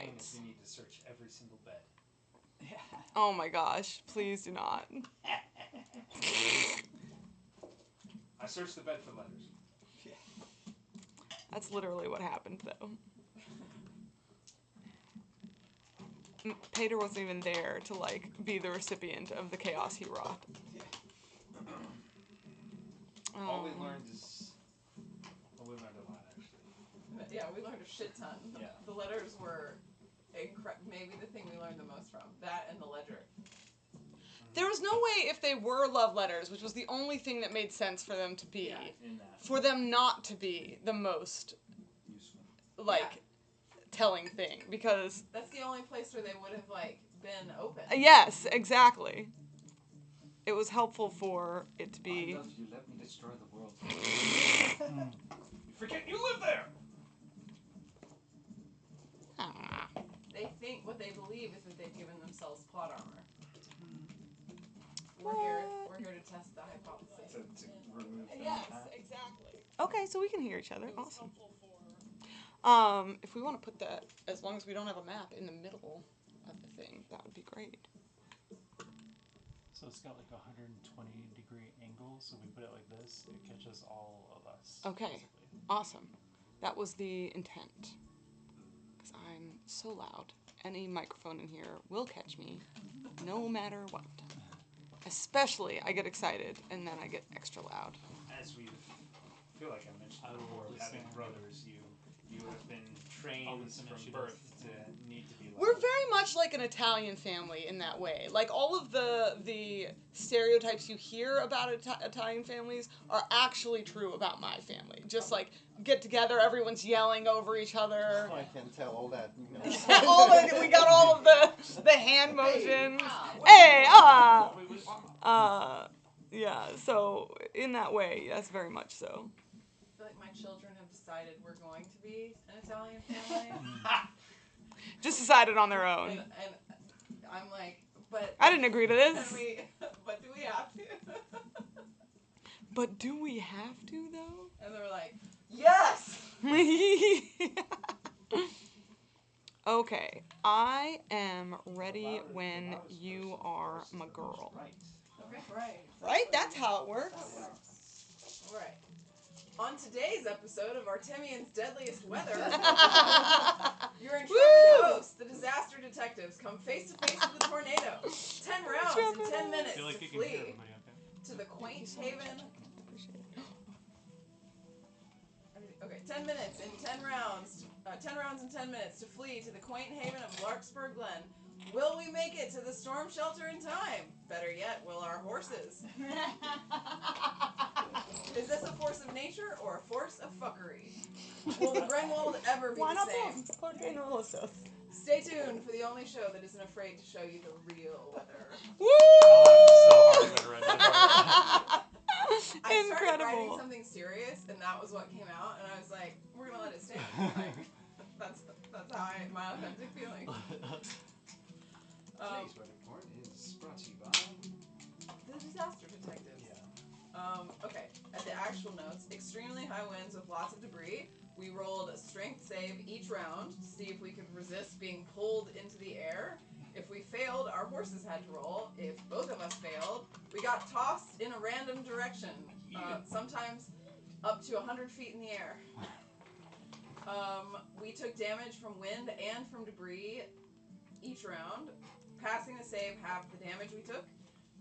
Right. We need to search every single bed. Oh my gosh, please do not. I searched the bed for letters. That's literally what happened, though. Pater wasn't even there to, like, be the recipient of the chaos he wrought. All we learned is... Well, we learned a lot, actually. Yeah, we learned a shit ton. Yeah. The letters were maybe the thing we learned the most from. That and the ledger. There was no way if they were love letters, which was the only thing that made sense for them to be, for them not to be the most useful, telling thing, because... That's the only place where they would have, like, been open. Yes, exactly. It was helpful for it to be... I love you, let me destroy the world. You forget you live there! They think, what they believe is that they've given themselves plot armor. We're here to test the hypothesis. To remove them. Yes, exactly. Okay, so we can hear each other. Awesome. If we want to put that, as long as we don't have a map, in the middle of the thing, that would be great. So it's got like a 120-degree angle, so we put it like this, it catches all of us. Okay, basically. Awesome. That was the intent. Because I'm so loud. Any microphone in here will catch me, no matter what. Especially, I get excited, and then I get extra loud. As we feel like I mentioned before, having brothers, you have been trained from birth to need to be loud. We're very much like an Italian family in that way. Like, all of the stereotypes you hear about Italian families are actually true about my family. Just like, get together, everyone's yelling over each other. I can tell all that. You know. We got all of the hand motions. Hey, yeah, so in that way, yes, very much so. I feel like my children have decided we're going to be an Italian family. Just decided on their own. And I'm like, but... I didn't agree to this. But do we have to? But do we have to, though? And they were like, yes! Okay, I am ready when you are my girl. Okay, right. Right? That's how it works. All right. On today's episode of Artemian's Deadliest Weather, your intrepid hosts, the disaster detectives, come face to face with a tornado. 10 rounds in 10 minutes Feel like to you can hear flee everybody, okay? to the quaint haven. Okay, 10 minutes in 10 rounds. 10 rounds in 10 minutes to flee to the quaint haven of Larkspur Glen. Will we make it to the storm shelter in time? Better yet, will our horses? Is this a force of nature or a force of fuckery? Will the Grenwold ever be the same? Stay tuned for the only show that isn't afraid to show you the real weather. Woo! I started writing Incredible. something serious, and that was what came out, and I was like, we're gonna let it stand. Like, that's how my authentic feeling. Today's weather report is brought to you by The Disaster Detectives. Yeah. Okay, at the actual notes, extremely high winds with lots of debris. We rolled a strength save each round to see if we could resist being pulled into the air. If we failed, our horses had to roll. If both of us failed, we got tossed in a random direction, sometimes up to 100 feet in the air. We took damage from wind and from debris each round. Passing the save halved the damage we took.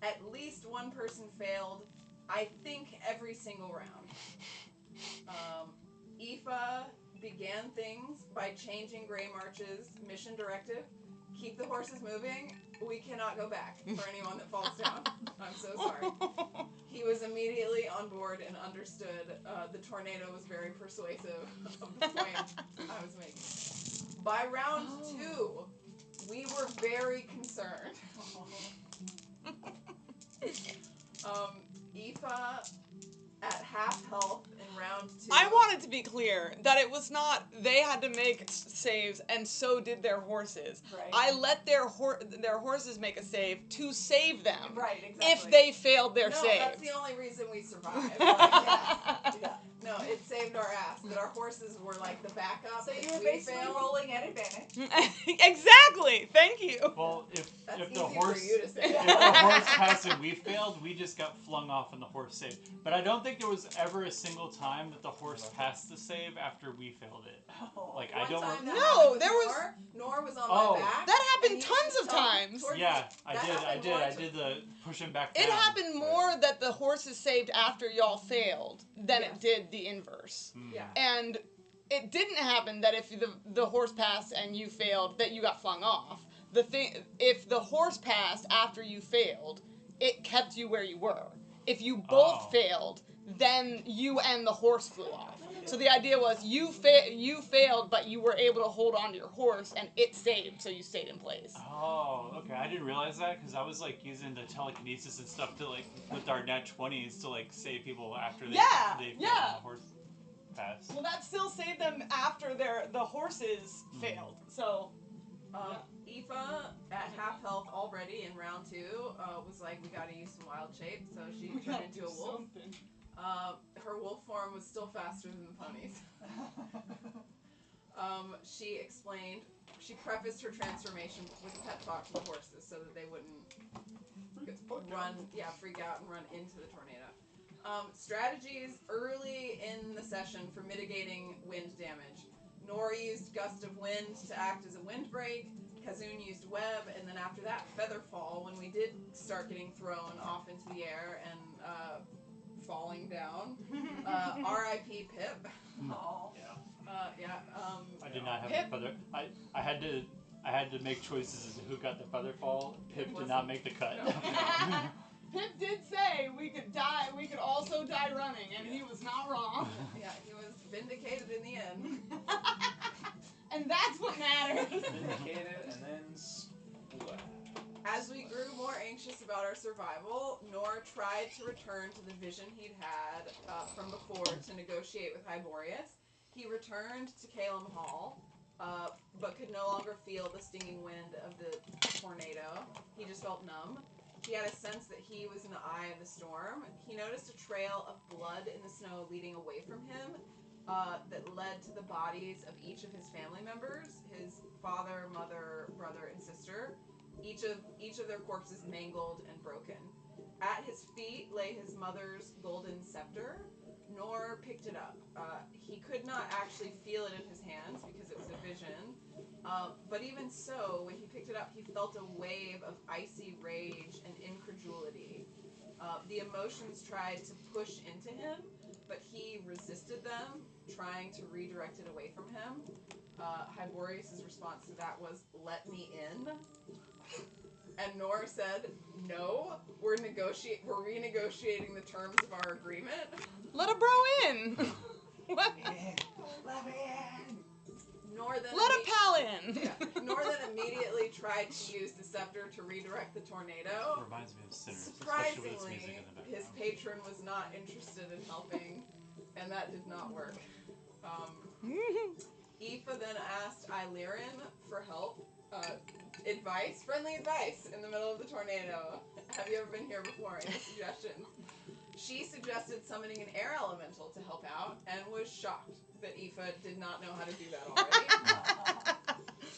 At least one person failed, I think, every single round. Aoife began things by changing Grey March's mission directive. Keep the horses moving. We cannot go back for anyone that falls down. I'm so sorry. He was immediately on board and understood the tornado was very persuasive of the point I was making. By round 2, we were very concerned. Aoife at half health in round 2. I wanted to be clear that it was not they had to make saves and so did their horses. Right. I let their horses make a save to save them. Right, exactly. If they failed their save. That's the only reason we survived. Like, yeah. No, it saved our ass. That our horses were like the backup. So if you were we basically failed. rolling at advantage. Exactly. Thank you. Well, if That's the easy horse for you to say. if the horse passed and we failed, we just got flung off and the horse saved. But I don't think there was ever a single time that the horse passed the save after we failed it. Like I One don't. time that No, happened with there was- Nor was on Oh. my back. That happened and you tons should of tell me times. towards Yeah, the- I that did. I happened did. I once. did the push him back down. It happened more that the horses saved after y'all failed than Yes. it did the inverse. Yeah. And it didn't happen that if the horse passed and you failed, that you got flung off. If the horse passed after you failed, it kept you where you were. If you both Oh. failed, then you and the horse flew off. So the idea was you failed, but you were able to hold on to your horse, and it saved, so you stayed in place. Oh, okay. I didn't realize that because I was like using the telekinesis and stuff to like with our nat 20s to like save people after they Yeah, they failed yeah. and the horse passed. Well, that still saved them after the horses failed. So Aoife, at half health already in round 2, was like, we gotta use some wild shape, so she turned into a wolf. Her wolf form was still faster than the ponies. She explained, she prefaced her transformation with pep talk to the horses so that they wouldn't freak out and run into the tornado. Strategies early in the session for mitigating wind damage. Nor used gust of wind to act as a windbreak. Kazun used web, and then after that, featherfall, when we did start getting thrown off into the air and falling down. R.I.P. Pip. Oh. I did not have Pip- a feather. I had to make choices as to who got the feather fall. Pip did not make the cut. Pip did say we could also die running, and he was not wrong. Yeah, he was vindicated in the end. And that's what matters. Vindicated and then splat. As we grew more anxious about our survival, Nor tried to return to the vision he'd had from before to negotiate with Hiboreous. He returned to Calum Hall, but could no longer feel the stinging wind of the tornado. He just felt numb. He had a sense that he was in the eye of the storm. He noticed a trail of blood in the snow leading away from him that led to the bodies of each of his family members, his father, mother, brother, and sister. Each of their corpses mangled and broken. At his feet lay his mother's golden scepter. Nor picked it up. He could not actually feel it in his hands because it was a vision. But even so, when he picked it up, he felt a wave of icy rage and incredulity. The emotions tried to push into him, but he resisted them, trying to redirect it away from him. Hiboreous' response to that was, "Let me in." And Nor said, "No, we're renegotiating the terms of our agreement." Let a bro in. What? Let me in. Nor then Let a pal in. Yeah. Nor then immediately tried to use the scepter to redirect the tornado. Reminds me of Sinners, especially with its music Surprisingly, in the background. his patron was not interested in helping, and that did not work. Aoife then asked Eylirin for help, friendly advice in the middle of the tornado. Have you ever been here before? Any suggestions? She suggested summoning an air elemental to help out, and was shocked that Aoife did not know how to do that already.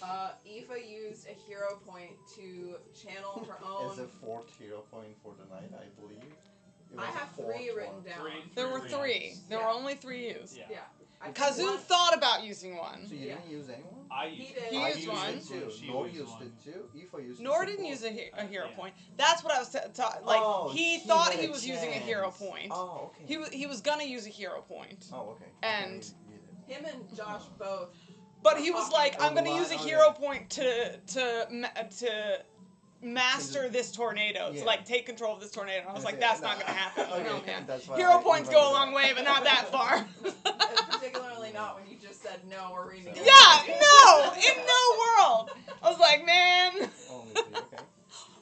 Aoife used a hero point to channel her own. As a 4th hero point for the night, I believe. It I was a have 4th 3 written one. down. There were 3. There were Yeah. only 3 used. Yeah. Yeah. I think Kazun one- thought about using one. So you Yeah. didn't use anyone? I He used did. He I used one. it too. She Nor used used one. it too. Aoife used Nor it didn't before. use a hero Yeah. point. That's what I was like. Oh, He he thought had he a was using a hero chance. point. Oh, okay. He was gonna use a hero point. Oh, okay. And- Okay, you did. Him and Josh both. But he was like, Oh, I'm gonna the use a line- hero okay. point to master this tornado, to Yeah. like take control of this tornado. And I was like, Okay, that's no. not gonna happen. Okay, No, man. that's why Hero I points remember go a long that. way, but not that far. And particularly not when you just said no, we're reading. Yeah, no, in no world. I was like, man, Only 3, okay.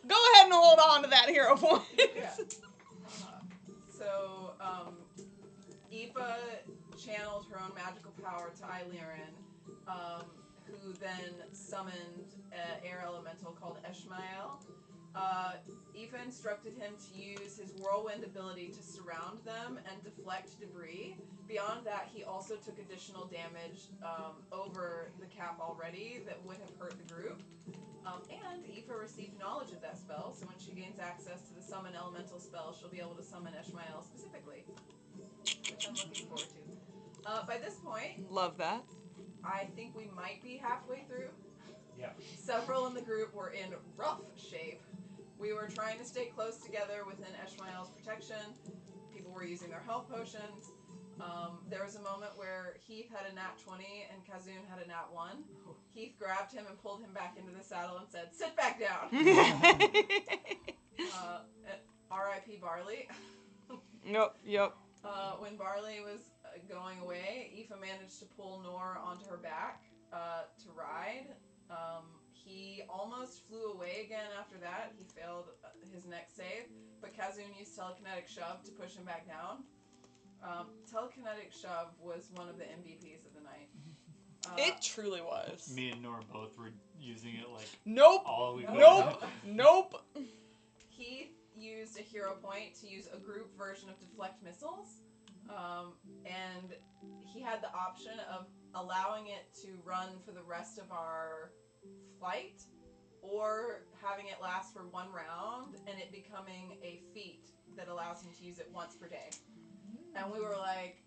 go ahead and hold on to that hero point. Yeah. So, Aoife channeled her own magical power to Eylirin, who then summoned an air elemental called Eshma'el. Aoife instructed him to use his whirlwind ability to surround them and deflect debris. Beyond that, he also took additional damage over the cap already that would have hurt the group. And Aoife received knowledge of that spell, so when she gains access to the summon elemental spell, she'll be able to summon Eshma'el specifically, which I'm looking forward to. By this point, Love that. I think we might be halfway through. Yeah. Several in the group were in rough shape. We were trying to stay close together within Eshma'el's protection. People were using their health potions. There was a moment where Heath had a nat 20 and Kazun had a nat 1. Heath grabbed him and pulled him back into the saddle and said, "Sit back down." R.I.P. Barley. Yep. When Barley was going away, Aoife managed to pull Nor onto her back to ride. He almost flew away again after that. He failed his next save, but Kazun used telekinetic shove to push him back down. Telekinetic shove was one of the MVPs of the night. It truly was. Me and Nora both were using it like Nope. all we could. Nope. He used a hero point to use a group version of deflect missiles, and he had the option of allowing it to run for the rest of our flight, or having it last for one round and it becoming a feat that allows him to use it once per day. And we were like,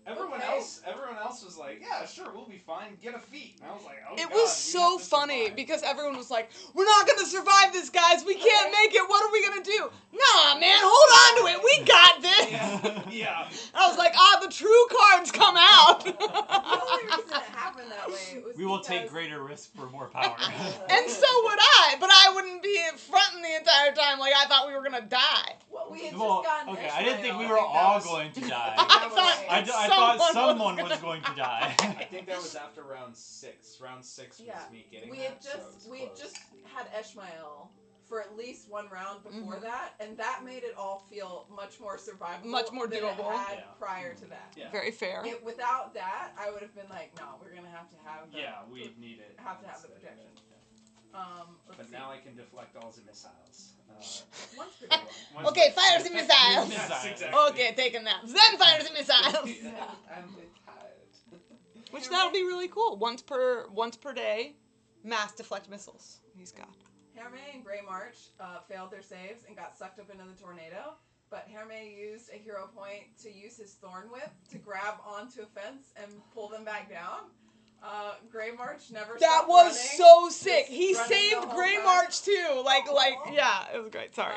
Everyone okay. else was like, yeah, sure, we'll be fine. Get a feat. And I was like, oh It God, was we so have to funny survive. because everyone was like, "We're not gonna survive this, guys. We can't make it. What are we gonna do?" Nah, man, hold on to it. We got this. Yeah. I was like, the true cards come out. the only reason it happened that way was We will take because- greater risk for more power. And so would I, but I wouldn't be fronting the entire time like I thought we were gonna die. Well, we had Well, just gotten okay, I didn't think we Eshma'el. were I think that all was- going to die. I I thought someone was was going to die. I think that was after round 6. Round 6 was Yeah. me getting We that, had so it was we had close. just had Eshma'el for at least one round before Mhm. that, and that made it all feel much more survivable, Much more than doable. it had Yeah. prior to that. Yeah. Very fair. Without that, I would have been like, no, we're gonna have to have the, Yeah, we need it. have to have the instead. protection. Let's But see. now I can deflect all the missiles. Once per day. Okay, fire the missiles. Yes, exactly. Okay, taking naps. Then fire the missiles. I'm tired. Which that'll be really cool. Once per day, mass deflect missiles. He's got. Herme and Grey March failed their saves and got sucked up into the tornado, but Herme used a hero point to use his thorn whip to grab onto a fence and pull them back down. Grey March never That stopped was running. so sick. Just He running saved the whole Grey time. March too. Like, Aw. yeah, it was great. Sorry.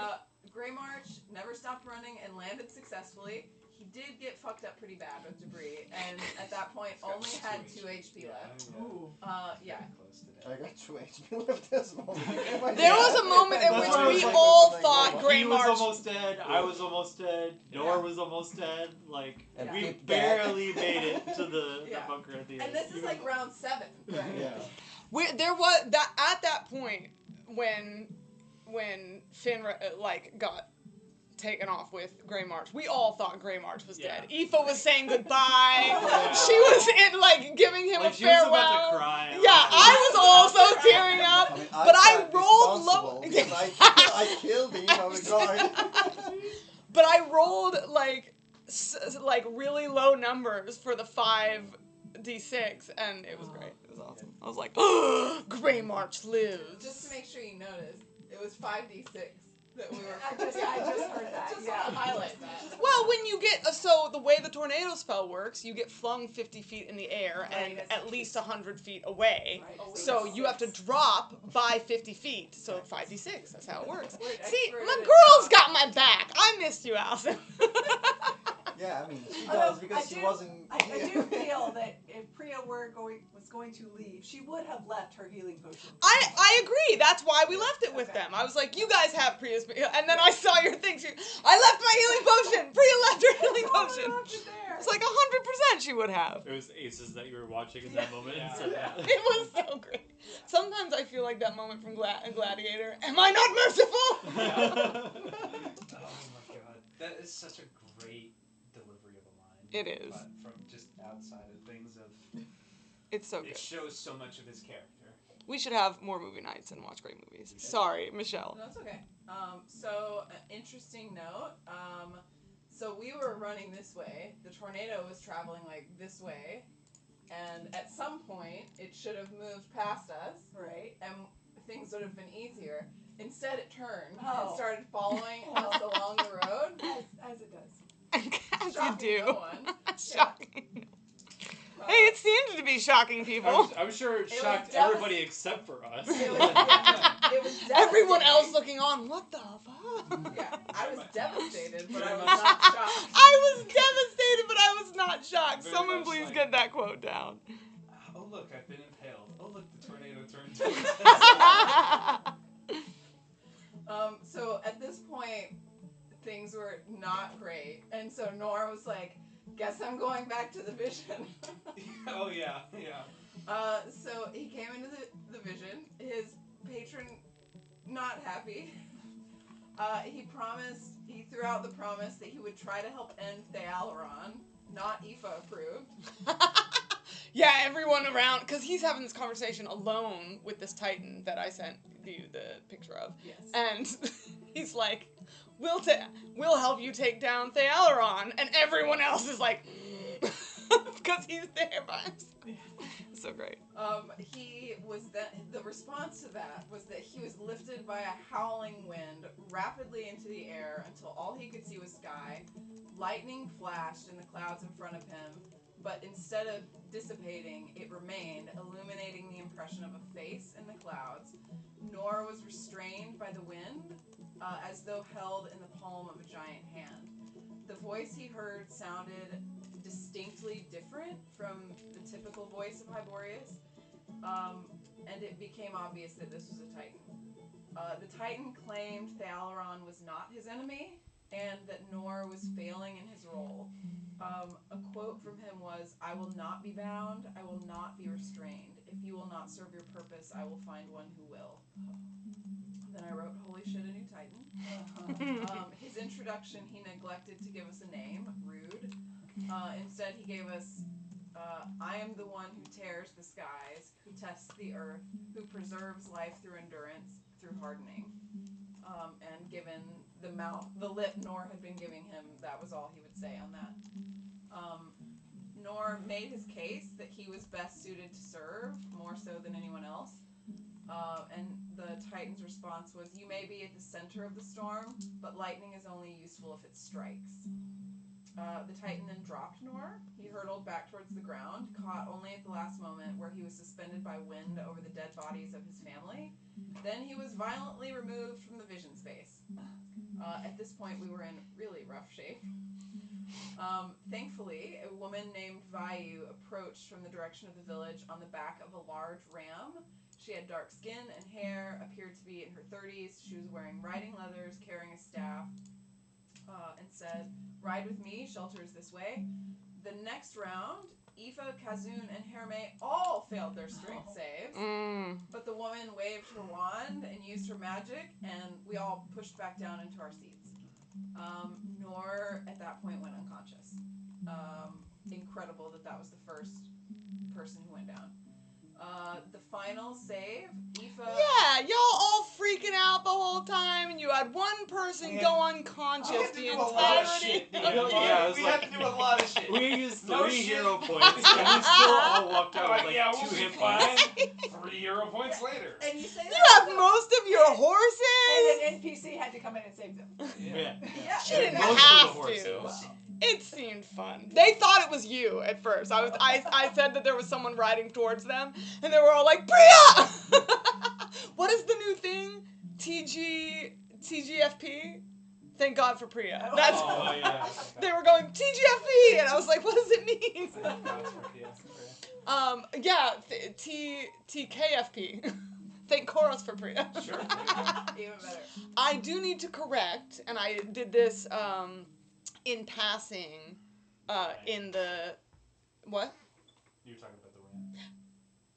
Grey March never stopped running and landed successfully. He did get fucked up pretty bad with debris, and at that point only had 2 HP left. Ooh. Yeah. Close to I death. got 2 HP left this moment. There was a moment in That's which why I was we like, all like, thought what? Grey He was March. almost dead. I was almost dead. Nor was almost dead. Like And we Pip barely made it to the Yeah. bunker at the end. And this is like round 7, right? Yeah. There was that at that point when Finra got taken off with Grey March. We all thought Grey March was dead. Aoife was saying goodbye. Yeah. She was giving him like a she was farewell. about to cry. Yeah, I was also tearing up. I mean, But I felt rolled low. responsible because I killed the guard. But I rolled really low numbers for the 5d6, and it was great. It was awesome. I was like, Grey March lives. Just to make sure you noticed, it was 5d6 that we were. I just heard that. Just Yeah. want to highlight that. Well, when you get so the way the tornado spell works, you get flung 50 feet in the air Right, and that's at least 100 feet away. Right. So you have to drop by 50 feet. So 5d6. That's how it works. We're an See, expert my at it girl's now. got my back. I missed you, Allison. Yeah, I mean, she Although, does because I she do- wasn't. I do feel that if Priya was going to leave, she would have left her healing potion. I agree. That's why we left it with Okay. them. I was like, you guys have Priya's, and then I saw your things. I left my healing potion. Priya left her healing Oh, I potion. left it there. It's like 100% she would have. It was Aces that you were watching in that moment. Yeah. and said that. It was so great. Sometimes I feel like that moment from Gladiator. Am I not merciful? Oh my God, that is such a great delivery of a line. It is. But from just outside of things of It's so it good. shows so much of his character. We should have more movie nights and watch great movies. Sorry, Michelle. No, that's okay. So, an interesting note. So we were running this way. The tornado was traveling like this way. And at some point, it should have moved past us. Right. And things would have been easier. Instead, it turned Oh. and started following us along the road. As it does. As you Shocking do. no one. Shocking. Hey, it seemed to be shocking people. I'm sure it It shocked was everybody except for us. It was devastating. Everyone else looking on, what the fuck? Yeah, I was devastated, but I Very was much not shocked. I was devastated, but I was not shocked. Very Someone much please like- get that quote down. Oh look, I've been impaled. Oh look, the tornado turned towards us. So at this point, things were not great, and so Nora was like, "Guess I'm going back to the vision." Oh yeah. So he came into the vision. His patron, not happy. He threw out the promise that he would try to help end Eylirin. Not Aoife approved. Yeah, everyone around, because he's having this conversation alone with this Titan that I sent you the picture of. Yes. And he's like, we'll help you take down Eylirin, and everyone else is like, because he's there by himself. So great. The response to that was that he was lifted by a howling wind rapidly into the air until all he could see was sky. Lightning flashed in the clouds in front of him, but instead of dissipating, it remained, illuminating the impression of a face in the clouds. Nora was restrained by the wind, as though held in the palm of a giant hand. The voice he heard sounded distinctly different from the typical voice of Hiboreous, and it became obvious that this was a Titan. The Titan claimed Eylirin was not his enemy, and that Nor was failing in his role. A quote from him was, "I will not be bound, I will not be restrained. If you will not serve your purpose, I will find one who will." Then I wrote, "Holy shit, a new Titan." His introduction, he neglected to give us a name, rude. Instead, he gave us, "I am the one who tears the skies, who tests the earth, who preserves life through endurance, through hardening." And given the lip Nor had been giving him, that was all he would say on that. Nor made his case that he was best suited to serve, more so than anyone else. And the Titan's response was, "You may be at the center of the storm, but lightning is only useful if it strikes." The Titan then dropped Nor. He hurtled back towards the ground, caught only at the last moment where he was suspended by wind over the dead bodies of his family. Then he was violently removed from the vision space. At this point, we were in really rough shape. Thankfully, a woman named Vayu approached from the direction of the village on the back of a large ram. She had dark skin and hair, appeared to be in her 30s. She was wearing riding leathers, carrying a staff, and said, "Ride with me, shelter is this way." The next round, Aoife, Kazun, and Hiboreous all failed their strength saves, but the woman waved her wand and used her magic, and we all pushed back down into our seats. Nor, at that point, went unconscious. Incredible that was the first person who went down. The final save, Aoife... Yeah, y'all all freaking out the whole time, and you had one person go unconscious the entirety. We had to do a lot of shit. We used 3 No shit. hero points, and we still all walked out with like we'll 2 be hit fine. points. 3 hero points later. And you say You that have most of your horses. And an NPC had to come in and save them. Yeah. She didn't Most have of the horses. to. It seemed fun. They thought it was you at first. I said that there was someone riding towards them, and they were all like, "Priya!" What is the new thing? TGFP? Thank God for Priya. That's. Oh, yeah. They were going TGFP, and I was like, "What does it mean?" TKFP. Thank Koros for Priya. Sure. even better. I do need to correct, and I did this in passing in the... What? You were talking about the ram.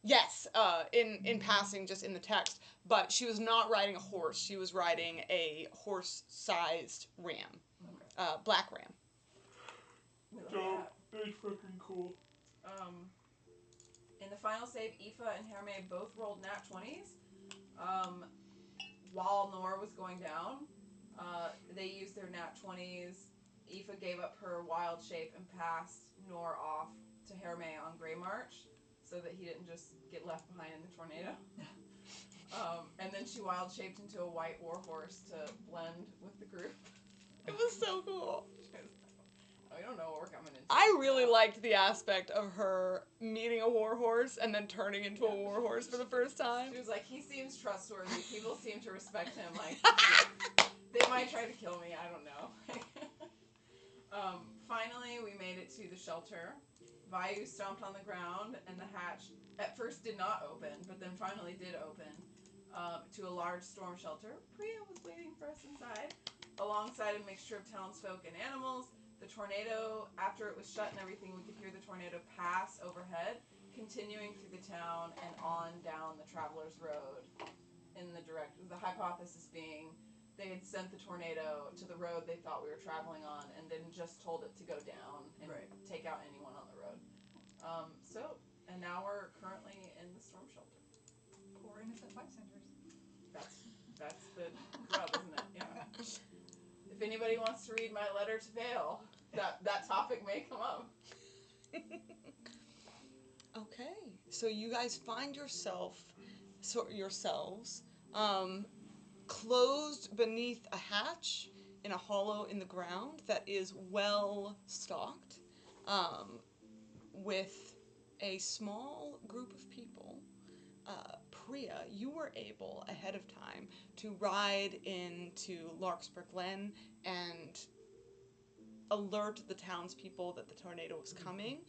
Yes, in passing, just in the text. But she was not riding a horse. She was riding a horse-sized ram. Black ram. We love that. Very fucking cool. In the final save, Aoife and Herme both rolled nat 20s. While Nor was going down, they used their nat 20s. Aoife gave up her wild shape and passed Nor off to Herme on Grey March so that he didn't just get left behind in the tornado. And then she wild shaped into a white warhorse to blend with the group. It was so cool. We don't know what we're coming into. I really liked the aspect of her meeting a warhorse and then turning into a warhorse for the first time. She was like, he seems trustworthy. People seem to respect him. Like, they might try to kill me. I don't know. Finally, we made it to the shelter. Vayu stomped on the ground, and the hatch at first did not open, but then finally did open to a large storm shelter. Priya was waiting for us inside, alongside a mixture of townsfolk and animals. The tornado, after it was shut and everything, we could hear the tornado pass overhead, continuing through the town and on down the Traveler's Road in the hypothesis being they had sent the tornado to the road they thought we were traveling on and then just told it to go down and take out anyone on the road. And now we're currently in the storm shelter. Poor innocent bystanders. That's the rub, isn't it? Yeah. If anybody wants to read my letter to Vale, that topic may come up. Okay, so you guys find yourselves closed beneath a hatch in a hollow in the ground that is well stocked, with a small group of people. Priya, you were able ahead of time to ride into Larkspur Glen and alert the townspeople that the tornado was coming.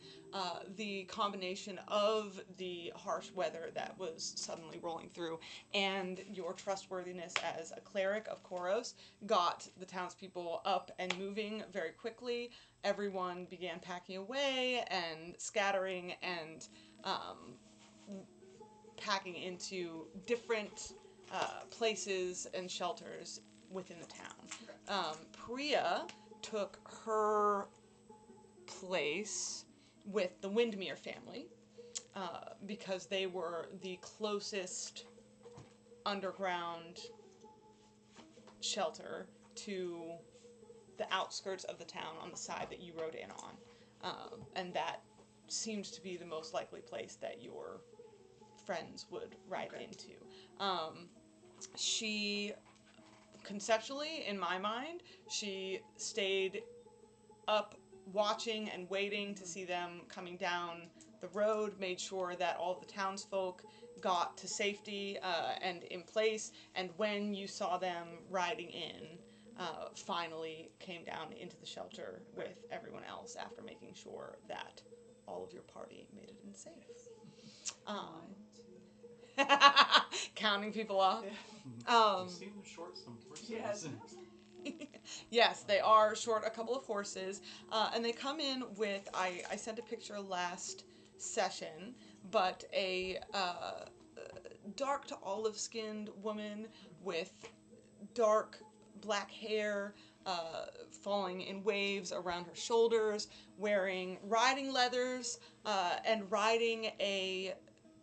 The combination of the harsh weather that was suddenly rolling through and your trustworthiness as a cleric of Koros got the townspeople up and moving very quickly. Everyone began packing away and scattering and packing into different places and shelters within the town. Priya took her place with the Windmere family because they were the closest underground shelter to the outskirts of the town on the side that you rode in on. And that seemed to be the most likely place that your friends would ride into. She, conceptually, in my mind, she stayed up watching and waiting to see them coming down the road, made sure that all the townsfolk got to safety and in place, and when you saw them riding in, finally came down into the shelter with everyone else after making sure that all of your party made it in safe. Counting people off. You seem short some horses. Yes. Yes, they are short a couple of horses, and they come in with, I sent a picture last session, but a dark to olive-skinned woman with dark black hair falling in waves around her shoulders, wearing riding leathers, and riding a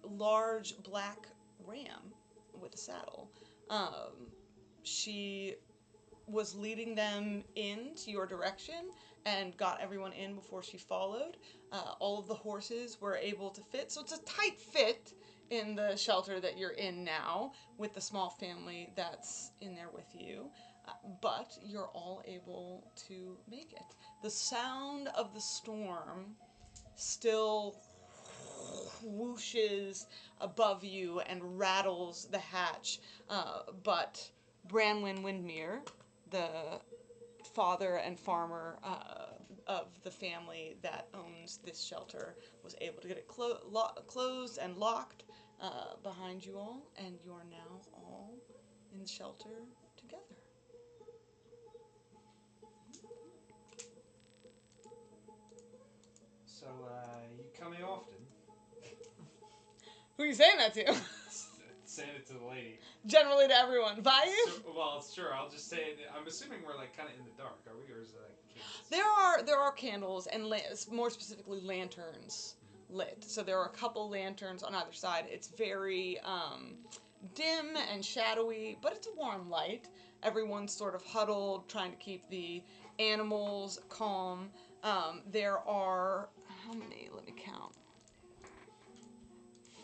large black ram with a saddle. She was leading them into your direction and got everyone in before she followed. All of the horses were able to fit, so it's a tight fit in the shelter that you're in now with the small family that's in there with you. But you're all able to make it. The sound of the storm still whooshes above you and rattles the hatch, but Branwyn Windmere, the father and farmer of the family that owns this shelter, was able to get it closed and locked behind you all, and you're now all in the shelter together. So, you come here often? Who are you saying that to? Saying it to the lady. Generally to everyone. Vayu? Well, sure, I'll just say it. I'm assuming we're, like, kind of in the dark, are we? Or is it, like, candles? There are candles and more specifically lanterns lit. So there are a couple lanterns on either side. It's very dim and shadowy, but it's a warm light. Everyone's sort of huddled, trying to keep the animals calm. There are, how many? Let me count.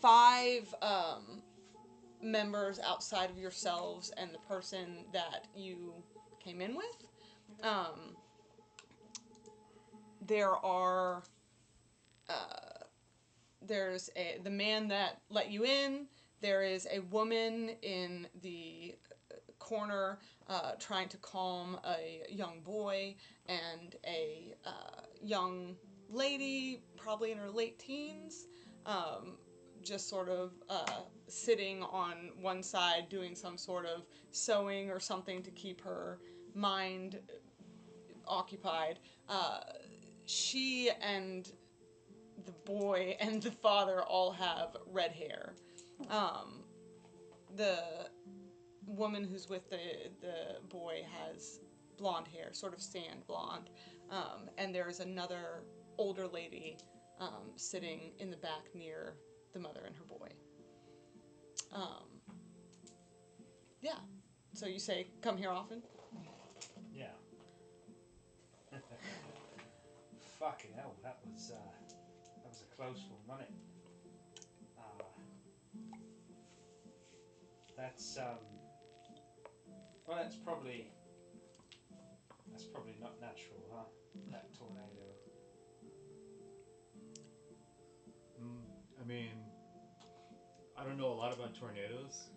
5 members outside of yourselves and the person that you came in with. There are, there's the man that let you in. There is a woman in the corner trying to calm a young boy, and a young lady, probably in her late teens, just sort of sitting on one side doing some sort of sewing or something to keep her mind occupied. She and the boy and the father all have red hair. The woman who's with the boy has blonde hair, sort of sand blonde. And there's another older lady sitting in the back near the mother and her boy. Yeah. So you say, come here often? Yeah. Fucking hell, that was a close one, wasn't it? That's well, that's probably not natural, huh? That tornado. I mean, I don't know a lot about tornadoes,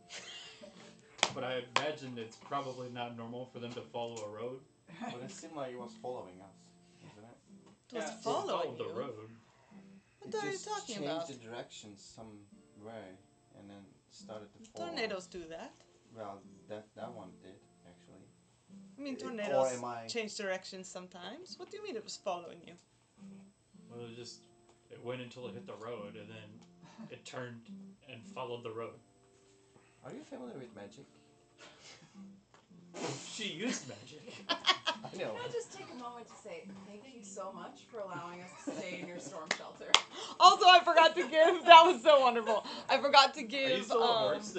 but I imagine it's probably not normal for them to follow a road. But it seemed like it was following us, isn't it? It was It following followed you. the road. What are you talking about? Changed the direction some way and then started to follow. Tornadoes do that. Well, that one did actually. I mean, Or tornadoes am I- change directions sometimes. What do you mean it was following you? Well, it went until it hit the road, and then it turned and followed the road. Are you familiar with magic? She used magic. I know. Can I just take a moment to say thank you so much for allowing us to stay in your storm shelter? Also, I forgot to give. That was so wonderful. I forgot to Are you give. still a horse?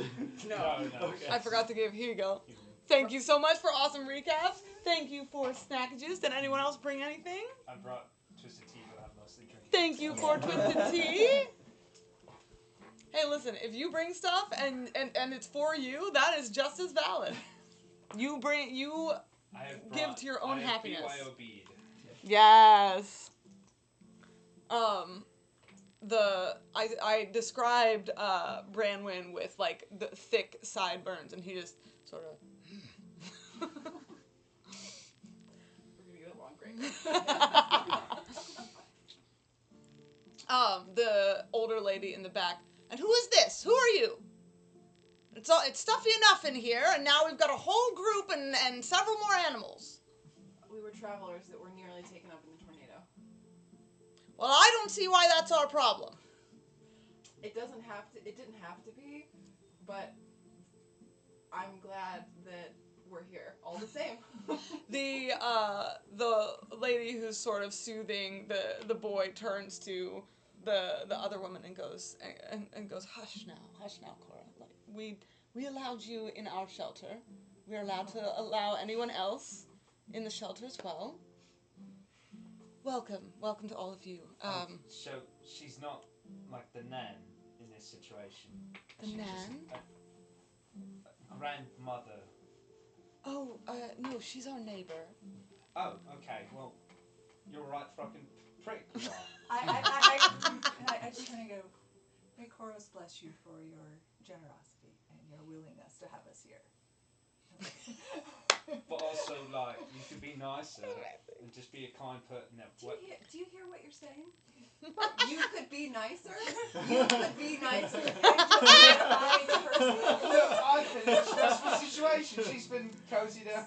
No. Okay. I forgot to give. Here you go. Thank you so much for awesome recaps. Thank you for snackages. Did anyone else bring anything? I brought twisted tea, but I'm mostly drinking. Thank you for twisted tea. Hey, listen, if you bring stuff and it's for you, that is just as valid. You I have give to your own I have happiness. BYOB'd. Yes. I described Branwyn with like the thick sideburns, and he just sort of. We're gonna get along great. The older lady in the back. And who is this? Who are you? It's stuffy enough in here, and now we've got a whole group and several more animals. We were travelers that were nearly taken up in the tornado. Well, I don't see why that's our problem. It didn't have to be, but I'm glad that we're here all the same. The lady who's sort of soothing the boy turns to the other woman and goes hush now, Cora. Like we allowed you in our shelter. We're allowed to allow anyone else in the shelter as well. Welcome to all of you. So she's not like the nan in this situation. The She's nan? just a grandmother. Oh, no, she's our neighbor. Oh, okay. Well, you're a right fucking prick. You are. I just want to go, may Koros bless you for your generosity and your willingness to have us here. But also, like, you could be nicer and just be a kind person. Do you hear what you're saying? You could be nicer. You could be nicer. And just be a kind person. Look, I've been in a stressful situation. She's been cozy down.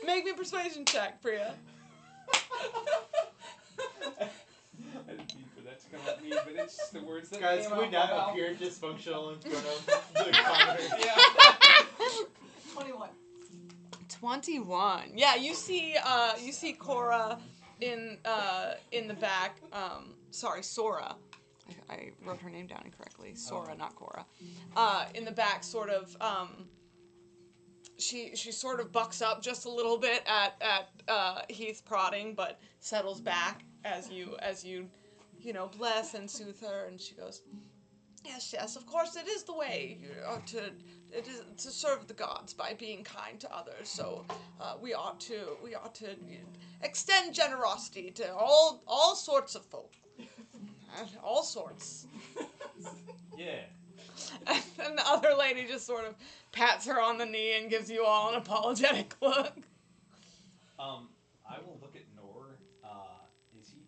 Make me a persuasion check, Priya. I didn't mean for that to come at me, but it's just the words that Guys, came can we out not my mouth. appear dysfunctional in front of the commenters? Yeah. 21. 21. Yeah, you see Cora in the back. Sorry, Sora. I I wrote her name down incorrectly. Sora, not Cora. In the back, sort of, she sort of bucks up just a little bit at Heath prodding, but settles back as you bless and soothe her, and she goes, yes, of course, it is the way it is to serve the gods by being kind to others. So we ought to extend generosity to all sorts of folk, all sorts. Yeah. And the other lady just sort of pats her on the knee and gives you all an apologetic look. I will look at Nor. Is he?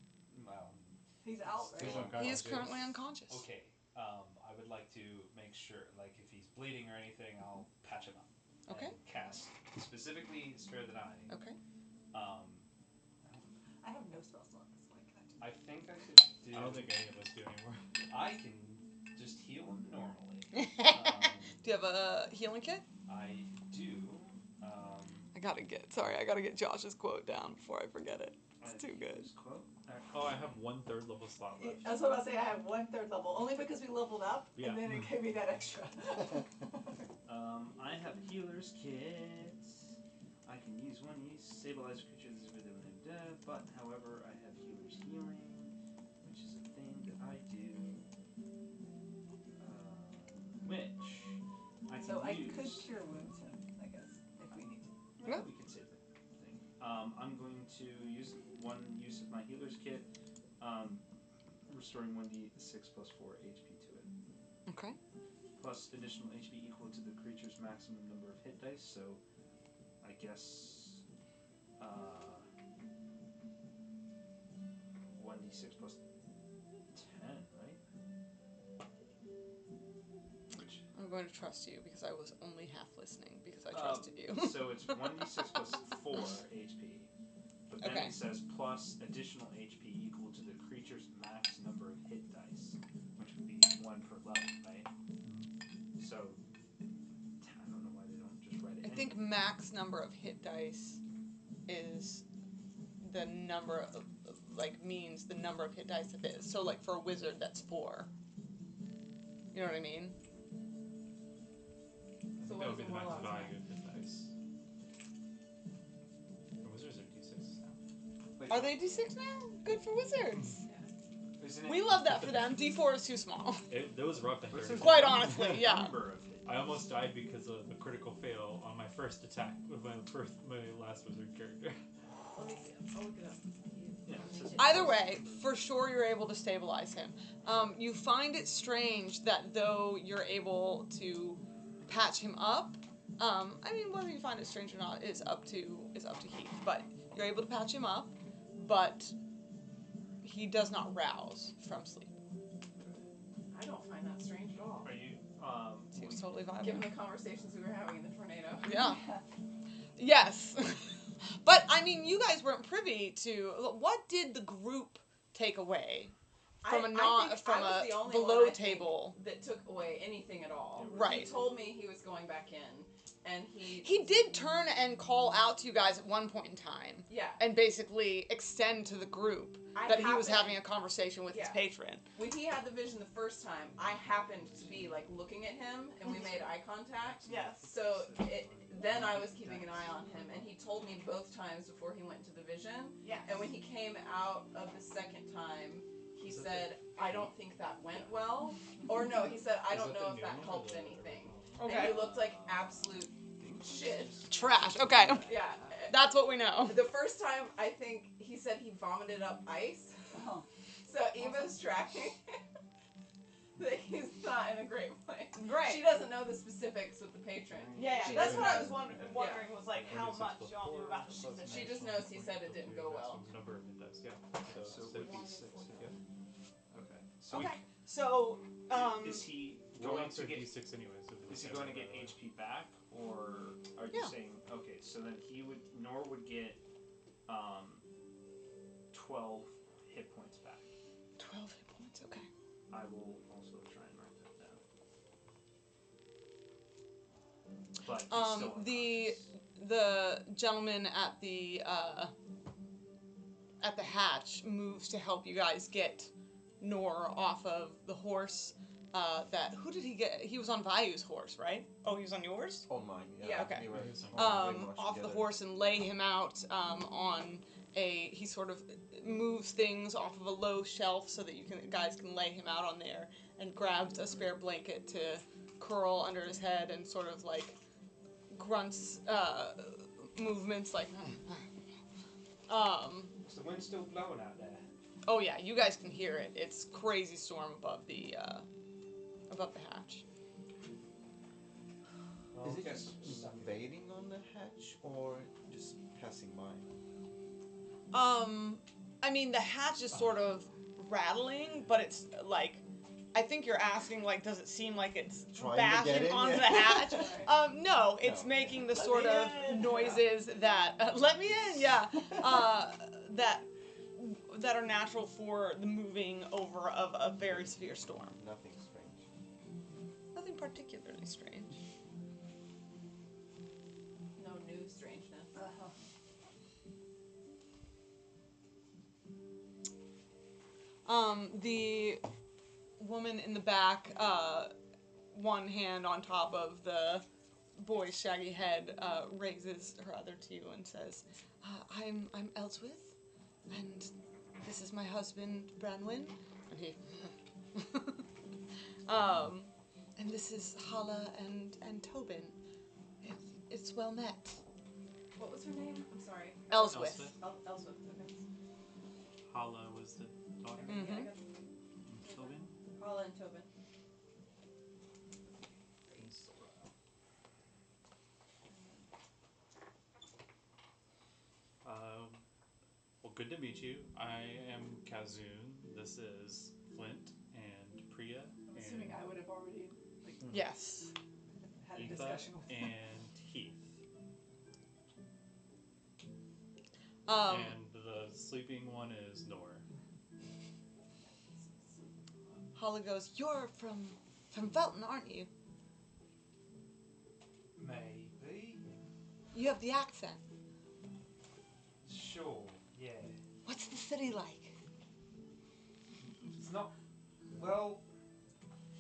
He's out, right? He's unconscious. He is currently unconscious. Okay. I would like to make sure, like, if he's bleeding or anything, I'll patch him up. Okay. And cast specifically Spare the Dying. Okay. I have no spell slots, so I can't. I think I could do. I don't think any of us do anymore. I can just heal him normally. Do you have a healing kit? I do. I gotta get Josh's quote down before I forget it. It's too good. Quote. Oh, I have 1/3 level slot left. That's what I was saying. I have 1/3 level, only because we leveled up, Yeah. and then it gave me that extra. I have healer's kit. I can use one to stabilize creatures with them when they're dead, but however, I have healer's healing, which is a thing that I do. Which I can So I use. could cure wounds him, I guess, if we need to. Well, we could save that thing. I'm going to use one use of my healer's kit, restoring 1d6 plus 4 HP to it. Okay. Plus additional HP equal to the creature's maximum number of hit dice, so I guess 1d6 plus 10, right? Which, I'm going to trust you because I was only half listening because I trusted you. so it's 1d6 plus 4 HP. But then Okay. it says plus additional HP equal to the creature's max number of hit dice, which would be 1 per level, right? So, I don't know why they don't just write it I think max number of hit dice is the number of, means the number of hit dice it is. So, like, for a wizard, that's 4. You know what I mean? I think that would be the max value of hit dice. For wizards are d6 now. Are they D6 now? Good for wizards. Isn't it We love that for them. D4 is too small. That was rough to hear. Quite honestly, yeah. number of hit I almost died because of a critical fail on my first attack with my last wizard character. Let me see. I'll look it up. Yeah, it says Either way, for sure you're able to stabilize him. You find it strange that though you're able to patch him up, I mean, whether you find it strange or not is up to Heath. But you're able to patch him up, but he does not rouse from sleep. I don't find that strange at all. Are you, Seems totally viable. Given the conversations we were having in the tornado. Yeah. Yes. But I mean, you guys weren't privy to what did the group take away from I a non think from I was a the only below one, I think, table. that took away anything at all. Right. He told me he was going back in, and He did turn and call out to you guys at one point in time, yeah. and basically extend to the group I that he was happened- having a conversation with his Yeah. patron. When he had the vision the first time, I happened to be like looking at him, and we made eye contact. Yes. So then I was keeping an eye on him, and he told me both times before he went into the vision. Yes. And when he came out of the second time, he said, "I don't think that went well," or no, he said, "I don't know if that helped anything." And he looked like absolute shit. Trash. Okay. Yeah. That's what we know. The first time, I think he said he vomited up ice. Oh. So Eva's tracking that he's not in a great place. Right. She doesn't know the specifics with the patron. Yeah, She that's doesn't what I know- was wondering was like how much y'all knew about the shit. She just knows he said it didn't go well. Number of hit dice, yeah. So So it would be 6. Okay. So Okay. So, is he going going to to get d6 anyways. is he going to get HP back, or are you Yeah. saying okay? So then Nor would get 12 hit points back. 12 hit points. Okay. I will also try and write that down. But he's still the gentleman at the hatch moves to help you guys get Nor off of the horse. Who did he get? He was on Vayu's horse, right? Oh, he was on yours? On mine, Yeah. yeah. Okay. We were Um, pretty much Off the together. horse and lay him out on a. He sort of moves things off of a low shelf so that guys can lay him out on there, and grabs a spare blanket to curl under his head and sort of like grunts movements like. Is the wind still blowing out there? Oh yeah, you guys can hear it. It's crazy storm above the hatch. Well, Is it guess just suck it. invading on the hatch or just passing by? I mean the hatch is sort of rattling, but it's like, I think you're asking like, does it seem like it's Trying to get bashing in, onto yeah. the hatch? No, it's No. making the Let sort me of in. noises that let me in, yeah, that are natural for the moving over of a very severe storm. Nothing strange. Nothing particularly strange. No new strangeness. The woman in the back, one hand on top of the boy's shaggy head, raises her other two and says, I'm Elswith, and this is my husband, Branwyn, and he, and this is Hala and Tobin. It's well met. What was her name? I'm sorry. Elswith. Elswith. Okay. Hala was the daughter. Yeah, I Mhm. got Tobin? Paula and Tobin. Well, good to meet you. I am Kazun. This is Flint and Priya I'm assuming I would have already like Yes. had a Aoife discussion with them. and Heath. Um, And the sleeping one is Nor. Hala goes, you're from Velton, aren't you? Maybe. You have the accent. Sure. Yeah. What's the city like? It's not. Well.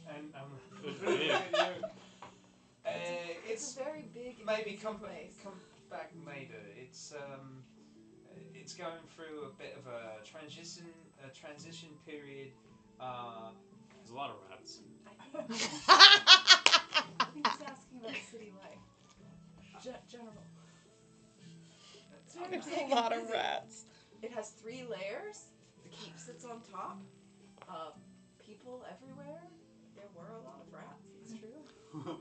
And It's really big. good at you. It's It's a very big and maybe interesting come place. back later. It's going through a bit of a transition period. There's a lot of rats. I think he's asking about the city life. General. It's very There's big a lot and of busy. rats. It has 3 layers. The keep sits on top. People everywhere. There were a lot of rats. It's true.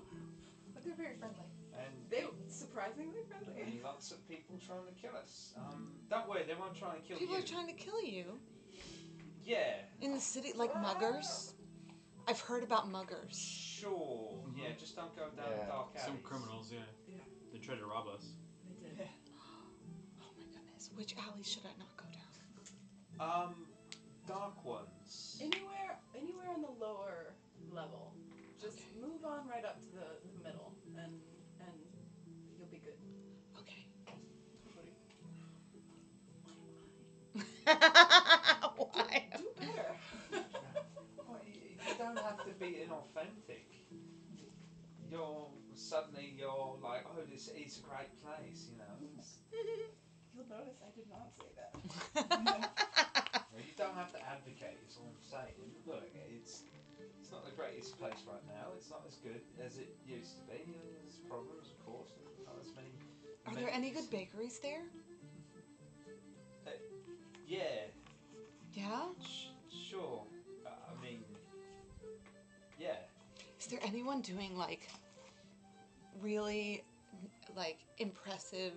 But they're very friendly. And They surprisingly friendly. lots of people trying to kill us. Don't worry, they won't try and kill People you. are trying to kill you Yeah. in the city, like muggers. I've heard about muggers. Sure. Mhm. Yeah. Just don't go down Yeah. dark alleys. Some criminals, yeah. Yeah. They tried to rob us. They did. Oh my goodness, which alley should I not go down? Dark ones. Anywhere on the lower level. Just move on right up to the middle, and you'll be good. Okay. Totally. Why? Do better. Well, you don't have to be inauthentic. You're like, oh, this is a great place, you know. You'll notice I did not say that. You don't have to advocate. Is all I'm saying. Look, it's not the greatest place right now. It's not as good as it used to be. There's problems, of course. And not as many. Are there any amenities. good bakeries there? Yeah. Yeah? Sure. I mean, yeah. Is there anyone doing like really like impressive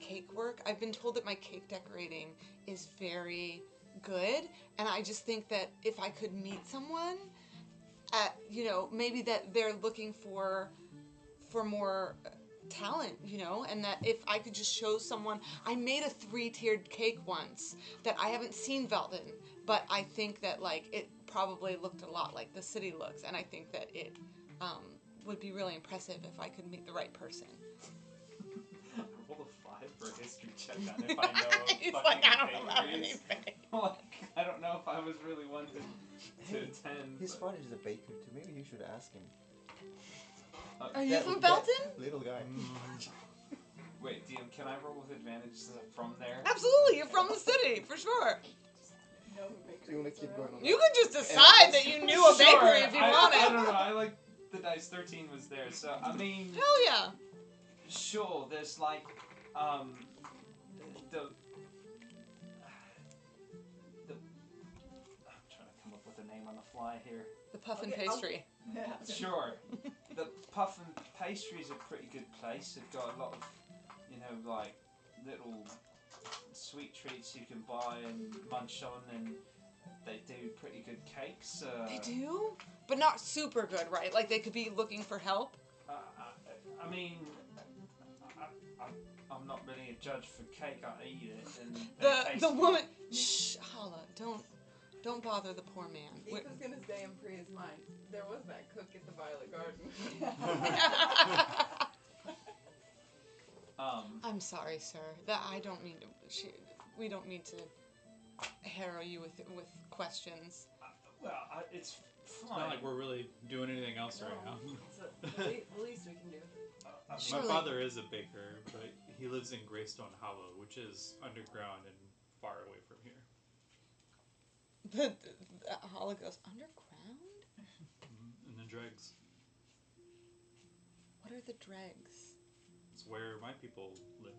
cake work? I've been told that my cake decorating is very good, and I just think that if I could meet someone at, maybe that they're looking for more talent, and that if I could just show someone. I made a 3-tiered cake once that I haven't seen Velton, but I think that like it probably looked a lot like the city looks, and I think that it would be really impressive if I could meet the right person. roll a 5 for a history check on if I know He's fucking like, I don't know about bakeries. anything. Like, I don't know if I was really one to attend. His but- father is a baker too. Maybe you should ask him. Are you That- from that Belton? Little guy. Wait, DM, can I roll with advantage since I'm from there? Absolutely, you're from the city, for sure. No bakery. So you want to keep going on You that? could just decide that you knew a bakery if you wanted. I don't know. I like the dice. 13 was there, so I mean, Hell yeah. sure. There's like, the. I'm trying to come up with a name on the fly here. The puffin Okay, I'll- pastry. Yeah. Sure. The Puff and Pastry's a pretty good place. They've got a lot of, like little sweet treats you can buy and munch on, and they do pretty good cakes. They do? But not super good, right? Like they could be looking for help. I mean, I'm not really a judge for cake. I eat it, and they taste The good. woman. Shh, Hala, don't bother the poor man. Heath was gonna say in Priya's mind, there was that cook at the Violet Garden. I'm sorry, sir. That I don't mean to. We don't mean to harrow you with questions. Well, it's It's fine. not like we're really doing anything else right now. It's the least we can do. Surely. My father is a baker, but he lives in Greystone Hollow, which is underground and far away from here. Hala goes underground. In the dregs. What are the dregs? It's where my people live.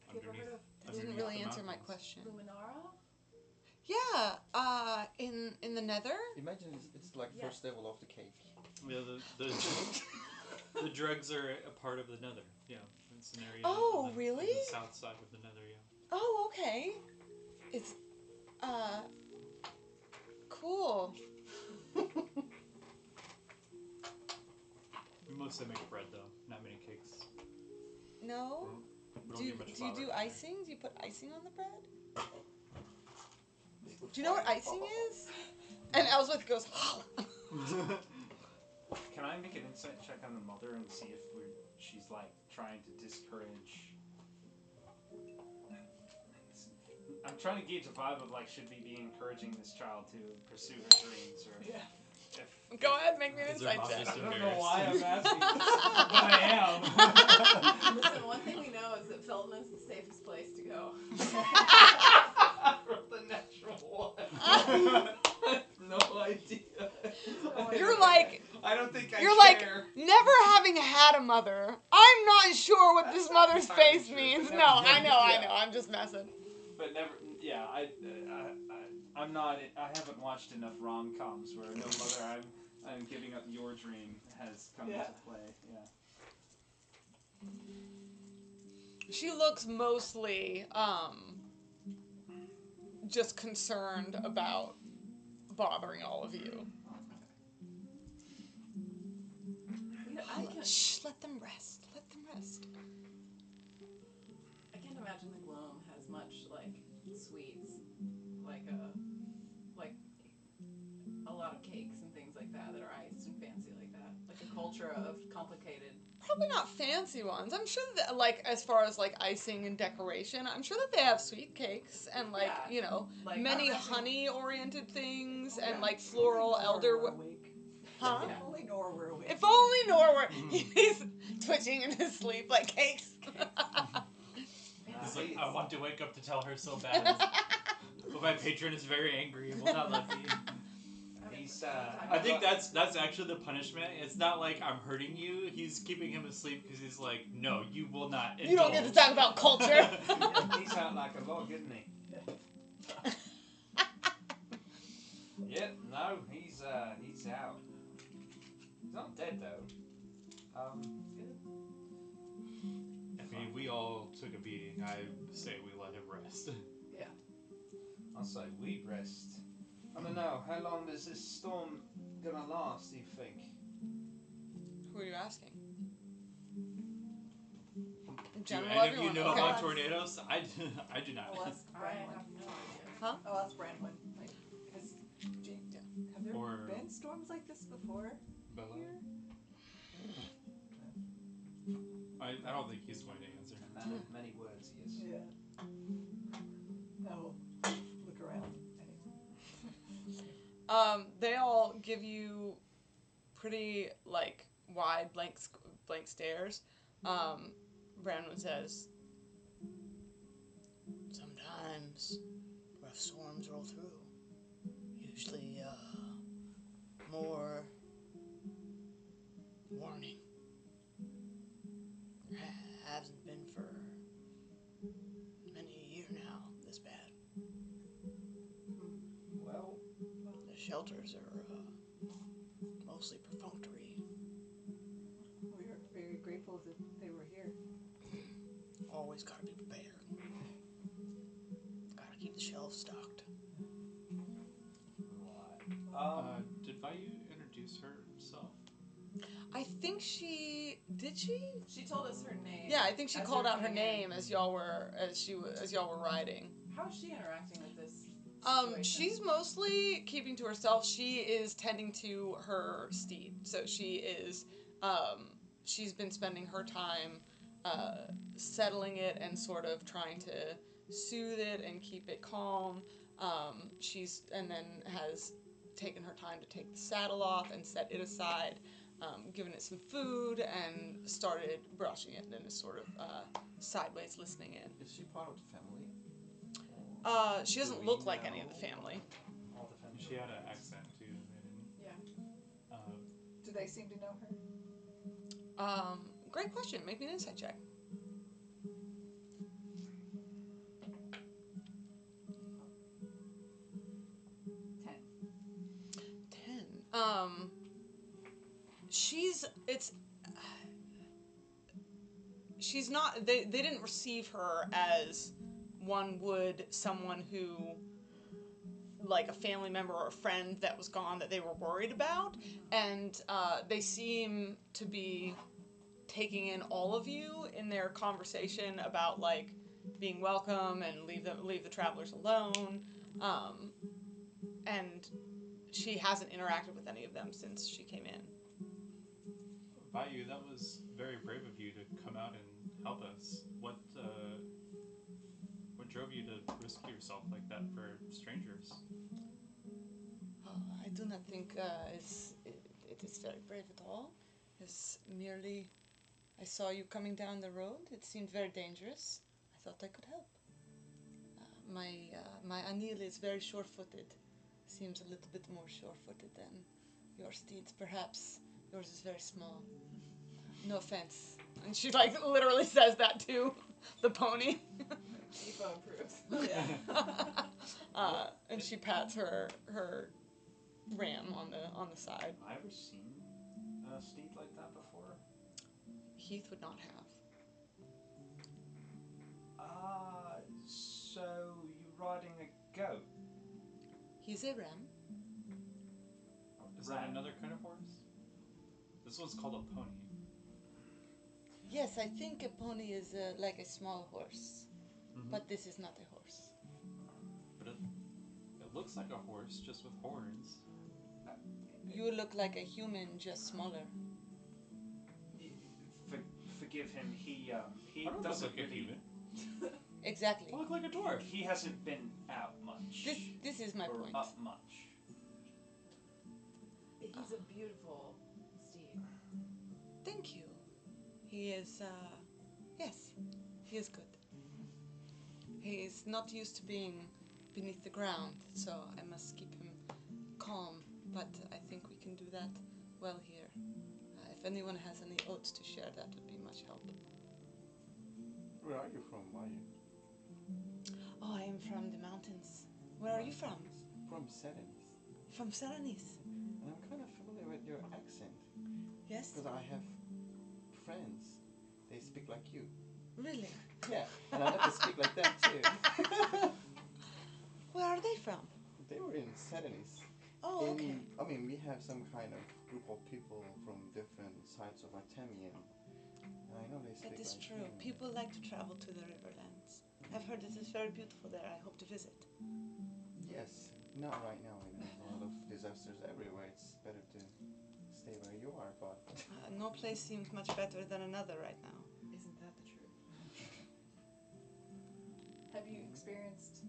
Have you ever heard of That didn't underneath really the answer my mountains. question. Luminara? Yeah, in the Nether. Imagine it's like Yes. first level of the cake. Yeah, the dregs are a part of the Nether. Yeah, it's an area. Oh, on the, really? on the south side of the Nether. Yeah. Oh, okay. It's cool. We mostly make bread though, not many cakes. No. We don't Do you need much do you flour do in there. icing? Do you put icing on the bread? Do you know what icing is? And Ellsworth goes, Can I make an insight check on the mother and see if she's like trying to discourage? I'm trying to gauge a vibe of like, should we be encouraging this child to pursue her dreams, or Yeah. if Go ahead, make me an Is her insight mom check. just I don't know why I'm embarrassed? asking this, but I am. Listen, one thing we know is that Felton is the safest place to go. Roll the natural one. I have no idea. You're like, I don't think I you're like, care. never having had a mother. I'm not sure what this mother's entirely face true, means. but No, never- I know, yeah. I'm just messing. But never, yeah, I'm not. I haven't watched enough rom-coms where no mother, I'm giving up your dream has come Yeah. into play. Yeah. She looks mostly, just concerned about bothering all of you. You know, I can Shh, let them rest. Let them rest. I can't imagine the Gloam has much like sweets, like a lot of cakes and things like that are iced and fancy like that. Like a culture of complicated. Probably not fancy ones. I'm sure that, like, as far as, like, icing and decoration, I'm sure that they have sweet cakes and, like, Yeah. you know, Like many I- honey-oriented things and, Yeah. like, floral elder... Nor were awake. Huh? If only Nor were awake. If only Nor were... He's twitching in his sleep like cakes. He's like, I want to wake up to tell her so bad. But my patron is very angry and will not let me. He's, I think that's actually the punishment. It's not like I'm hurting you. He's keeping him asleep because he's like, no, you will not. You don't get to indulge." talk about culture. He's out like a log, isn't he? Yep. No, he's out. He's not dead though. I mean, we all took a beating. I say we let him rest. I'll say we rest. I don't know. How long is this storm gonna last? Do you think? Who are you asking? In Do general, any of everyone. you know Okay. about tornadoes? I do not. I'll ask I Branwyn. have no idea. Huh? I'll ask Branwyn. Like, have there Or- been storms like this before Bella? here? I don't think he's going to answer. A man of many words he is. Yeah. No. Look around. Anyway. They all give you pretty like wide blank stares. Brandon says, "Sometimes rough storms roll through. Usually, more warning. Hasn't been for many a year now. This bad. Well, The shelters are mostly perfunctory. We are very grateful that they were here. Always gotta be prepared. Gotta keep the shelves stocked." right. Did Vayu introduce herself? I think she did. She told us her name. Yeah, I think she as called we were out her coming in. name as y'all were riding. How is she interacting with this situation? She's mostly keeping to herself. She is tending to her steed, so she is. She's been spending her time settling it and sort of trying to soothe it and keep it calm. And then has taken her time to take the saddle off and set it aside. Given it some food and started brushing it and is sort of sideways listening in. Is she part of the family? She doesn't look like any of the family. All the family. She had an accent too. They didn't. Yeah. Do they seem to know her? Great question. Make me an insight check. 10. She's not, they didn't receive her as one would someone who, like a family member or a friend that was gone that they were worried about, and they seem to be taking in all of you in their conversation about like being welcome and leave the travelers alone, and she hasn't interacted with any of them since she came in. Vayu, that was very brave of you to come out and help us. What drove you to risk yourself like that for strangers? I do not think it is very brave at all. It's merely, I saw you coming down the road. It seemed very dangerous. I thought I could help. My Anil is very sure-footed. Seems a little bit more sure-footed than your steeds, perhaps. Yours is very small. No offense. And she like literally says that to the pony. Aoife approves. And she pats her ram on the side. Have I ever seen a steed like that before? Heath would not have. So you riding a goat? He's a ram. Is that another kind of horse? This one's called a pony. Yes, I think a pony is like a small horse, Mm-hmm. but this is not a horse. But it looks like a horse, just with horns. You look like a human, just smaller. Forgive him. He I don't doesn't look like a really. human. Exactly. I look like a dwarf. He hasn't been out much. This is my or point. up much. He's a beautiful steed. Thank you. He is, yes, he is good. He is not used to being beneath the ground, so I must keep him calm, but I think we can do that well here. If anyone has any oats to share, that would be much help. Where are you from? Oh, I am from the mountains. Where are you from? From Serenys. From Serenys. And I'm kind of familiar with your accent. Yes? Because I have friends. They speak like you. Really? Yeah. And I like to speak like them too. Where are they from? They were in Serenys. Oh, okay. I mean, we have some kind of group of people from different sides of Artemian. And I know they speak That is like true. you. People like to travel to the Riverlands. I've heard it is very beautiful there. I hope to visit. Yes. Not right now. There's a lot of disasters everywhere. It's better to stay where you you are, but No place seems much better than another right now. Isn't that the truth? Have you experienced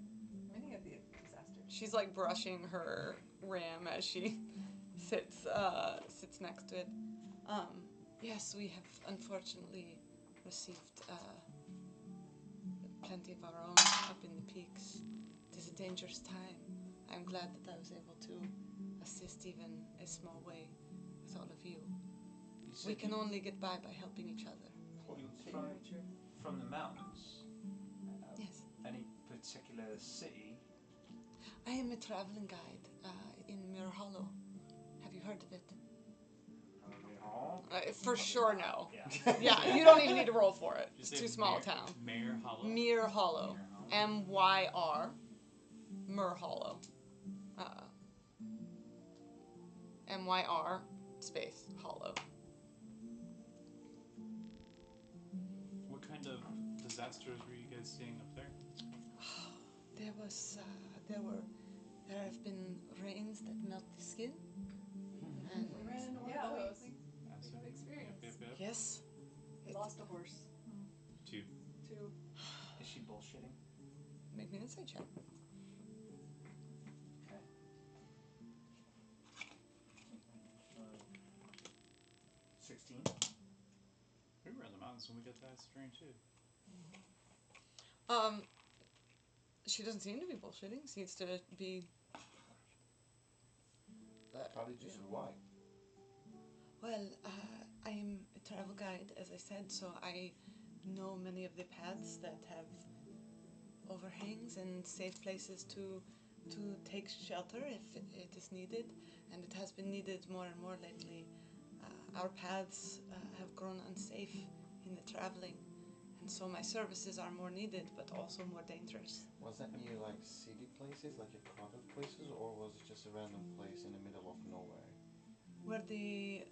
many of the disasters? She's like brushing her ram as she sits next to it. Yes, we have unfortunately received plenty of our own up in the peaks. It is a dangerous time. I'm glad that I was able to assist even a small way with all of you. We can only get by helping each other. Very true. From the mountains. Yes. Any particular city? I am a traveling guide in Mirror Hollow. Have you heard of it? For sure, no. Yeah. Yeah, you don't even need to roll for it. It's Just say too small a Mere- town. Mere Hollow. Mere Hollow. M-Y-R. Mer Hollow. M-Y-R space Hollow. What kind of disasters were you guys seeing up there? There have been rains that melt the skin. And We ran into one Yeah, of we those. have experience. Yep. yes. Lost a horse. 2. 2. Is she bullshitting? Make me an insight check. Okay. 16. We were in the mountains when we got to that strain too. She doesn't seem to be bullshitting. Seems to be. how did you survive? Well, I am a travel guide, as I said, so I know many of the paths that have overhangs and safe places to take shelter if it is needed, and it has been needed more and more lately. Our paths have grown unsafe in the traveling, and so my services are more needed, but also more dangerous. Was that near like city places, like a crowded places, or was it just a random place in the middle of nowhere? Where the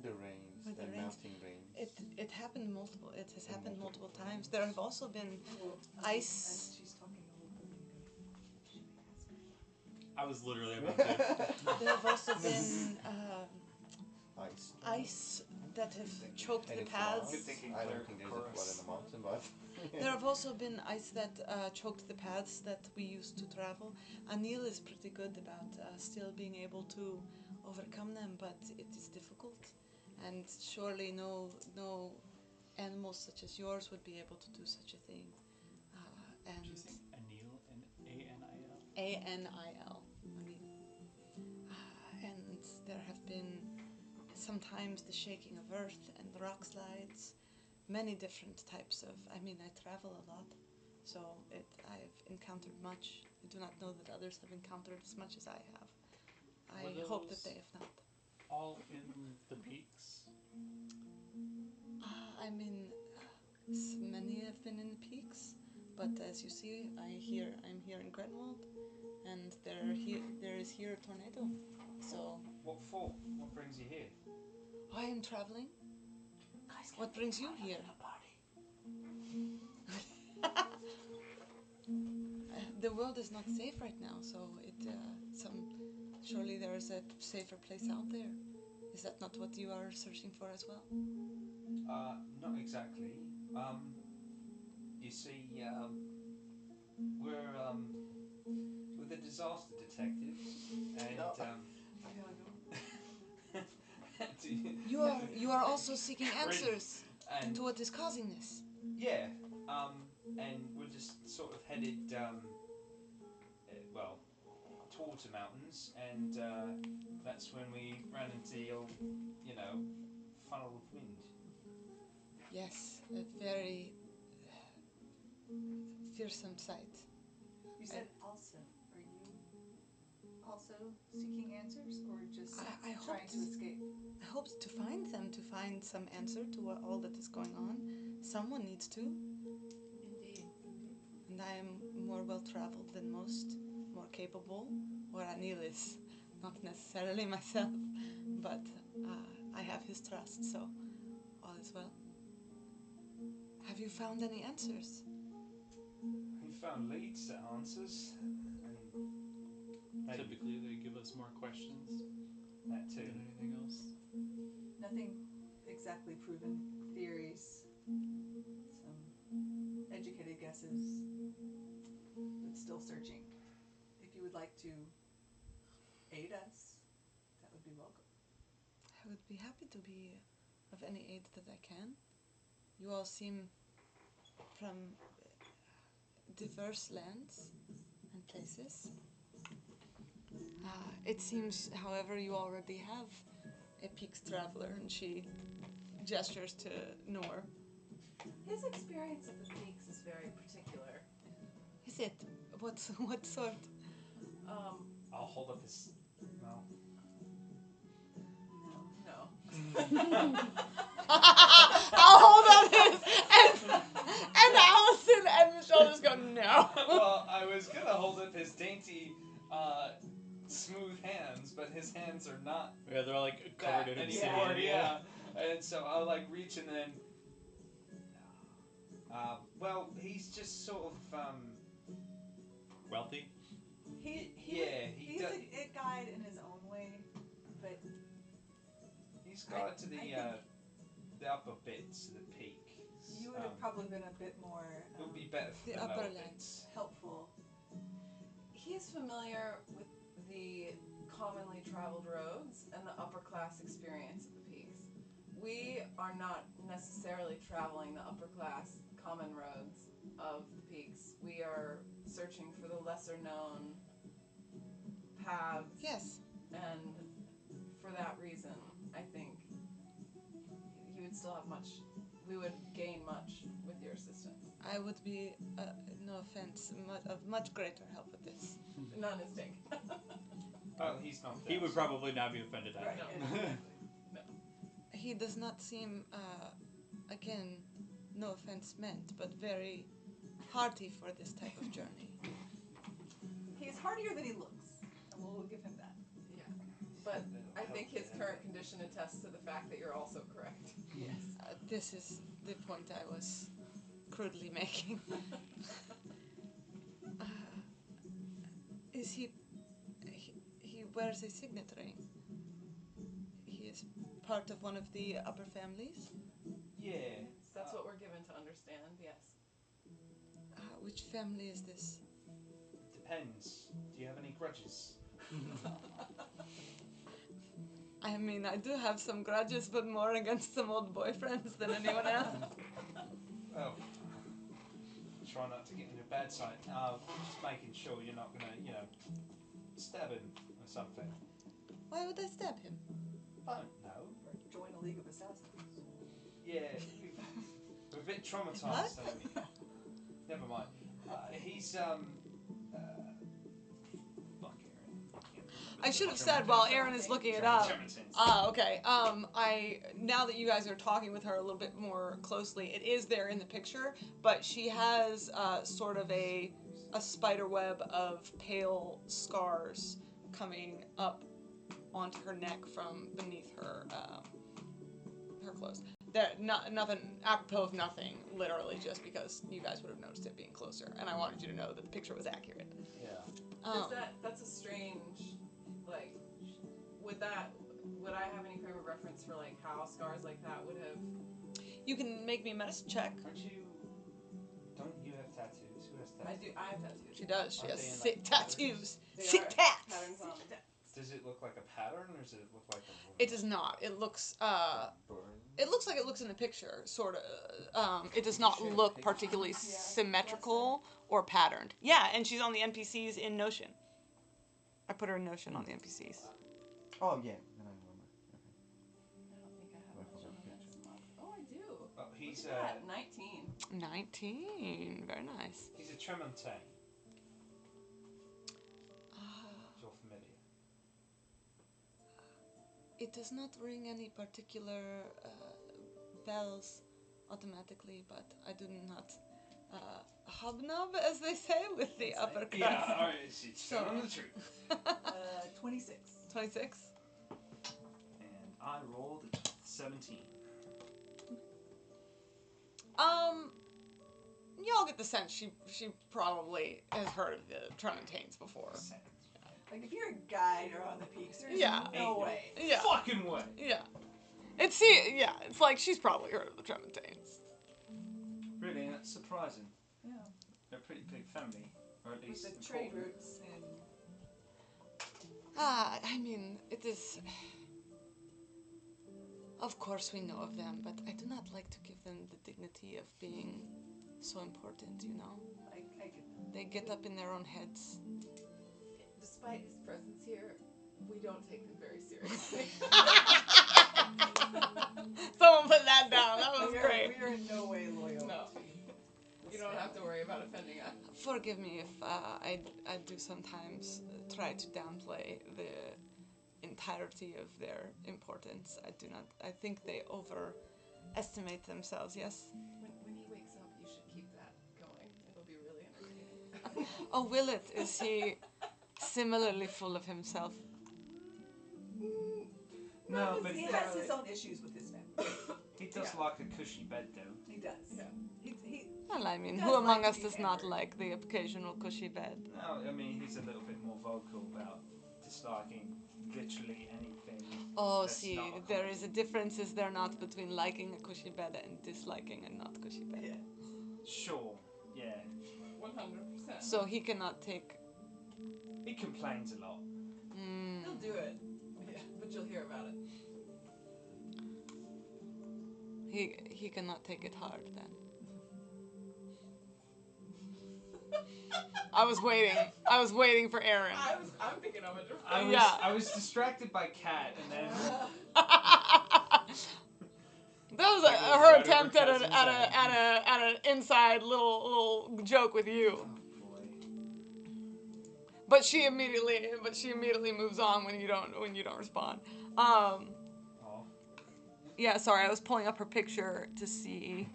Rains, Where the the rains- melting rains. it happened multiple. It has happened multiple times. There have also been ice. As she's talking a little bit, should I ask her? I was literally about to. There have also been Ice. ice that have choked Any the paths. Good thinking, I Claire. don't think there's a flood in the mountain, but There have also been ice that choked the paths that we used to travel. Anil is pretty good about still being able to overcome them, but it is difficult. And surely no animals such as yours would be able to do such a thing. Did you say Anil and A-N-I-L? A-N-I-L. Anil. And there have been sometimes the shaking of earth and rock slides. Many different types of. I travel a lot, so I've encountered much. I do not know that others have encountered as much as I have. I Were hope those- that they have not. All in the peaks? Many have been in the peaks, but as you see, I'm here in Grenwold, and there is here a tornado. So What for? What brings you here? I am traveling. What brings you here? The world is not safe right now, so surely there is a safer place out there. Is that not what you are searching for as well? Not exactly. You see, we're the disaster detectives, and You are also seeking answers and to what is causing this. yeah, and we're just sort of headed, towards the mountains, and that's when we ran into the old, funnel of wind. Yes, a very fearsome sight. You said also. Are you also seeking answers, or just I trying hoped- to escape? I hoped to find them, to find some answer to all that is going on. Someone needs to, Indeed. and I am more well-traveled than most, more capable, where Anil is. Not necessarily myself, but I have his trust, so all is well. Have you found any answers? We found leads to answers, and Typically, they give us more questions that too. than anything else. Nothing exactly proven. Theories, some educated guesses, but still searching. If you would like to aid us, that would be welcome. I would be happy to be of any aid that I can. You all seem from diverse lands and places. It seems, however, you already have a Peaks traveler, and she gestures to Nor. His experience at the Peaks is very particular. Is it? What sort? I'll hold up his. Well. No. I'll hold up his and Allison and Michelle just go no. Well, I was gonna hold up his dainty, smooth hands, but his hands are not Yeah, they're all like covered in anymore. obsidian. Yeah, and so I'll like reach and then. Well, he's just sort of Wealthy. He's does. a guide in his own way, but He's got I to the think upper bits, the peak. you would have probably been a bit more It would be better for The the upper lower lands. bits. helpful. He's familiar with the commonly traveled roads and the upper class experience of the Peaks. We are not necessarily traveling the upper class common roads of the Peaks. We are searching for the lesser known paths. Yes. And for that reason, I think you would still have we would gain much with your assistance. I would be, no offense, of much greater help with this. None is taken. Well, he's not. He would probably not be offended at Right. it. He does not seem, again, no offense meant, but very hearty for this type of journey. He's hardier than he looks, and we'll give him that. Yeah. But I think his current condition attests to the fact that you're also correct. Yes. This is the point I was crudely making. Is he wears a signet ring. He is part of one of the upper families. Yeah. That's what we're given to understand, yes. Which family is this? Depends. Do you have any grudges? I mean, I do have some grudges, but more against some old boyfriends than anyone else. Well, try not to get in your bad side. Just making sure you're not gonna, stab him or something. Why would I stab him? I don't know. Or join a league of assassins. Yeah, we're a bit traumatized, aren't we? Never mind. He's fuck Aaron. I should have said while Aaron is looking it up. Okay. Now that you guys are talking with her a little bit more closely, it is there in the picture, but she has sort of a spider web of pale scars coming up onto her neck from beneath her her clothes. Nothing apropos of nothing, literally just because you guys would have noticed it being closer, and I wanted you to know that the picture was accurate. Yeah. That's a strange, like, would I have any frame of reference for, like, how scars like that would have... You can make me a medicine check. Don't you have tattoos? Who has tattoos? I have tattoos. She does. She Are has they in, like, sick tattoos. They Sick are tats. patterns on the tats. Does it look like a pattern or does it look like a woman? It does not. It looks it looks like it looks in the picture, sort of. It does not look particularly symmetrical or patterned. Yeah, and she's on the NPCs in Notion. I put her in Notion on the NPCs. Oh, yeah. Then I remember. I don't think I have I much forgot on the the picture. medicine log. Oh, I do. Oh, he's Look at that, 19. 19. Very nice. he's a Tremontaine. You're familiar. It does not ring any particular bells automatically, but I do not hobnob, as they say, with the upper class. Yeah, alright, she's So- telling the truth. 26. 26. And I rolled a 17. Y'all get the sense she probably has heard of the Tremontaines before. Like, if you're a guide or on the peaks, there's Yeah. no way. Yeah. Fucking way! Yeah. It's like she's probably heard of the Tremontaines. Really, that's surprising. Yeah. They're a pretty big family, or at With least the trade important. routes and I mean, it is. Of course, we know of them, but I do not like to give them the dignity of being so important. You know, I get that. they get up in their own heads. Despite his presence here, we don't take them very seriously. Someone put that down. That was We great. are in no way loyal. No. To You don't have to worry about offending us. Forgive me if I do sometimes try to downplay the entirety of their importance. I think they overestimate themselves, yes? When he wakes up, you should keep that going. It'll be really entertaining. Oh, will it? Is he similarly full of himself? No, but he has his own issues with his family. he does like a cushy bed, though. He does. Yeah. He Well, I mean, He who does among like to us be does not pampered. like the occasional cushy bed? No, I mean, he's a little bit more vocal about disliking literally anything. Oh, That's see, not a there is a difference, is there not, between liking a cushy bed and disliking a not cushy bed? yeah. Sure, yeah. 100%. So he cannot take. He complains a lot. He'll do it. Yeah, but you'll hear about it. He cannot take it hard then. I was waiting for Aaron. I'm thinking of a different. I was distracted by Cat, and then That was Right her over attempt at Kazun's an inside little joke with you. oh boy. But she immediately moves on when you don't respond. Oh. Yeah, sorry, I was pulling up her picture to see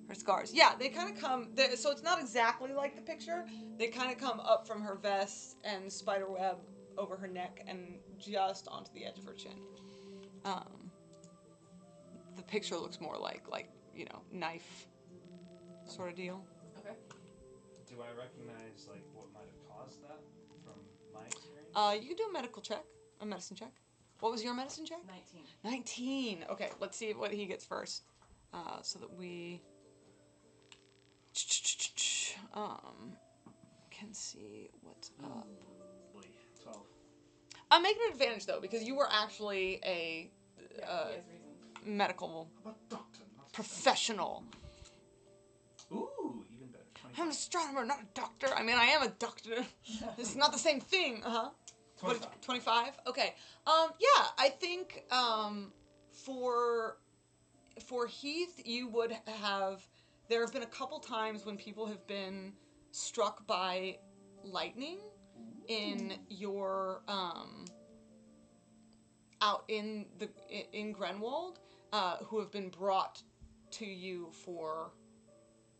her scars. Yeah, they kind of come. So it's not exactly like the picture. They kind of come up from her vest and spider web over her neck and just onto the edge of her chin. The picture looks more like knife sort of deal. Okay. Do I recognize like what might have caused that from my experience? You can do a medicine check. What was your medicine check? 19. 19. Okay, let's see what he gets first, so that we can see what's up. Boy, 12. I'm making an advantage though because you were actually a Yeah, he has reason. medical But doctor, not professional. Ooh, even better. 25. I'm an astronomer, not a doctor. I mean, I am a doctor. It's not the same thing, 25. 25? Okay. Yeah, I think for Heath, you would have. There have been a couple times when people have been struck by lightning in your out in Grenwold, who have been brought to you for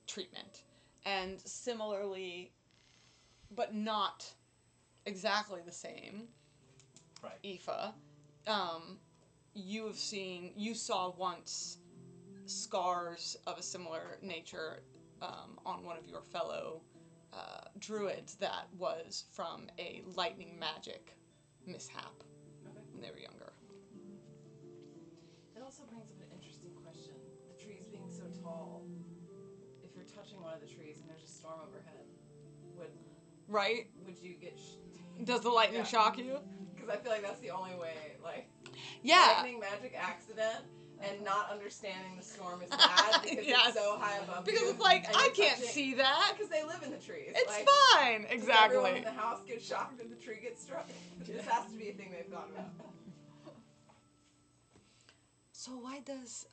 treatment, and similarly, but not exactly the same. Right. Aoife, you saw once scars of a similar nature on one of your fellow druids that was from a lightning magic mishap when they were younger. It also brings up an interesting question. The trees being so tall, if you're touching one of the trees and there's a storm overhead, Right? would you get... Does the lightning Yeah. shock you? Because I feel like that's the only way, like... Yeah. Lightning magic accident and not understanding the storm is bad because Yes. it's so high above Because you. it's like, and I you're can't touching- see that. Because they live in the trees. It's like, fine. Does everyone Exactly. in the house get shocked if the tree gets struck? This has to be a thing they've thought about. So why does,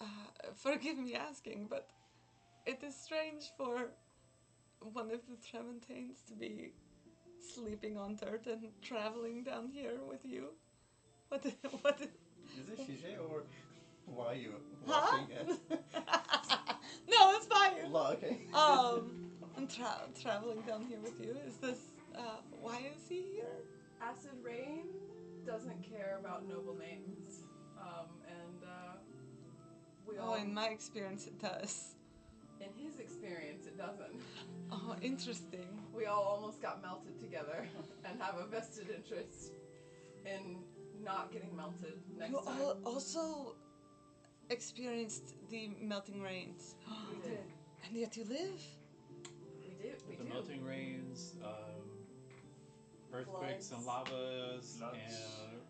forgive me asking, but it is strange for one of the Tremontaines to be sleeping on dirt and traveling down here with you. What? Is it Shige or Vayu Huh? walking? No, it's fine. Okay. And traveling down here with you. Is this, why is he here? Acid Rain doesn't care about noble names. We all... Oh, in my experience it does. In his experience, it doesn't. Oh, interesting. We all almost got melted together and have a vested interest in not getting melted next You time. also experienced the melting rains. We did. And yet you live. We The do. melting rains, earthquakes and lavas, Floods. and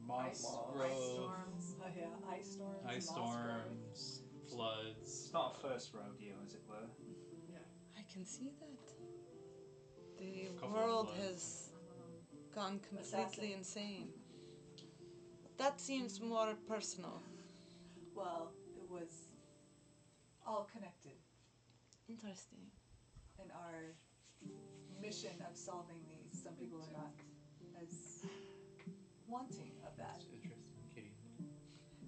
moss Ice growth, storms. Oh yeah, ice storms. ice moss growth. storms, floods. It's not a first rodeo, as it were. I can see that. The Couple of world floods. has gone Assassin. completely insane. That seems more personal. Well, it was all connected Interesting. in our mission of solving these. Some people are not as wanting of that. That's interesting, Kitty.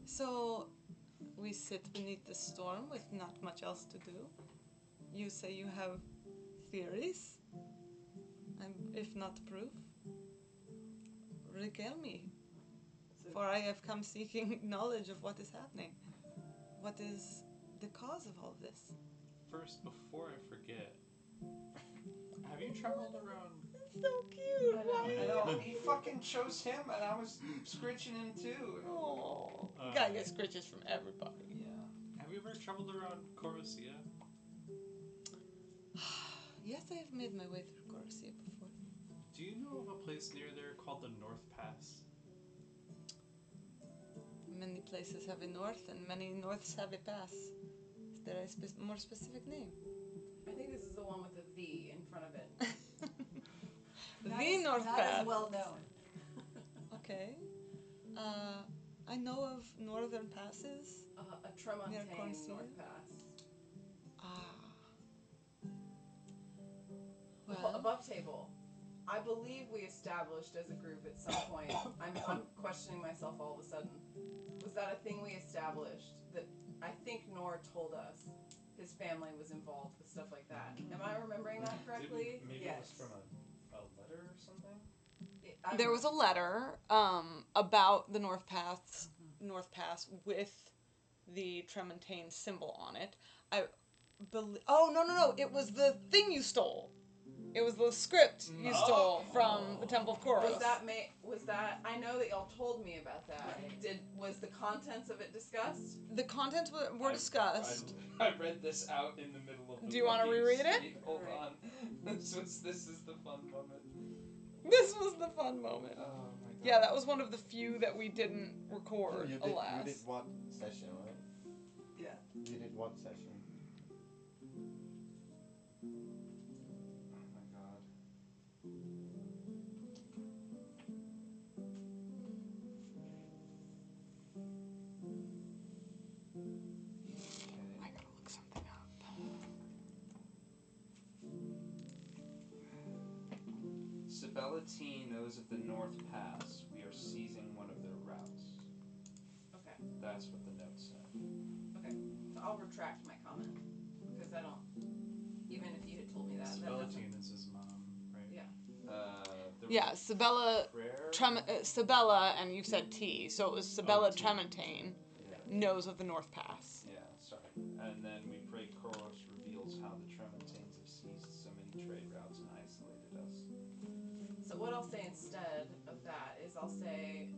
So, we sit beneath the storm with not much else to do. You say you have theories, and if not proof, regale me. So For I have come seeking knowledge of what is happening. What is the cause of all this? First, before I forget, have you traveled around? So cute. I I know, he fucking chose him, and I was scritching him too. Oh, you gotta get scritches from everybody. Yeah. Have you ever traveled around Corosia? Yes, I have made my way through Corsia before. Do you know of a place near there called the North Pass? Many places have a north, and many norths have a pass. Is there a more specific name? I think this is the one with the V in front of it. The North not Pass. as well known. Okay. I know of northern passes. A Tremontaine Corsia? North Pass. Well, Above table. I believe we established as a group at some point. I'm questioning myself all of a sudden. Was that a thing we established that I think Nor told us his family was involved with stuff like that? Am I remembering that correctly? Maybe Yes. it was from a letter or something? there was a letter about the North Pass with the Tremontaine symbol on it. I believe. Oh no! It was the thing you stole. It was the script you stole from the Temple of Koros. Was that? I know that y'all told me about that. Was the contents of it discussed? The contents were discussed. I read this out in the middle of the Do you wanna fucking reread it? street. Hold on. This is the fun moment. This was the fun moment. Oh my god. Yeah, that was one of the few that we didn't record, You alas. did one session, right? Yeah. You did one session. Oh my god. I gotta look something up. Sibellatine knows of the North Pass. We are seizing one of their routes. Okay. That's what the note said. Okay. So I'll retract my comment because I don't. Even if you had told me that doesn't. Spellatine is his mom, right? Yeah. Yeah, Sabella, Prayer? Sabella, and you said T, so it was Sabella T. Tremontaine Yeah. knows of the North Pass. Yeah, sorry. And then we pray Koros reveals how the Tremontaines have seized so many trade routes and isolated us. So what I'll say instead of that is I'll say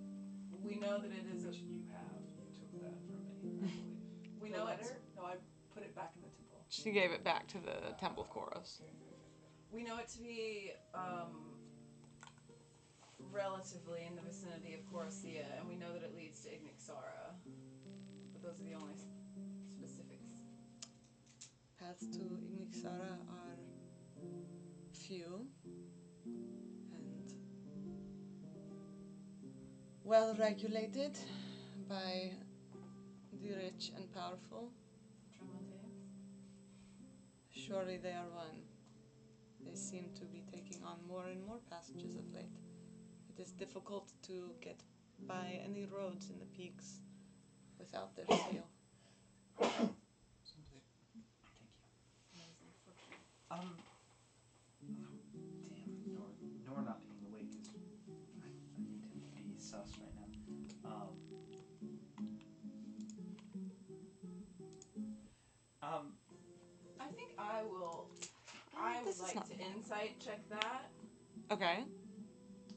we know that it is a. Which you took that from me, I believe. We The know it's. letter? No, I put it back in the temple. She gave it back to the Temple of Koros. We know it to be relatively in the vicinity of Corosia, and we know that it leads to Ignixara. But those are the only specifics. Paths to Ignixara are few and well regulated by the rich and powerful. Tremontaines? Surely they are one. They seem to be taking on more and more passages of late. It is difficult to get by any roads in the peaks without their seal. Thank you. Damn, Nor not being awake is. I need him to be sus right now. I think I will. I would This is like not to bad. insight check that. Okay.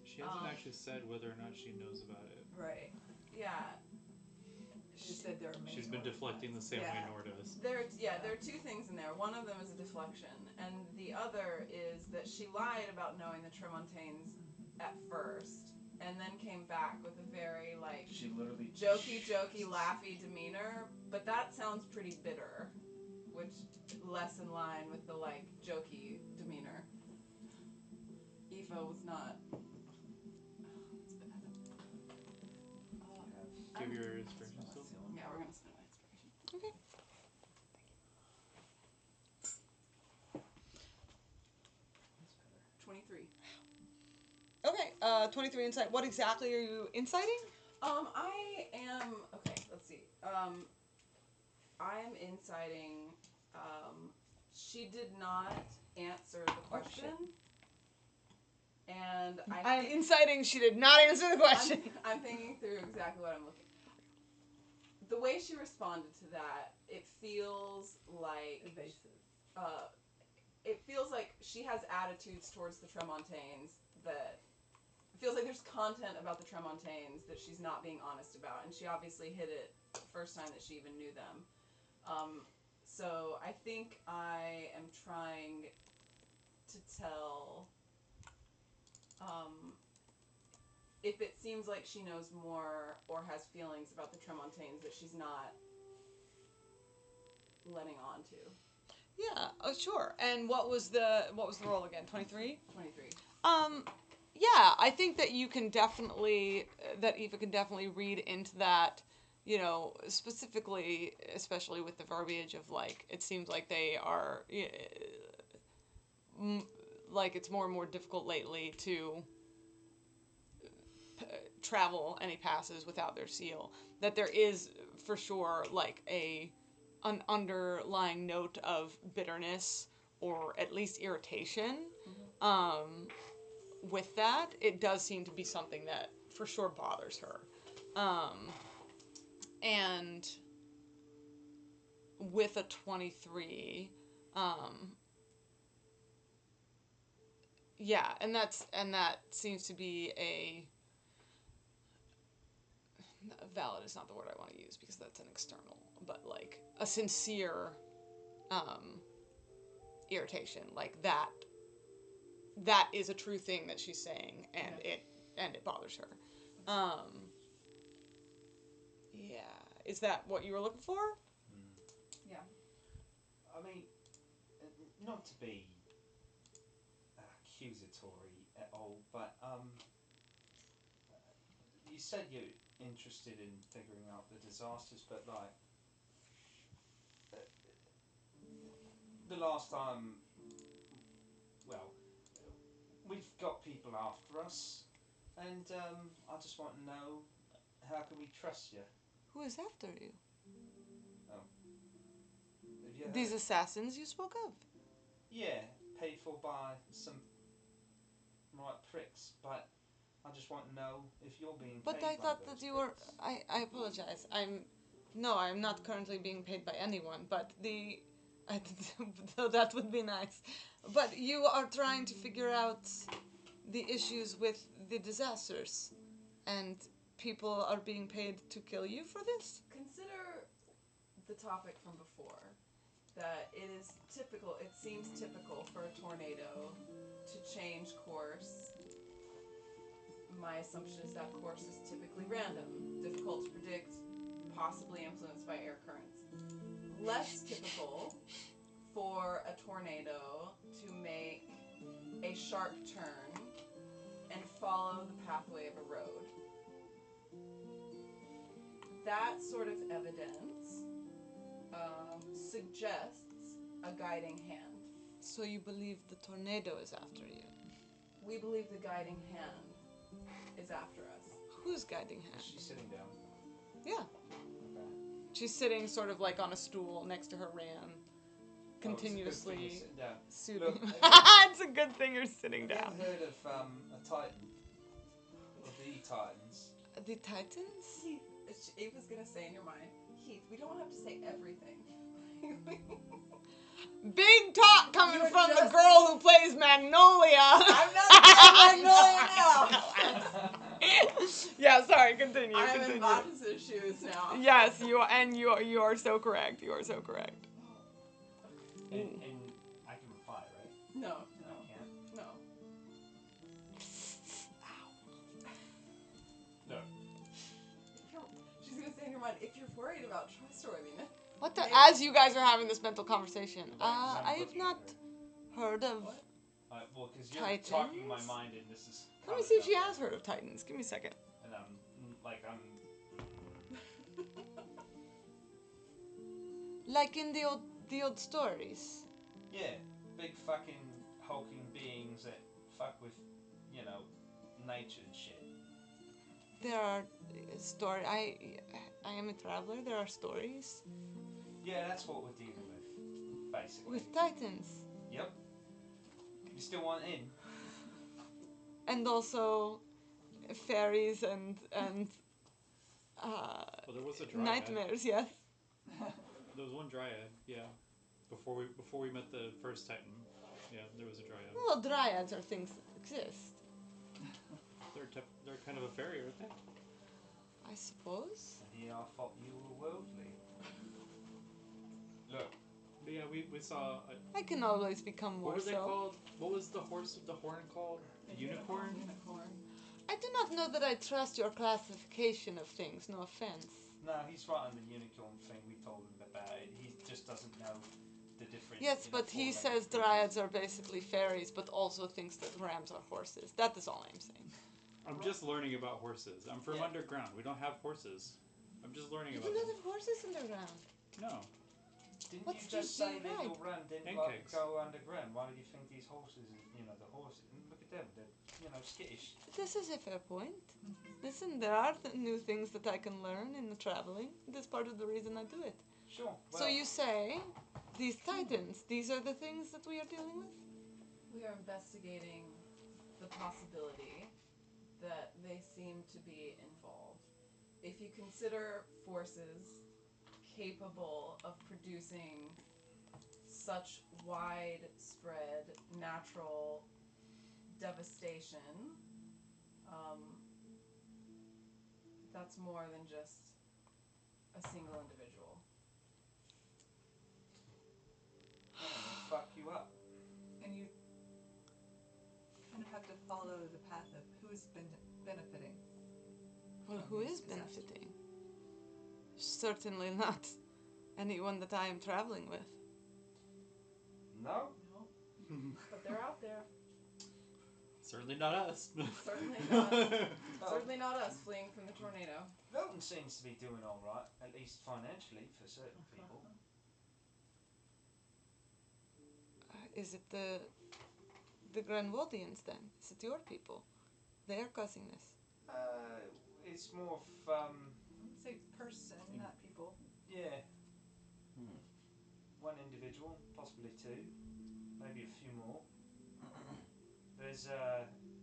She hasn't actually said whether or not she knows about it. Right. Yeah. She said there are many She's she's been deflecting the same way Yeah. Nor does. There are two things in there. One of them is a deflection, and the other is that she lied about knowing the Tremontaines at first, and then came back with a very, like, She literally jokey, laughy demeanor, but that sounds pretty bitter, which less in line with the, like, jokey demeanor. Aoife was not... It's bad. Give your inspiration still. Yeah, we're gonna spend my inspiration. Okay. 23. Okay, 23 insight. What exactly are you inciting? I am... Okay, let's see. I am inciting... she did not answer the question. And I'm inciting she did not answer the question. I'm thinking through exactly what I'm looking for. The way she responded to that, it feels like... Evasive. It feels like she has attitudes towards the Tremontaines that... It feels like there's content about the Tremontaines that she's not being honest about, and she obviously hit it the first time that she even knew them. So I think I am trying to tell... if it seems like she knows more or has feelings about the Tremontaines that she's not letting on to. Yeah, sure. And what was the roll again? 23? 23. Yeah, I think that you can definitely, that Aoife can definitely read into that, you know, specifically, especially with the verbiage of, like, it seems like they are, like, it's more and more difficult lately to travel any passes without their seal. That there is, for sure, like, an underlying note of bitterness or at least irritation. With that, it does seem to be something that for sure bothers her. And with a 23, yeah, and that seems to be valid is not the word I want to use because that's an external, but like a sincere irritation, like that is a true thing that she's saying, and it bothers her. Yeah, is that what you were looking for? Yeah. I mean, not to be accusatory at all, but you said you're interested in figuring out the disasters, but like the last time, well, we've got people after us, and I just want to know, how can we trust you? Who is after you? Have you heard? These assassins you spoke of? Yeah, paid for by some right pricks, but I just want to know if you're being But paid I by thought those that you were... pricks. I apologize. I'm not currently being paid by anyone, but though that would be nice. But you are trying to figure out the issues with the disasters, and people are being paid to kill you for this? Consider the topic from before, that it seems typical for a tornado to change course. My assumption is that course is typically random, difficult to predict, possibly influenced by air currents. Less typical for a tornado to make a sharp turn and follow the pathway of a road. That sort of evidence suggests a guiding hand. So you believe the tornado is after you? We believe the guiding hand is after us. Who's guiding hand? She's sitting down. Yeah. Okay. She's sitting sort of like on a stool next to her Ran, continuously soothing. Look, It's a good thing you're sitting Have you down. ever heard of a Titan? Or the Titans? The Titans? Eve was gonna say in your mind, Heath, we don't have to say everything. Big talk coming You're from the just- girl who plays Magnolia. I'm not saying Magnolia now. Yeah, sorry, continue. I am in continue. Bacchus's shoes now. Yes, you are, and you are so correct. You are so correct. And I can reply, right? No, I can't. no. Look, She's gonna say in her mind, if you're worried about trustworthiness. What the? Maybe. As you guys are having this mental conversation, I'm I have looking not at heard of. What? well, because you're Titans? talking my mind, and this is. Let me see if she has heard of Titans. Give me a second. And I'm Like in the old stories. yeah, big fucking hulking beings that fuck with, nature and shit. There are story. I am a traveler. There are stories Yeah, that's what we're dealing with, basically. with Titans, Yep. You still want in? and also fairies and Well, there was a dryad. nightmares. Yes. There was one dryad, yeah. Before we met the first Titan, yeah, there was a dryad. Well, dryads are things that exist. They're kind of a fairy, aren't they? I suppose. And here I thought you were worldly. Look, But yeah, we saw. I can always become more What were they so. called? What was the horse with the horn called? A unicorn? Unicorn. I do not know that I trust your classification of things. No offense. no, he's right on the unicorn thing. We told him about it. He just doesn't know the difference. Yes, but he says dryads are basically fairies, but also thinks that rams are horses. That is all I'm saying. I'm just learning about horses. I'm from Yeah. underground. We don't have horses. I'm just learning You about do not them. have horses underground. No. Didn't What you did you just say that ride? your ram didn't And like kegs. to go underground? Why do you think these horses, the horses, look at them, they're, skittish. This is a fair point. Listen, there are new things that I can learn in the traveling. That's part of the reason I do it. Sure. Well, So you say, these titans, these are the things that we are dealing with? We are investigating the possibility that they seem to be involved. If you consider forces capable of producing such widespread natural devastation, that's more than just a single individual. fuck you up. And you kind of have to follow the path of who's been benefiting. Well, from who these is disasters. benefiting? Certainly not anyone that I am traveling with. No? But they're out there. Certainly not us. Certainly not. Certainly not us fleeing from the tornado. Velton seems to be doing all right, at least financially for certain people. Is it the Grenwoldians then? Is it your people? They are causing this. It's more of I would say person, not people. yeah. One individual, possibly two, maybe a few more. There's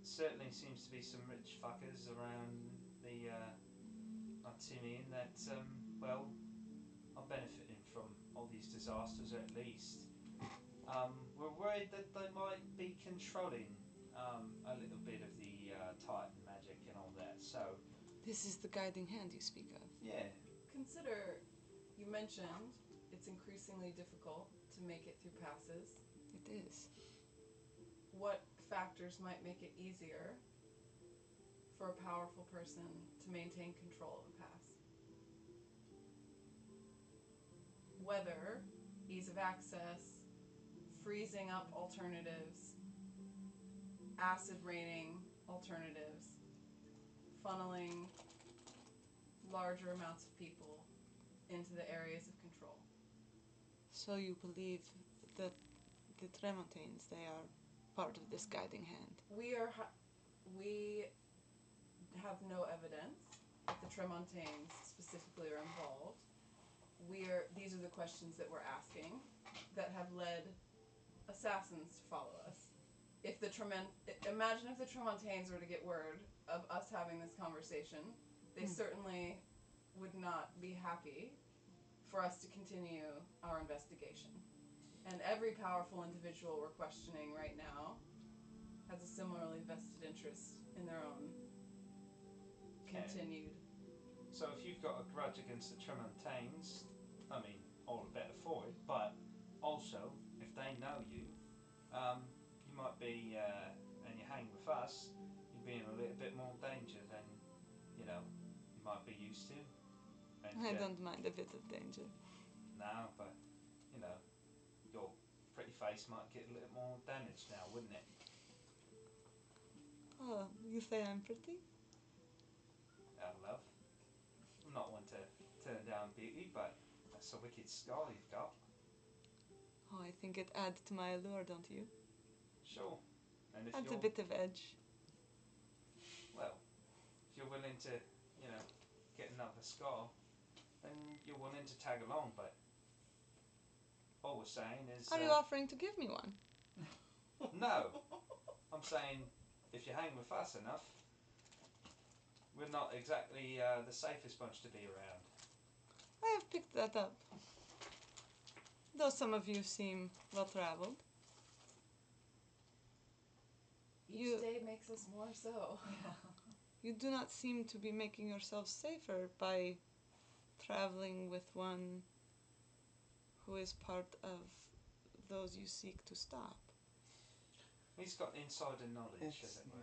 certainly seems to be some rich fuckers around the Artemian that are benefiting from all these disasters at least. We're worried that they might be controlling a little bit of the Titan magic and all that. So This is the guiding hand you speak of. yeah, Consider, you mentioned it's increasingly difficult to make it through passes. It is. What factors might make it easier for a powerful person to maintain control of a pass? Weather, ease of access, freezing up alternatives, acid raining alternatives, funneling larger amounts of people into the areas of control. So you believe that the Tremontaines, they are part of this guiding hand? We have no evidence that the Tremontaines specifically are involved. These are the questions that we're asking that have led assassins to follow us. Imagine if the Tremontaines were to get word of us having this conversation, they certainly would not be happy for us to continue our investigation. And every powerful individual we're questioning right now has a similarly vested interest in their own can. continued. So if you've got a grudge against the Tremontaines, I mean, all the better for it. But also, if they know you, you might be, and you hang with us, you'd be in a little bit more danger than, you might be used to. And I don't mind a bit of danger. No, but your pretty face might get a little more damaged now, wouldn't it? Oh, you say I'm pretty? Love. I'm not one to turn down beauty, but that's a wicked scar you've got. Oh, I think it adds to my allure, don't you? Sure. And if Adds a you're bit of edge. well, if you're willing to, get another scar, then you're willing to tag along. But all we're saying is, Are you offering to give me one? no. I'm saying if you hang with us enough, we're not exactly the safest bunch to be around. I have picked that up. Though some of you seem well traveled. Each day makes us more so. You do not seem to be making yourselves safer by traveling with one who is part of those you seek to stop. He's got insider knowledge, as it were.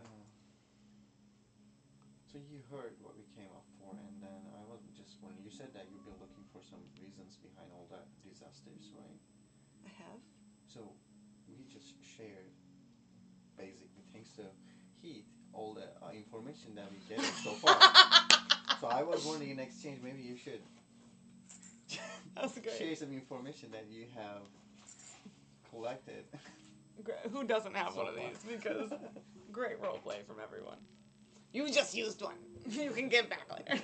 So you heard what we came up for, and then I was just wondering, you said that you've been looking for some reasons behind all that disasters, right? I have. So we just shared, basically thanks to Heath, all the information that we get so far. So I was wondering in exchange, maybe you should That's great. share some information that you have collected. Who doesn't have So one of far. these? Because great role play from everyone. You just used one. You can give back later.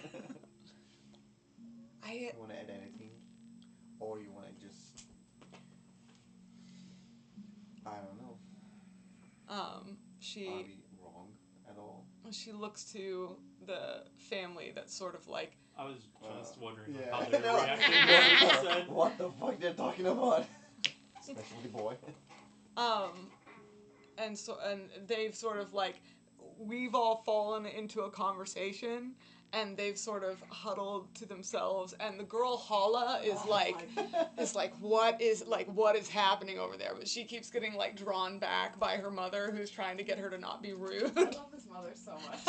You want to add anything? Or you want to just... I don't know. Are She we wrong at all? looks to the family that's sort of like, I was just wondering yeah. how they were reacting to what you said. What the fuck they're talking about? Especially the boy. and they've sort of like, we've all fallen into a conversation, and they've sort of huddled to themselves, and the girl Hala is what is happening over there? But she keeps getting like drawn back by her mother, who's trying to get her to not be rude. I love this mother so much.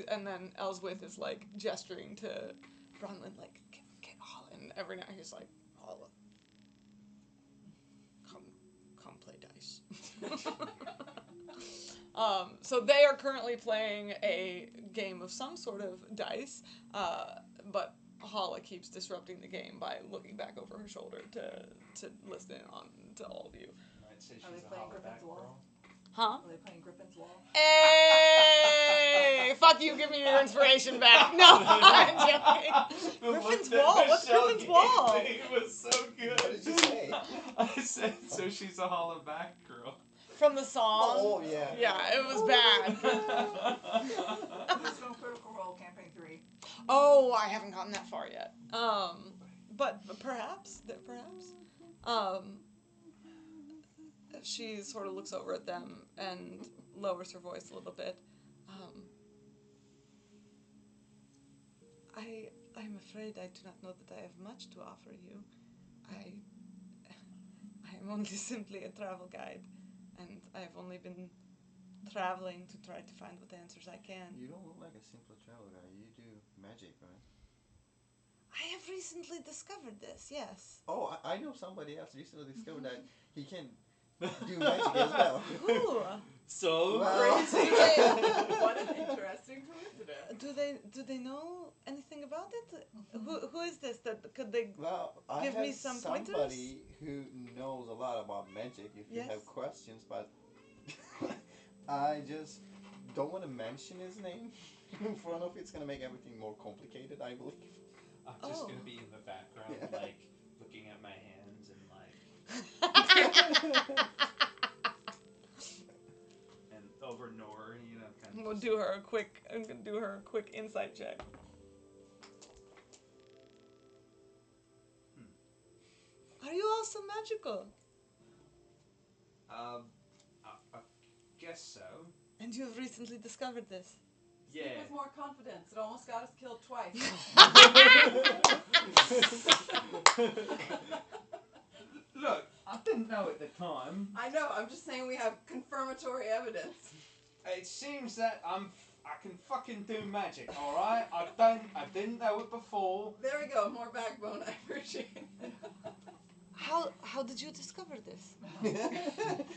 And then Elswith is like gesturing to Bronwyn, like, get Hala, and every night he's like, Hala, come play dice. So they are currently playing a game of some sort of dice, but Hala keeps disrupting the game by looking back over her shoulder to listen on to all of you. I'd say Are they she's a playing hollaback Griffin's Law? girl. Huh? Are they playing Griffin's Law? Hey! Fuck you, give me your inspiration back. No, I'm joking. Griffin's Wall? What's Griffin's Wall? It was so good. What did you say? I said, so she's a hollaback girl. From the song? Oh, yeah. Yeah, it was bad. This is from Critical Role Campaign 3. Oh, I haven't gotten that far yet. But perhaps, she sort of looks over at them and lowers her voice a little bit. I'm afraid I do not know that I have much to offer you. I am only simply a travel guide, and I've only been traveling to try to find what answers I can. You don't look like a simple travel guy. You do magic, right? I have recently discovered this, yes. Oh, I know somebody else recently discovered that he can do magic as well. Ooh. So Wow. crazy. What an interesting coincidence. Do they know anything about it? Who is this? Could they? Well, I Give have me some somebody pointers? who knows a lot about magic if you Yes. have questions, but I just don't want to mention his name in front of it. It's going to make everything more complicated, I believe. I'm just Oh. gonna be in the background, Yeah. like looking at my hands and like and over Nor, kind of. We'll do her a quick insight check. Are you also magical? I guess so. And you have recently discovered this. Speak Yeah. with more confidence. It almost got us killed twice. Look, I didn't know at the time. I know. I'm just saying we have confirmatory evidence. It seems that I can fucking do magic, alright? I didn't know it before. There we go. More backbone. I appreciate it. How did you discover this?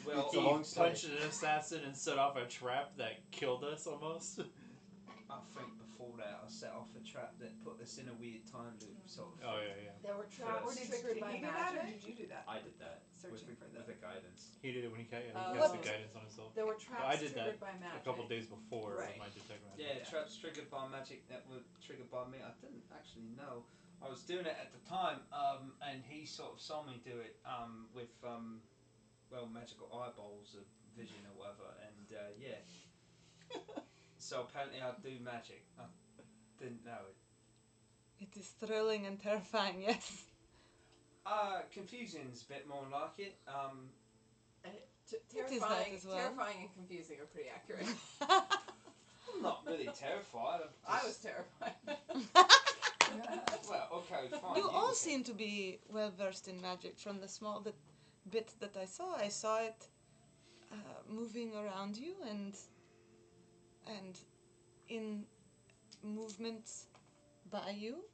Well, It's a long story. Punched an assassin and set off a trap that killed us almost. I think before that I set off a trap that put us in a weird time loop, sort of. Oh yeah. There were traps First. triggered Did by he do that, or magic. did you do that? I did that. Searching for with the. the guidance. He did it when he got Oh. the guidance on himself. There were traps I did that triggered by magic. A couple days before Right. with my detect magic. Yeah, traps triggered by magic that were triggered by me. I didn't actually know. I was doing it at the time, and he sort of saw me do it with magical eyeballs of vision or whatever, and yeah. So apparently I do magic. I didn't know it. It is thrilling and terrifying, yes. Confusing's a bit more like it. Terrifying, as well. terrifying and confusing are pretty accurate. I'm not really terrified. I was terrified. Well, okay, fine. You all can- seem to be well versed in magic. From the small bit that I saw it moving around you and in movements by you.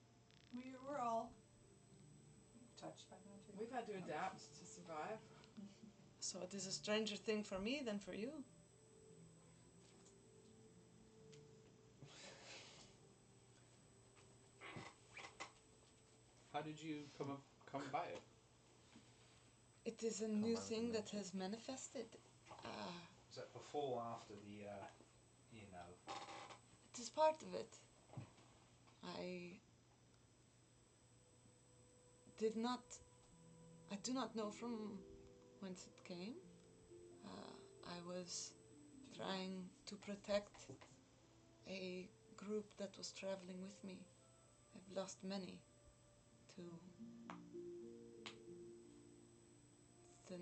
We're all touched by magic. We've had to adapt to survive. So it is a stranger thing for me than for you. How did you come by it? It is a new thing that has manifested. Is that before or after the, It is part of it. I do not know from whence it came. I was trying to protect a group that was traveling with me. I've lost many to the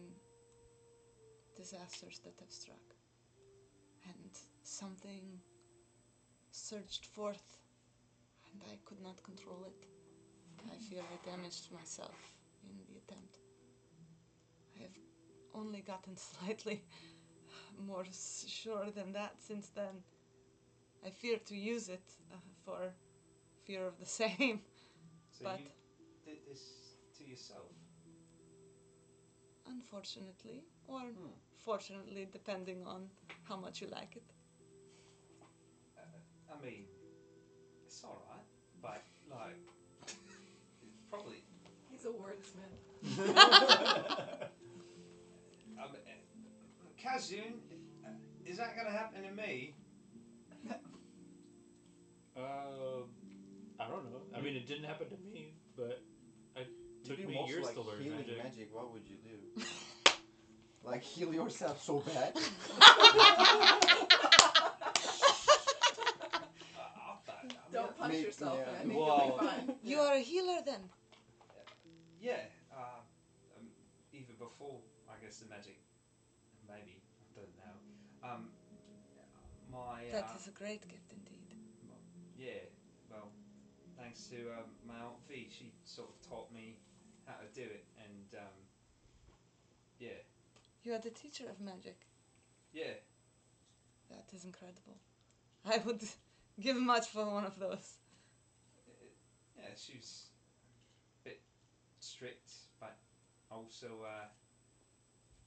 disasters that have struck. And something surged forth, and I could not control it. I fear I damaged myself in the attempt. I have only gotten slightly more sure than that since then. I fear to use it for fear of the same. So But you did this to yourself? unfortunately, or fortunately, depending on how much you like it. I mean, it's alright, but, like, it's probably... He's a wordsmith. Kazun, is that going to happen to me? I don't know. I mean, it didn't happen to me, but it took You do me most years like to learn healing magic. What would you do? Like heal yourself so bad? Don't punch Make- yourself, yeah. and I think Well, you'll be fine. You are a healer then. Yeah, even before, I guess, the magic, maybe, I don't know. That is a great gift indeed. Yeah, well, thanks to my Aunt V, she sort of taught me how to do it, and yeah, You are the teacher of magic. yeah. That is incredible. I would give much for one of those. Yeah, she was a bit strict, but also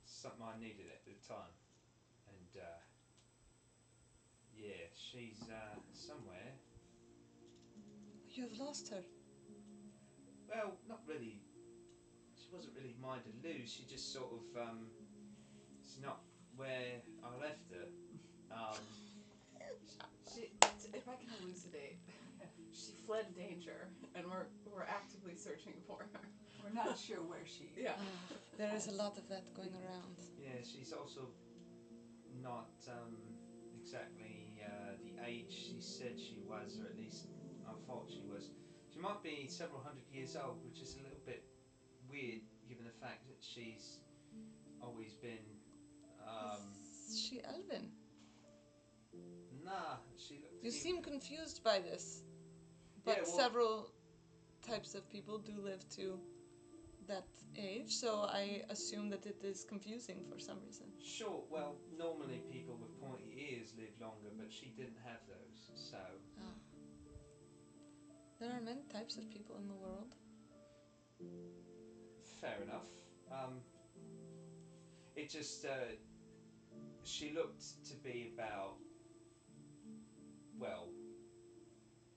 something I needed at the time. And yeah, she's somewhere. You have lost her. Well, not really. She wasn't really mine to lose. She just sort of it's not where I left her. If I can elucidate, she fled danger, and we're actively searching for her. We're not sure where she. Yeah. There is a lot of that going around. Yeah, she's also not exactly the age she said she was, or at least I thought she was. She might be several hundred years old, which is a little bit weird given the fact that she's always been. Is she Elven? Nah, she looked. You seem confused by this. But Yeah, well- several types of people do live to that age, so I assume that it is confusing for some reason. Sure. Well, normally people with pointy ears live longer, but she didn't have those, so. There are many types of people in the world. Fair enough. It just, she looked to be about, well,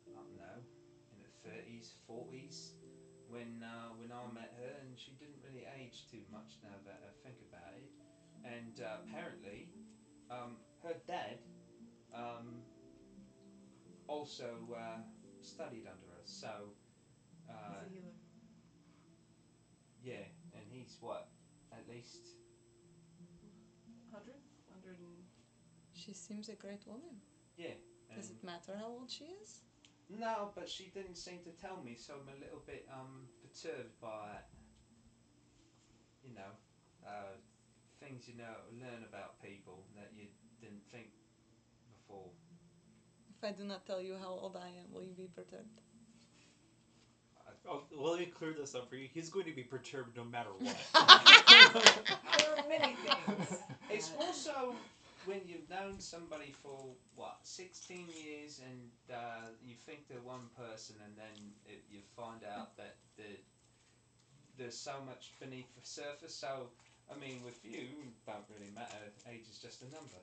I don't know, in her 30s, 40s, when I met her, and she didn't really age too much now that I think about it. And apparently, her dad also studied under her, so. He's a healer. Yeah, and he's what? At least 100? 100 and... She seems a great woman. yeah. Does it matter how old she is? No, but she didn't seem to tell me, so I'm a little bit perturbed by things learn about people that you didn't think before. If I do not tell you how old I am, will you be perturbed? Oh, let me clear this up for you. He's going to be perturbed no matter what. There are many things. It's also when you've known somebody for 16 years and you think they're one person, and then you find out that there's so much beneath the surface. So, I mean, with you, it don't really matter. Age is just a number.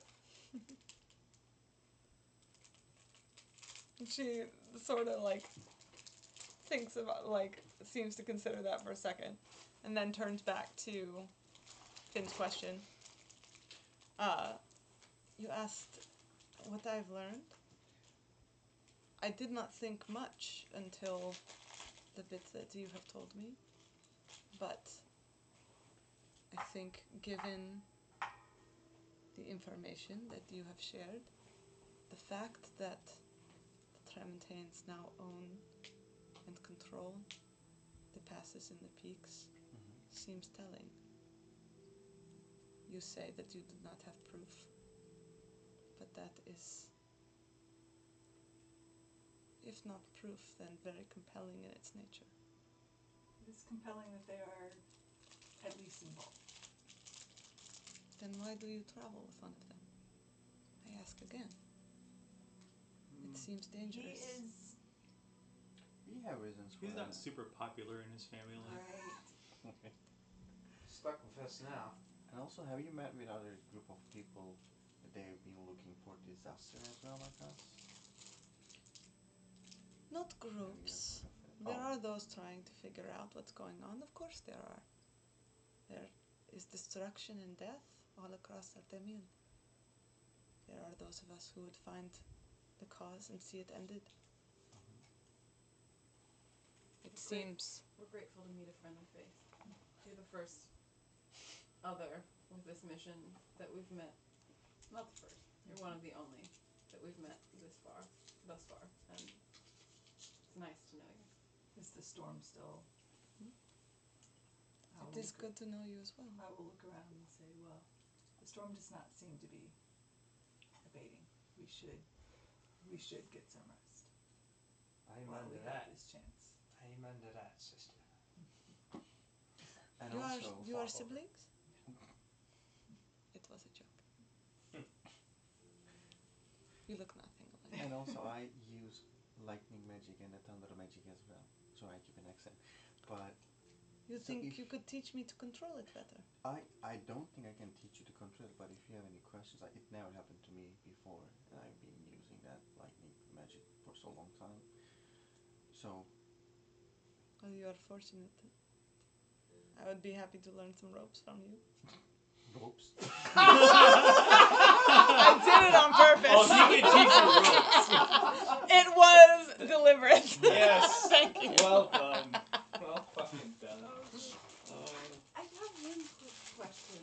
She sort of thinks about seems to consider that for a second, and then turns back to Finn's question. You asked what I've learned. I did not think much until the bits that you have told me, but I think given the information that you have shared, the fact that the Tremontaines now own and control the passes in the peaks seems telling. You say that you did not have proof, but that is, if not proof, then very compelling in its nature. It's compelling that they are at least involved. Then why do you travel with one of them? I ask again. It seems dangerous. We have reasons for He's that. not super popular in his family. Right. Stuck with us now. And also, have you met with other group of people that they've been looking for disaster as well, like us? Not groups. There are those trying to figure out what's going on. Of course there are. There is destruction and death all across Artemian. There are those of us who would find the cause and see it ended. It seems. We're grateful to meet a friendly face. You're the first other with this mission that we've met. Not the first. You're one of the only that we've met thus far. And it's nice to know you. Is the storm still? It is good to know you as well. I will look around and say, well, the storm does not seem to be abating. We should get some rest Amen while we to have that. this chance. Amen to that, sister. And You also, are siblings? It was a joke. You look nothing alike. and also, I use lightning magic and the thunder magic as well. So I keep an accent. But You So think if- you could teach me to control it better? I don't think I can teach you to control it. But if you have any questions, it never happened to me before, and I've been using that lightning magic for so long time. So Well, you are fortunate. I would be happy to learn some ropes from you. ropes. I did it on purpose. Oh, he can teach you ropes. It was deliberate. Yes. Thank you. Well done. Well fucking done. I have one quick question.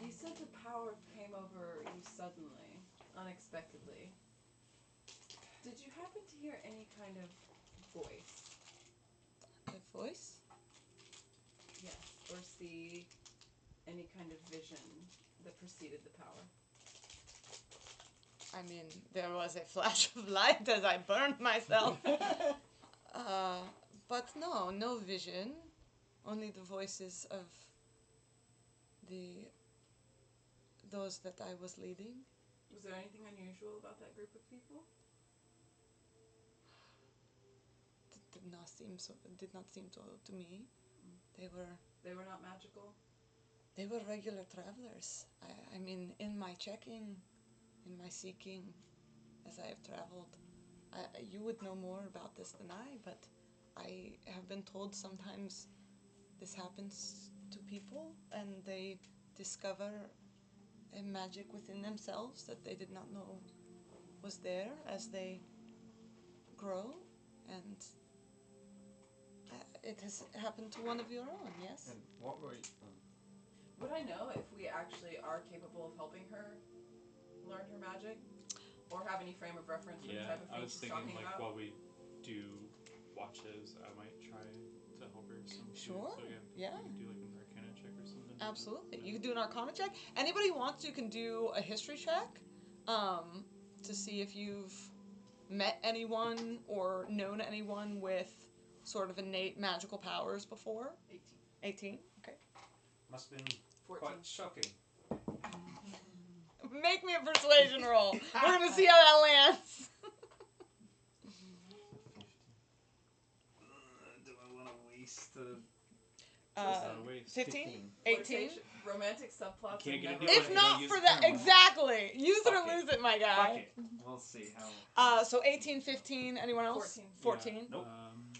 You said the power came over you suddenly, unexpectedly. Did you happen to hear any kind of voice? A voice? Yes. Or see any kind of vision that preceded the power? I mean, there was a flash of light as I burned myself. But no vision. Only the voices of those that I was leading. Was there anything unusual about that group of people? Did not seem so to me. They were not magical? They were regular travelers. I mean, in my checking, in my seeking, as I have traveled, you would know more about this than I, but I have been told sometimes this happens to people and they discover a magic within themselves that they did not know was there as they grow, and it has happened to one of your own, yes? And what were you... Would I know if we actually are capable of helping her learn her magic? Or have any frame of reference for the type of I thing was she's thinking talking like about? while we do watches, I might try to help her some too. Sure, So yeah. we can do like an arcana check or something. Absolutely. You can do an arcana check. Anybody who wants, you can do a history check to see if you've met anyone or known anyone with sort of innate magical powers before. 18? Okay. Must have been 14. quite shocking. Make me a persuasion roll. We're going to see how that lands. Do I want to waste the... 15? 18? Flirtation, romantic subplots. Can't get are a never- deal If you not don't use for the that, camera. exactly. Use it or Fuck it. lose it, my Fuck guy. it. We'll see how... So 18, 15, anyone else? 14. 14? Nope.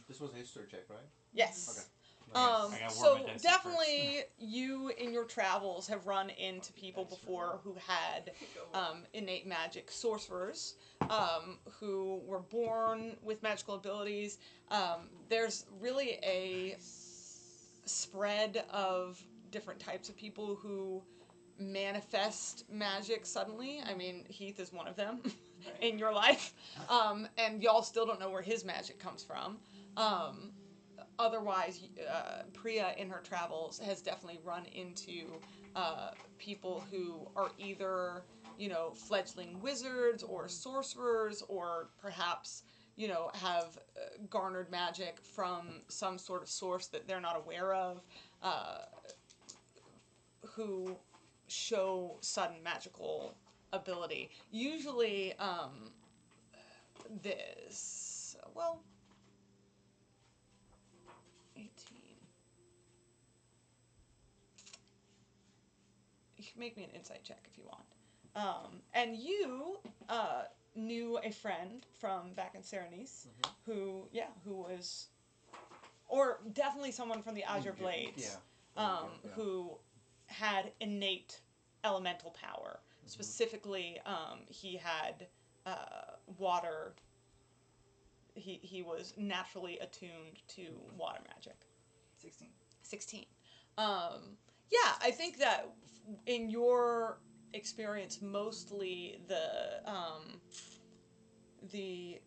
This was a history check, right? Yes. Okay. I gotta warm So my dice definitely you in your travels have run into people before who had innate magic, sorcerers who were born with magical abilities. There's really a spread of different types of people who manifest magic suddenly. I mean, Heath is one of them in your life. And y'all still don't know where his magic comes from. Otherwise, Priya in her travels has definitely run into people who are either, fledgling wizards or sorcerers, or perhaps, have garnered magic from some sort of source that they're not aware of, who show sudden magical ability. Usually, this, well... 18. You can make me an insight check if you want. And you knew a friend from back in Serenice who was, or definitely someone from the Azure Blades, who had innate elemental power. Specifically, he had water. He was naturally attuned to water magic. 16. I think that in your experience, mostly the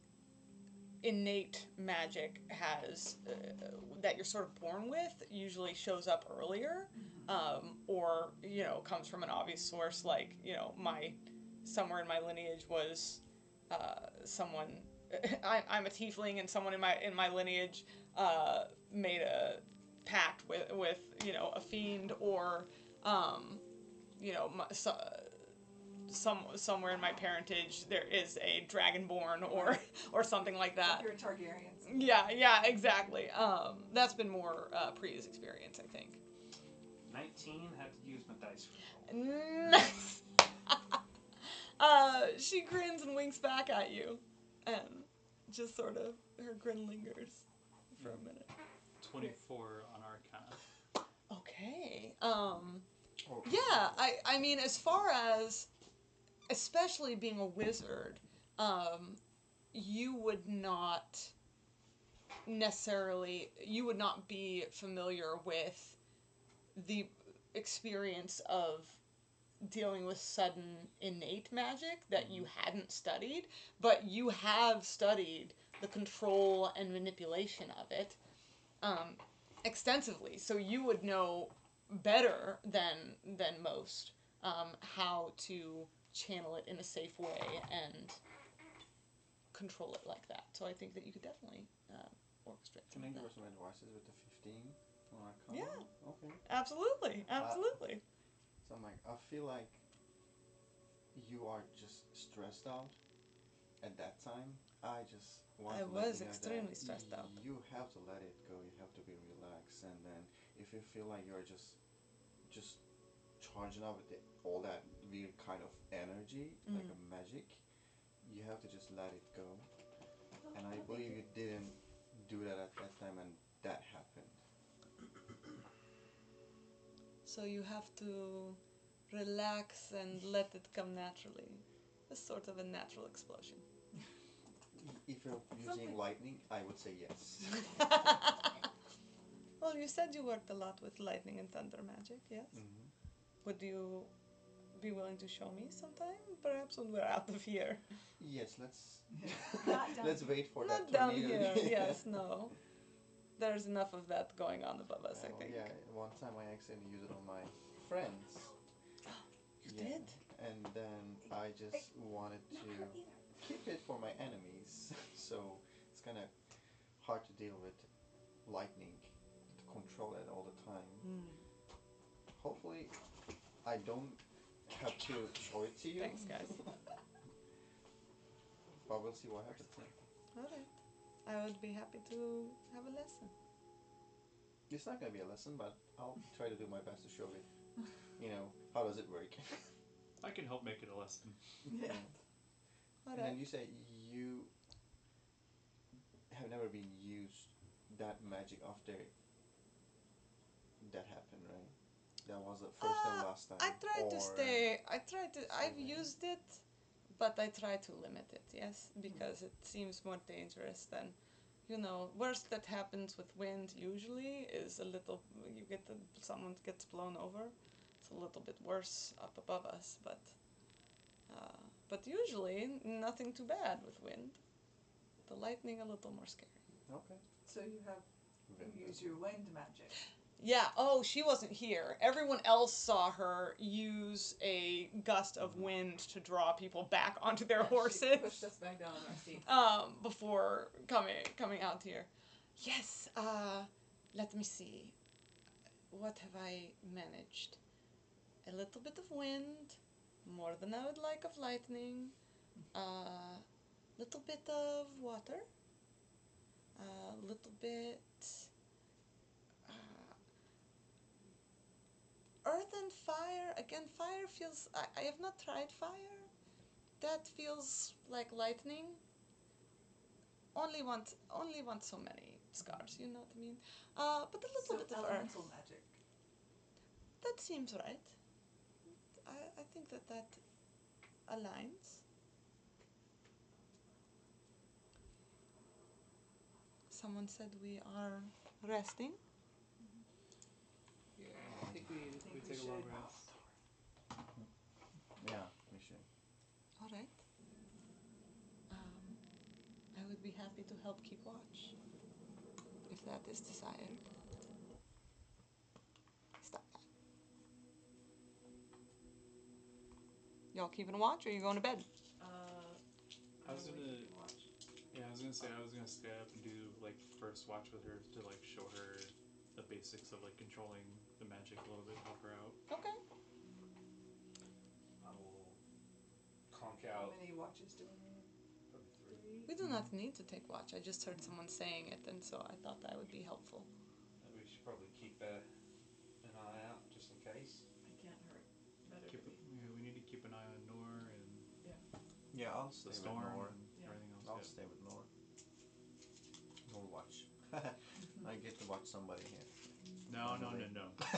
innate magic has that you're sort of born with usually shows up earlier, or comes from an obvious source, like somewhere in my lineage was someone. I'm a tiefling, and someone in my lineage made a pact with a fiend, or somewhere in my parentage there is a dragonborn or something like that. You're Targaryens. Yeah, exactly. That's been more Priya's experience, I think. 19, had to use my dice. Nice. She grins and winks back at you, and just sort of her grin lingers for a minute. 24 on Arcana. Okay. Yeah, I mean, as far as, especially being a wizard, you would not be familiar with the experience of dealing with sudden innate magic that you hadn't studied, but you have studied the control and manipulation of it extensively, so you would know better than most how to channel it in a safe way and control it like that. So I think that you could definitely orchestrate Can some I of give that. her some advices with the 15? Yeah. Okay. Absolutely, absolutely. So I'm like, I feel like you are just stressed out at that time. I just want I to let was you know extremely that stressed out. you have to let it go. You have to be relaxed, and then if you feel like you're just charging up with all that weird kind of energy, like a magic, you have to just let it go. And I believe you didn't do that at that time, and that happened. So you have to relax and let it come naturally. It's sort of a natural explosion. If you're using lightning, I would say yes. Well, you said you worked a lot with lightning and thunder magic, yes? Mm-hmm. Would you be willing to show me sometime? Perhaps when we're out of here. Yes, let's Not down let's wait for Not that down tornado. here, yes, no. There's enough of that going on above us, I think. Yeah, one time I accidentally used it on my friends. You Yeah, did? and then I just wanted to keep it for my enemies. So it's kind of hard to deal with lightning, to control it all the time. Hopefully, I don't have to show it to you. Thanks, guys. But we'll see what happens. Alright. I would be happy to have a lesson. It's not gonna be a lesson, but I'll try to do my best to show it. How does it work? I can help make it a lesson. Yeah. And Alright. then you say you have never been used that magic after that happened, right? That was the first and last time. I've used it, but I try to limit it, yes, because it seems more dangerous than, worst that happens with wind usually is someone gets blown over. It's a little bit worse up above us, but usually nothing too bad with wind. The lightning a little more scary. Okay. So you have use your wind magic. Yeah, oh, she wasn't here. Everyone else saw her use a gust of wind to draw people back onto their horses. She pushed us back down on our seats. Before coming out here. Yes, let me see. What have I managed? A little bit of wind, more than I would like of lightning, little bit of water, little bit earth and fire. Again, fire feels. I have not tried fire. That feels like lightning. Only want so many scars. You know what I mean? But a little bit of earth. Elemental magic. That seems right. I think that aligns. Someone said we are resting. Yeah, I think we we take a long should. rest. Yeah, we should. All right. I would be happy to help keep watch, if that is desired. Stop that. Y'all keeping a watch, or are you going to bed? I was gonna say I was gonna stay up and do first watch with her to show her the basics of controlling the magic a little bit, help her out. Okay. I will conk How out many watches do we need? probably 3. We do not need to take watch. I just heard someone saying it, and so I thought that would be helpful. We should probably keep an eye out just in case. I can't hurt. Better to be. We need to keep an eye on Nor and Yeah, I'll stay the with storm Nor. and everything else. I'll stay with Nor. Nor watch. I get to watch somebody here. No.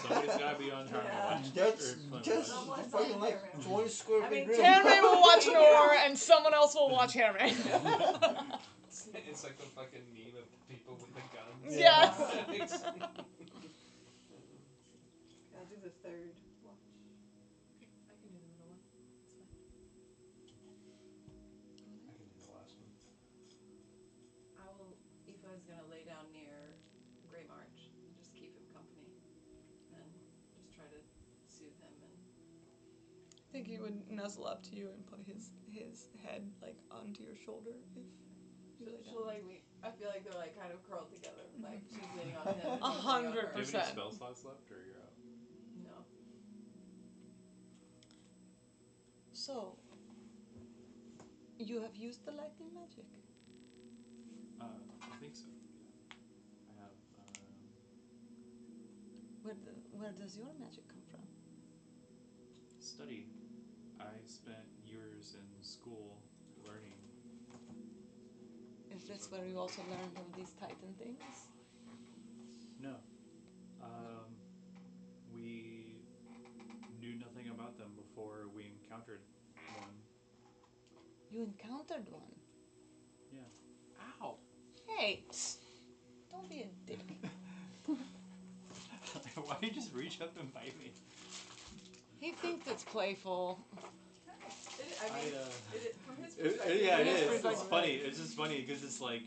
Somebody's gotta be on her Yeah. watch. That's or Flung just watch. Someone's fucking on like Hairman. 20 square I feet mean, grid. Hairman will watch Nor, and someone else will watch Hairman. It's like the fucking meme of people with the guns. Yes. I'll do the third watch. I can do the middle one. It's fine. I can do the last one. Aoife is gonna lay down near Grey March and just keep him company, and just try to soothe him and think he would nuzzle up to you and put his head like onto your shoulder if you lay down. She'll like me. I feel like they're like kind of curled together. Like she's leaning on him. and 100%. Do you have any 100%. spell slots left, or you're out? No. So, you have used the lightning magic. I think so. Yeah. I have. Where does your magic come from? Study. I spent years in school learning. Is this where you also learned of these Titan things? No. We knew nothing about them before we encountered one. You encountered one. Yeah. Ow! Hey, don't be a dick. Why do you just reach up and bite me? He thinks it's playful. I mean, from his perspective. Yeah, it From his is. It's perspective. funny. It's just funny because it's like,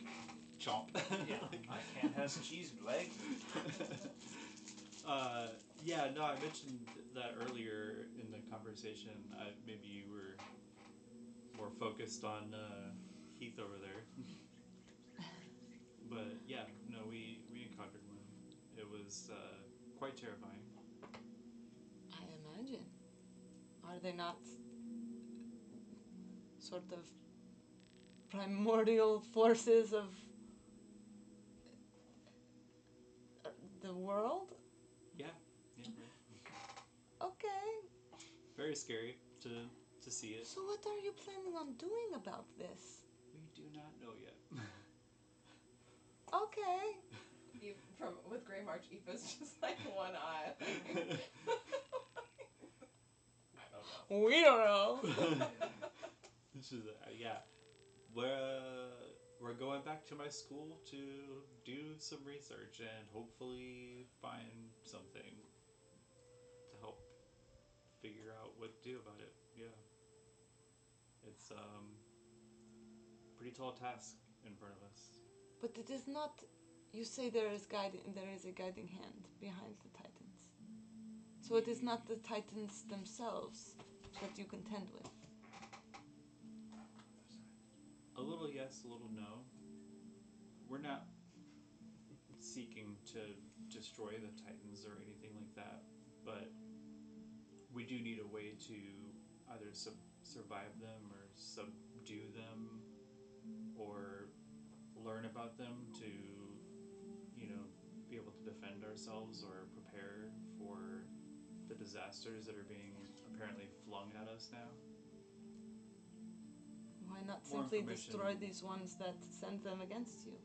chomp. Yeah, I can't have cheese leg. Yeah, no, I mentioned that earlier in the conversation. Maybe you were more focused on Heath over there. But yeah, no, we encountered one. It was quite terrifying. I imagine. Are they not sort of primordial forces of the world? Yeah, right. Okay. Very scary to see it. So what are you planning on doing about this? We do not know yet. Okay. With Grey March, Aoife's just like one eye. I don't know. We don't know. This is yeah. We're going back to my school to do some research and hopefully find something to help figure out what to do about it. Yeah. It's pretty tall task in front of us. But it is not. You say there is a guiding hand behind the Titans. So it is not the Titans themselves that you contend with. A little yes, a little no. We're not seeking to destroy the Titans or anything like that, but we do need a way to either survive them or subdue them or learn about them to, be able to defend ourselves or prepare for the disasters that are being apparently flung at us now. Why not More simply information. destroy these ones that send them against you?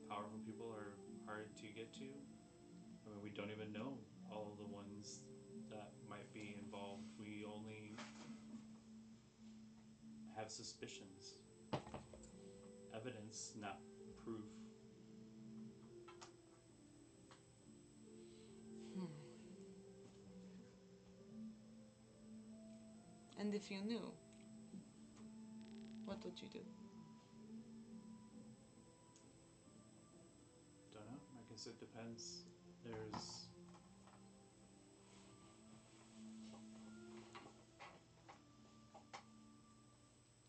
Powerful people are hard to get to. I mean, we don't even know all of the ones that might be involved. We only have suspicions. Evidence, not proof. And if you knew, what would you do? Don't know. I guess it depends.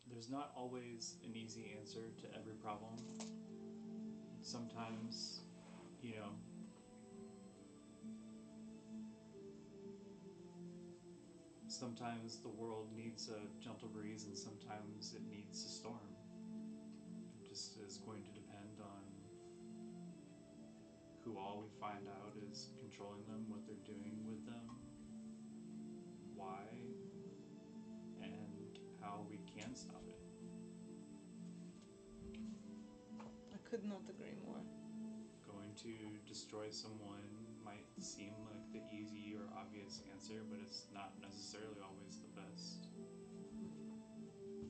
There's not always an easy answer to every problem. Sometimes, sometimes the world needs a gentle breeze and sometimes it needs a storm. It just is going to depend on who all we find out is controlling them, what they're doing with them, why, and how we can stop it. I could not agree more. Going to destroy someone might seem like the easy or obvious answer, but it's not necessarily always the best.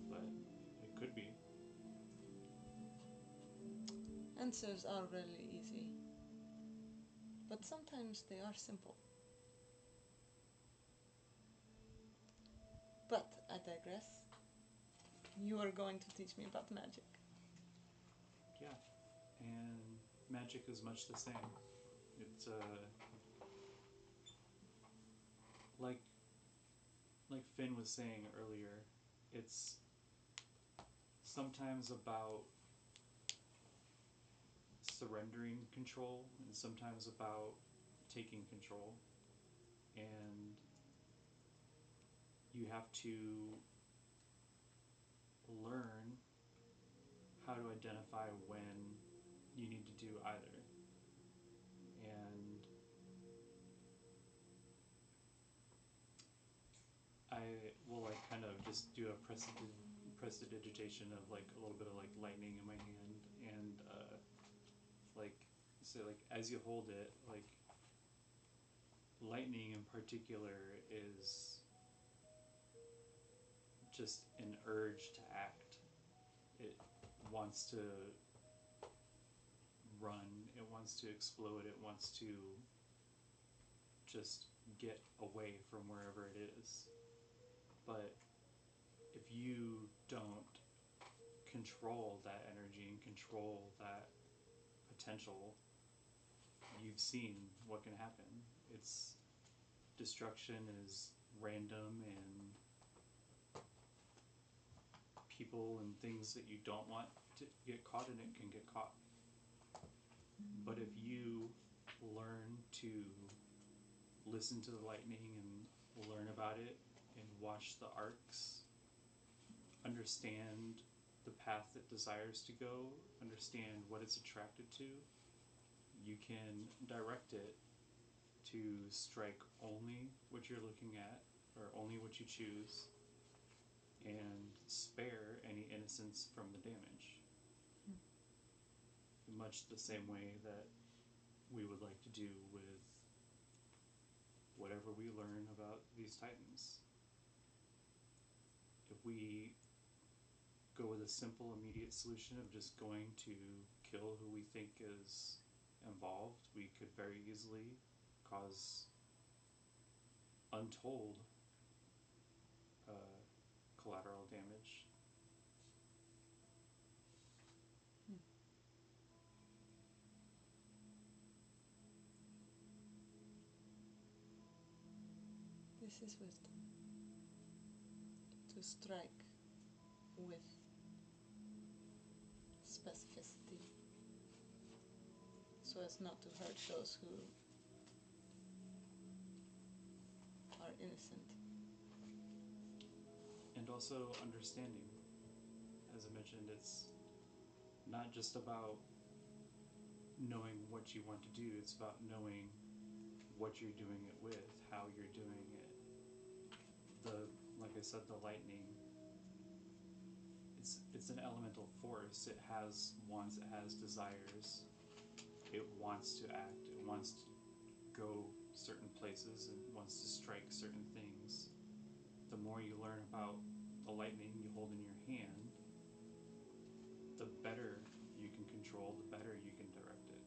But it could be. Answers are really easy. But sometimes they are simple. But I digress. You are going to teach me about magic. Yeah. And magic is much the same. It's like like Finn was saying earlier, it's sometimes about surrendering control and sometimes about taking control. And you have to learn how to identify when you need to do either. And I will like kind of just do a prestidigitation of like a little bit of like lightning in my hand, and like so like as you hold it, like lightning in particular is just an urge to act. It wants to run, it wants to explode, it wants to just get away from wherever it is. But if you don't control that energy and control that potential, you've seen what can happen. It's destruction is random, and people and things that you don't want to get caught in it can get caught. But if you learn to listen to the lightning and learn about it and watch the arcs, understand the path it desires to go, understand what it's attracted to, you can direct it to strike only what you're looking at, or only what you choose, and spare any innocence from the damage. In much the same way that we would like to do with whatever we learn about these titans. If we go with a simple, immediate solution of just going to kill who we think is involved, we could very easily cause untold collateral damage. This is wisdom. To strike with specificity so as not to hurt those who are innocent. And also understanding. As I mentioned, it's not just about knowing what you want to do, it's about knowing what you're doing it with, how you're doing it. Like I said, the lightning, it's an elemental force. It has wants, it has desires. It wants to act, it wants to go certain places, and wants to strike certain things. The more you learn about the lightning you hold in your hand, the better you can control, the better you can direct it.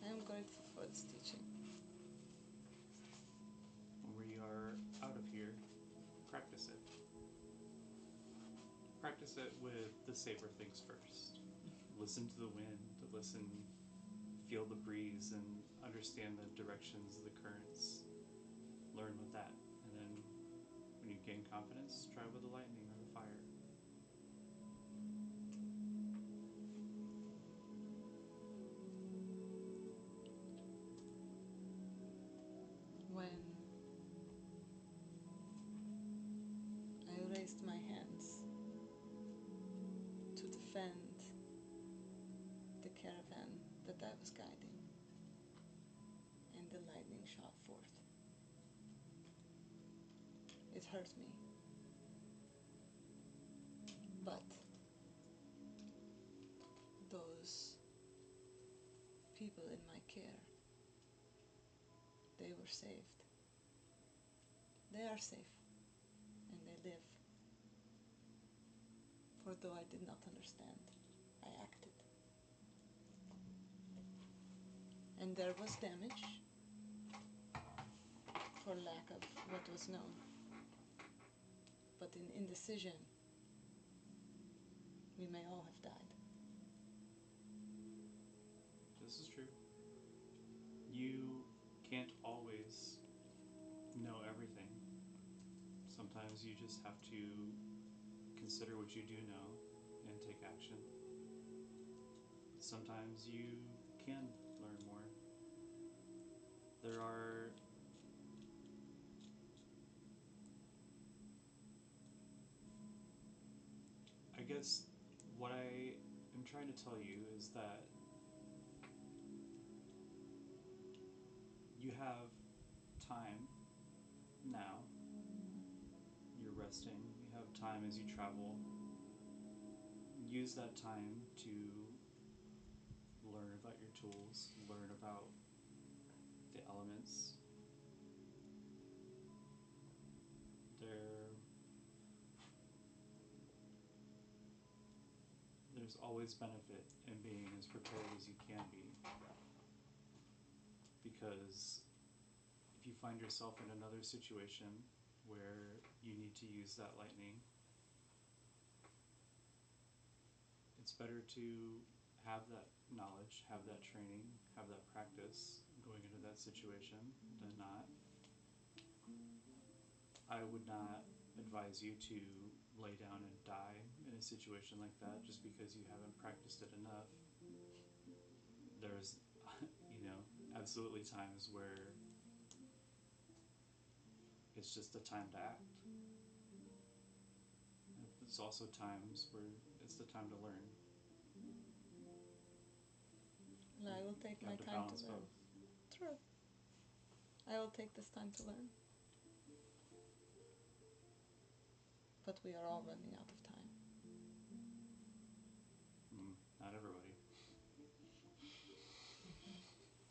I am grateful for this teaching. When we are out of here, practice it. Practice it with the safer things first. Listen to the wind, feel the breeze, and understand the directions of the currents. Learn with that. And then when you gain confidence, try with the lightning or the fire. When I raised my hands to defend the caravan that I was guiding, and the lightning shot forth, it hurt me. But those people in my care, they were saved. They are safe, and they live. For though I did not understand, I acted. And there was damage for lack of what was known. But in indecision, we may all have died. This is true. You can't always know everything. Sometimes you just have to consider what you do know and take action. Sometimes you can learn more. There are I guess what I am trying to tell you is that you have time now. You're resting. You have time as you travel. Use that time to learn about your tools, learn about the elements. There's always benefit in being as prepared as you can be. Because if you find yourself in another situation where you need to use that lightning, it's better to have that knowledge, have that training, have that practice going into that situation than not. I would not advise you to lay down and die in a situation like that just because you haven't practiced it enough. There's, absolutely times where it's just the time to act. There's also times where it's the time to learn. And I will take You my have to time balance to learn. both. True. I will take this time to learn. But we are all running out of time. Not everybody.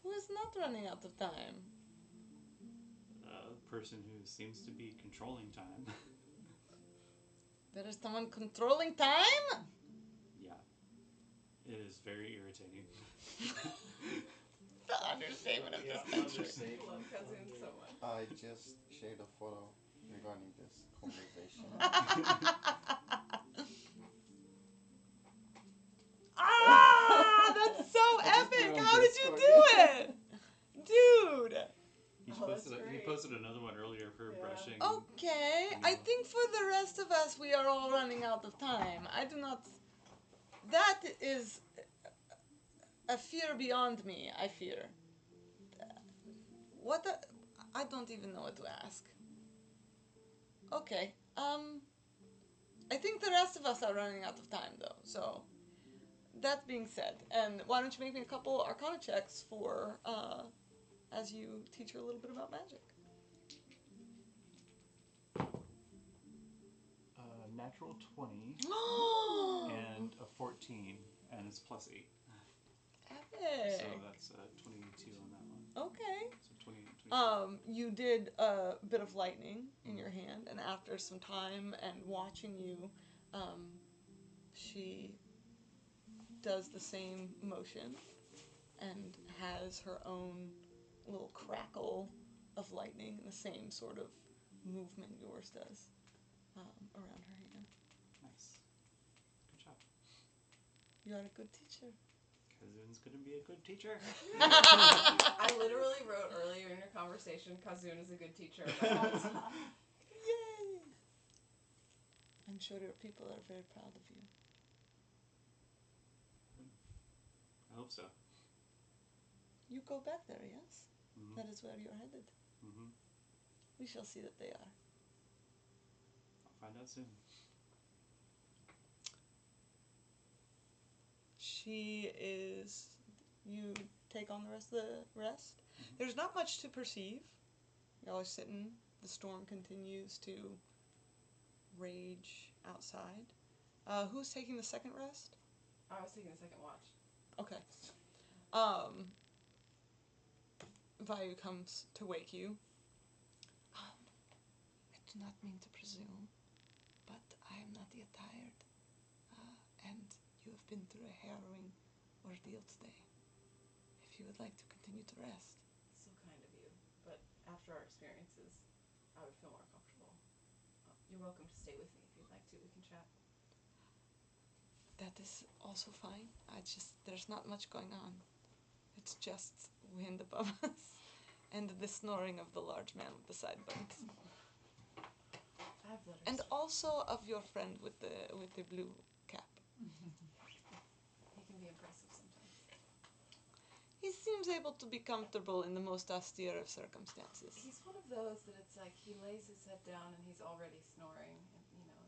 Who is not running out of time? A person who seems to be controlling time. There is someone controlling time? Yeah. It is very irritating. The understatement of Yeah, this century. I love Kazun so much. I just shared a photo regarding this conversation. That's so epic! How did you do it? Dude! He posted another one earlier for brushing. Okay, I think for the rest of us, we are all running out of time. I do not... That is a fear beyond me, I fear. I don't even know what to ask. Okay, I think the rest of us are running out of time, though, so... That being said, and why don't you make me a couple Arcana checks for, as you teach her a little bit about magic. Natural 20 and a 14, and it's plus 8. Epic. So that's 22 on that one. Okay. So 20. You did a bit of lightning in your hand, and after some time and watching you, she does the same motion and has her own little crackle of lightning in the same sort of movement yours does around her hand. Nice. Good job. You are a good teacher. Kazun's gonna be a good teacher. I literally wrote earlier in your conversation, Kazun is a good teacher. Yay! I'm sure your people are very proud of you. I hope so. You go back there, yes? Mm-hmm. That is where you're headed. Mm-hmm. We shall see that they are. I'll find out soon. You take on the rest of the rest. Mm-hmm. There's not much to perceive. Y'all are sitting. The storm continues to rage outside. Who's taking the second rest? I was taking the second watch. Okay. Vayu comes to wake you. I do not mean to presume, but I am not yet tired. And you have been through a harrowing ordeal today. If you would like to continue to rest. So kind of you. But after our experiences, I would feel more comfortable. You're welcome to stay with me if you'd like to. We can chat. That is also fine. There's not much going on. It's just wind above us, and the snoring of the large man with the sideburns, 5 letters. and also of your friend with the blue cap. He can be impressive sometimes. He seems able to be comfortable in the most austere of circumstances. He's one of those that it's like he lays his head down and he's already snoring. And, you know,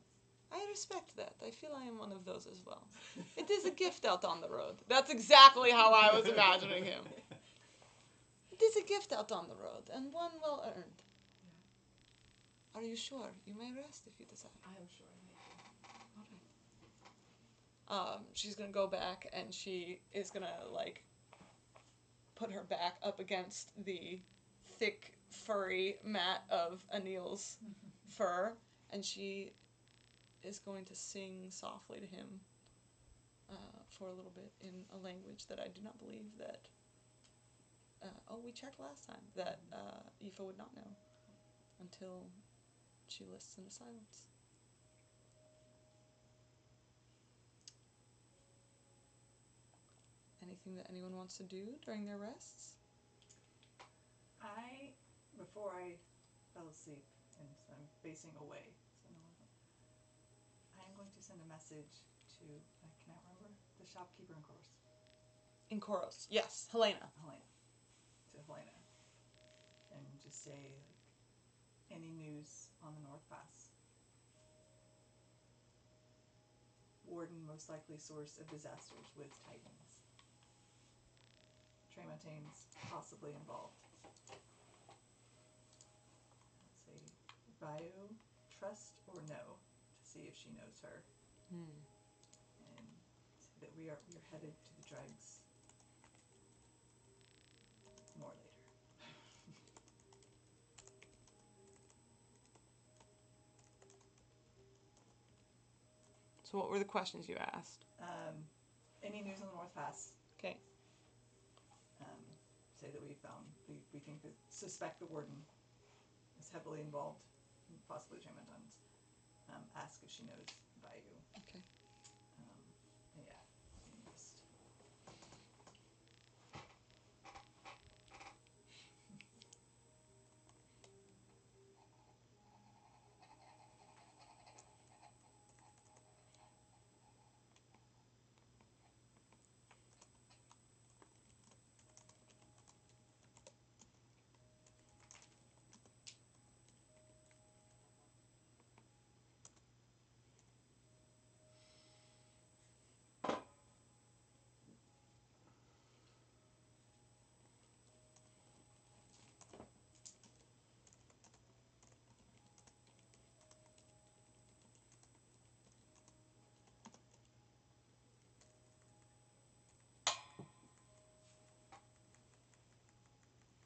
I respect that. I feel I am one of those as well. It is a gift out on the road. That's exactly how I was imagining him. It is a gift out on the road, and one well earned. Are you sure? You may rest if you desire. I am sure. Thank you. All right. She's gonna go back, and she is gonna like put her back up against the thick, furry mat of Anil's fur, and she is going to sing softly to him for a little bit in a language that I do not believe that. We checked last time that Aoife would not know until she lists in a silence. Anything that anyone wants to do during their rests? Before I fell asleep, and so I'm facing away, so no one. I am going to send a message to, I cannot remember, the shopkeeper in Koros. In Koros, yes, Helena. To Helena. And just say, like, any news on the North Pass? Warden most likely source of disasters with Titans. Tremontaines possibly involved. Say, Vayu, trust or no, to see if she knows her. And say that we're headed to the dregs. More later. So what were the questions you asked? Any news on the North Pass? Okay. Say that we think that suspect the warden is heavily involved, possibly Tremontaines. Ask if she knows Vayu. Okay. Yeah. Just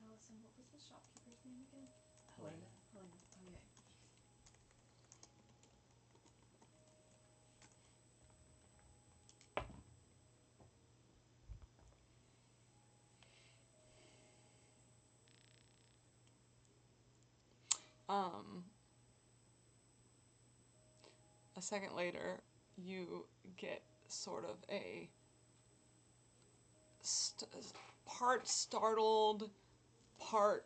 Allison, what was the shopkeeper's name again? Helena. Helena. Oh, yeah. A second later, you get sort of a part startled, part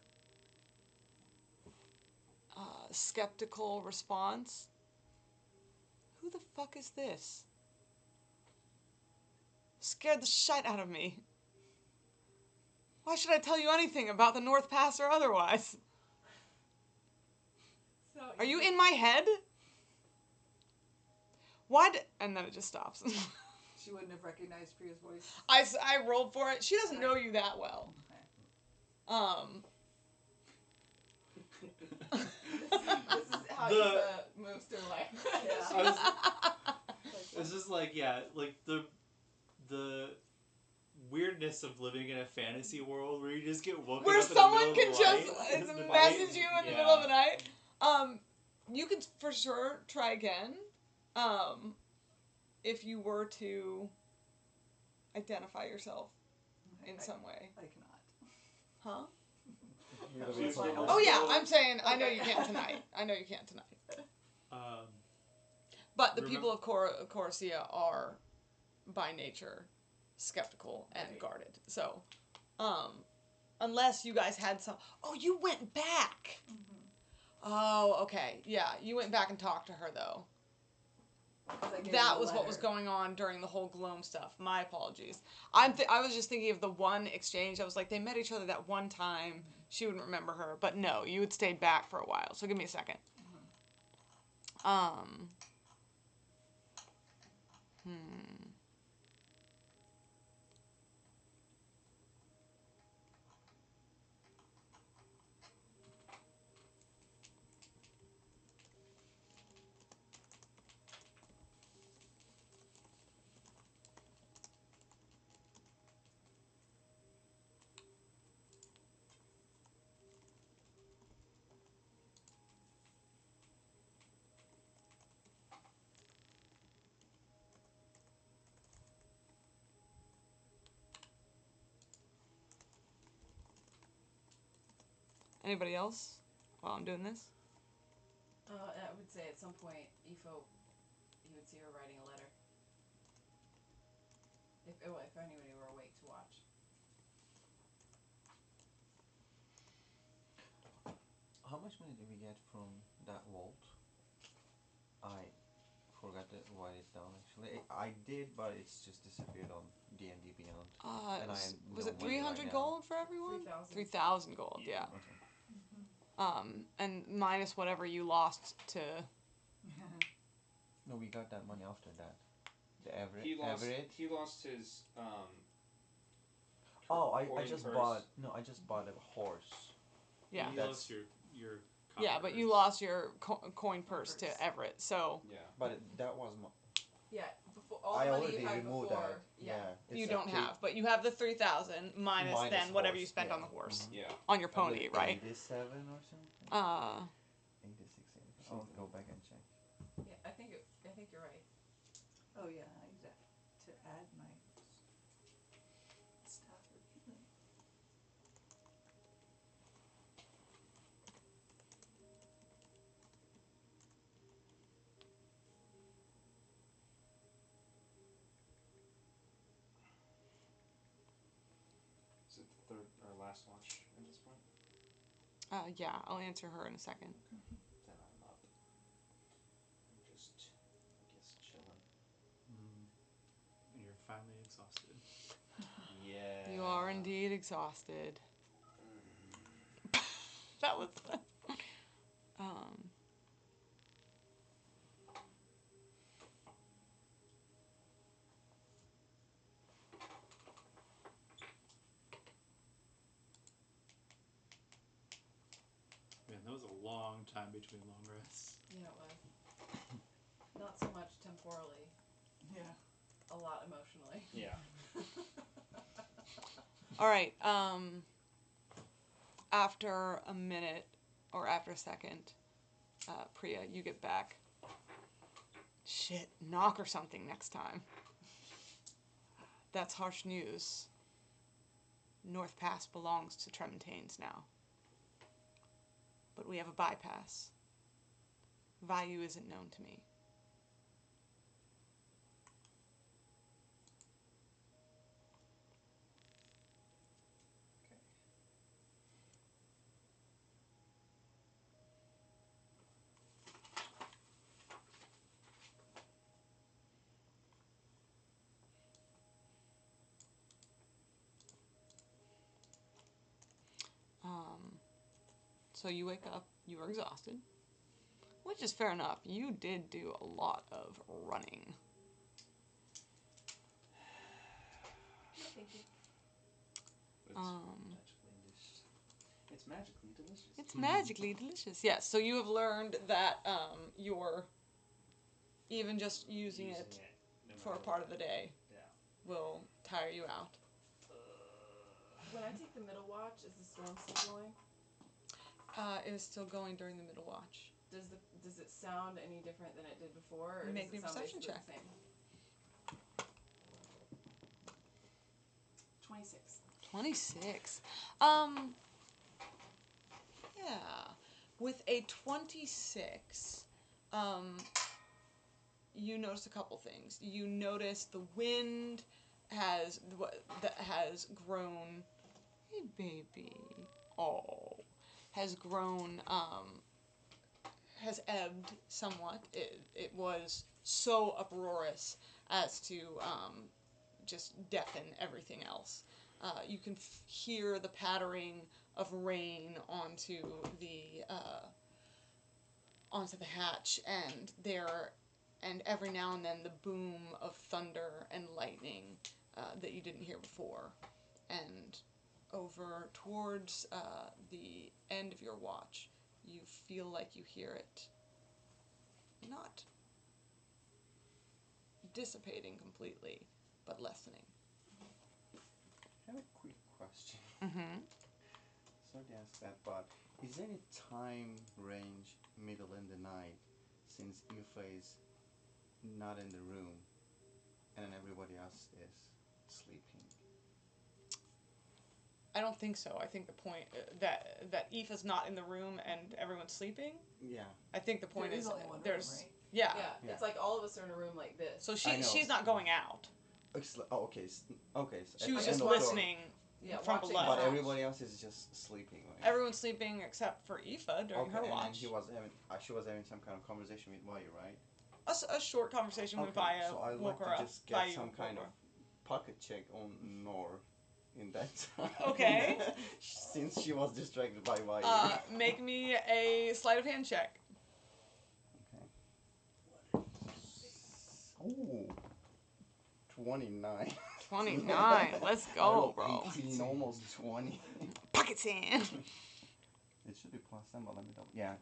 skeptical response. Who the fuck is this? Scared the shit out of me. Why should I tell you anything about the North Pass or otherwise? So Are you in my head? What? And then it just stops. She wouldn't have recognized Priya's voice. I rolled for it. She doesn't know you that well. This is how The- Aoife moves through life. It's just like the weirdness of living in a fantasy world where you just get woken Where up someone in the can middle of just the night. message you in the middle of the night. You could for sure try again. If you were to identify yourself in some way. I cannot. Huh? She's like, Oh yeah, I'm saying I know you can't tonight. But the people of Coruscant are by nature skeptical and Right. guarded. So Unless you guys had some. Oh, you went back. Oh, okay. Yeah, you went back and talked to her though. That was what was going on during the whole gloam stuff. My apologies. I was just thinking of the one exchange. I was like, they met each other that one time. She wouldn't remember her, but no, you had stayed back for a while. So give me a second. Anybody else while I'm doing this? I would say at some point, Aoife, you would see her writing a letter. If anybody were awake to watch. How much money did we get from that vault? I forgot to write it down actually. I did, but it's just disappeared on D&D Beyond. And I have Was no it money 300 right now. gold for everyone? 3,000. 3,000 gold, yeah. Okay. And minus whatever you lost to. No, we got that money after that. The Everett. He lost his Oh, I coin just purse. I just bought a horse. Yeah. You lost your Yeah, but you lost your coin purse to Everett, so. Yeah. But that was my. Yeah, before all I the money already you had removed before. that. Yeah. It's You a don't three- have, but you have the 3,000 minus then whatever horse, you spent yeah. on the horse. Yeah. On your pony, right? 87 or something. 86. I'll go back and check. Yeah, I think you're right. Oh yeah, exactly. To add my staff repeatedly. Is it the third or last watch at this point? Yeah, I'll answer her in a second. Then I'm up. I'm just, I guess, chilling. And you're finally exhausted. Yeah. You are indeed exhausted. That was. Man, that was a long time between long rests. Yeah, it was. Not so much temporally. Yeah. A lot emotionally. Yeah. All right. After a minute or after a second, Priya, you get back. Shit, knock or something next time. That's harsh news. North Pass belongs to Tremontaines now. But we have a bypass. Vayu isn't known to me. So you wake up, you are exhausted, which is fair enough. You did do a lot of running. Thank you. It's magically delicious. It's magically delicious. Yes, so you have learned that you're even just using it no for a matter part what. of the day Yeah. will tire you out. When I take the middle watch, is the storm still going? It is still going during the middle watch. Does it sound any different than it did before, or Make does me a it sound perception basically check. the same? 26. 26. Yeah. With a 26, you notice a couple things. You notice the wind has grown hey baby, oh, has grown, has ebbed somewhat. It was so uproarious as to just deafen everything else. You can hear the pattering of rain onto the hatch, and every now and then the boom of thunder and lightning that you didn't hear before. And over towards the end of your watch, you feel like you hear it not dissipating completely, but lessening. I have a quick question. Mm-hmm. Sorry to ask that, but is there any time range middle in the night since Aoife is not in the room and everybody else is sleeping? I don't think so. I think the point that Aoife's not in the room and everyone's sleeping. Yeah. I think the point There is is only one room, there's right? yeah. Yeah, it's like all of us are in a room like this. So I know. she's not going out. Okay. Okay. So She at was the just end of the- listening Yeah, from watching below. But Watch. everybody else is just sleeping, right? Everyone's sleeping except for Aoife during her and watch. she was having some kind of conversation with Vayu, right? A short conversation with Vayu so I'd woke like her to up. just get Vayu some woke kind her of up. pocket check on Nor in that time. Okay. Since she was distracted by Vayu. Make me a sleight of hand check. Okay. Ooh. 29. 29. Let's I go, rolled bro. 18, almost 20. Pocket sand. It should be plus 10, but let me double. Yeah.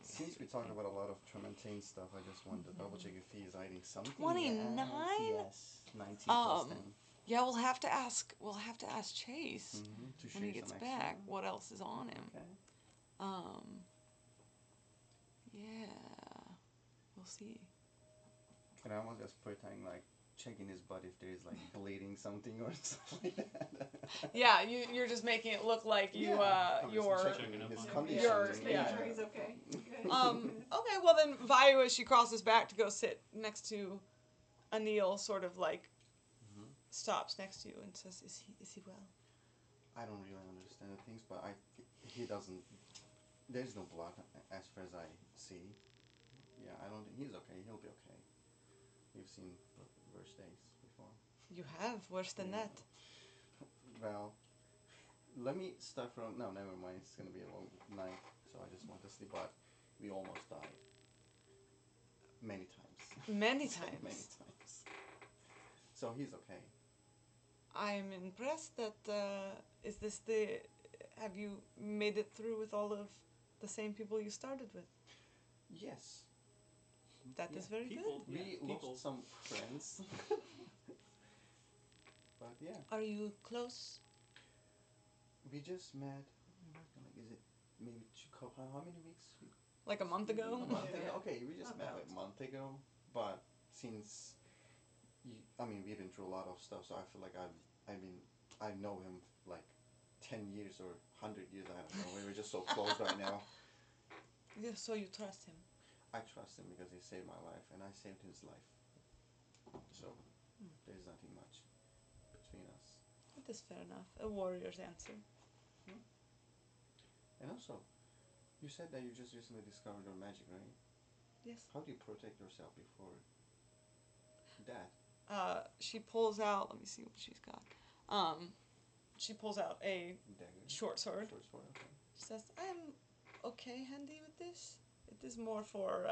Since we talked about a lot of Trementine stuff, I just wanted to double check if he is hiding something. 29? Yes. 19 plus 10. Yeah, we'll have to ask Chase To when he share gets some back extra. what else is on him. Okay. Yeah. We'll see. And I was just pretending like checking his butt if there's like bleeding something or something like that. Yeah, you're just making it look like I'm just checking Checking his up on condition. Your- Just yeah. making sure he's okay. Good. Okay, well then Vayu, as she crosses back to go sit next to Anil, sort of like Mhm. stops next to you and says, "Is he well?" I don't really understand the things, but he doesn't. There's no blood as far as I see. Yeah, I don't think he's okay. He'll be okay. We've seen worse days before. You have worse than that. Well, let me start from. No, never mind. It's gonna be a long night, so I just want to sleep. But we almost died. Many times. Many Many times. times. So he's okay. I'm impressed that have you made it through with all of the same people you started with? Yes. That is very People. good. We people. lost some friends. But yeah, Are you close? we just met. Like, is it maybe how many weeks? Like a month ago? A month Yeah. ago. Okay, we just met About. a month ago. But since, we've been through a lot of stuff, so I feel like I know him like 10 years or 100 years. I don't know. We were just so close right now. Yeah, so you trust him. I trust him because he saved my life and I saved his life. So there's nothing much between us. That is fair enough. A warrior's answer. And also, you said that you just recently discovered your magic, right? Yes. How do you protect yourself before that? She pulls out, let me see what she's got. She pulls out a Dagger? short sword. Short sword, okay. She says, I'm okay handy with this. It is more for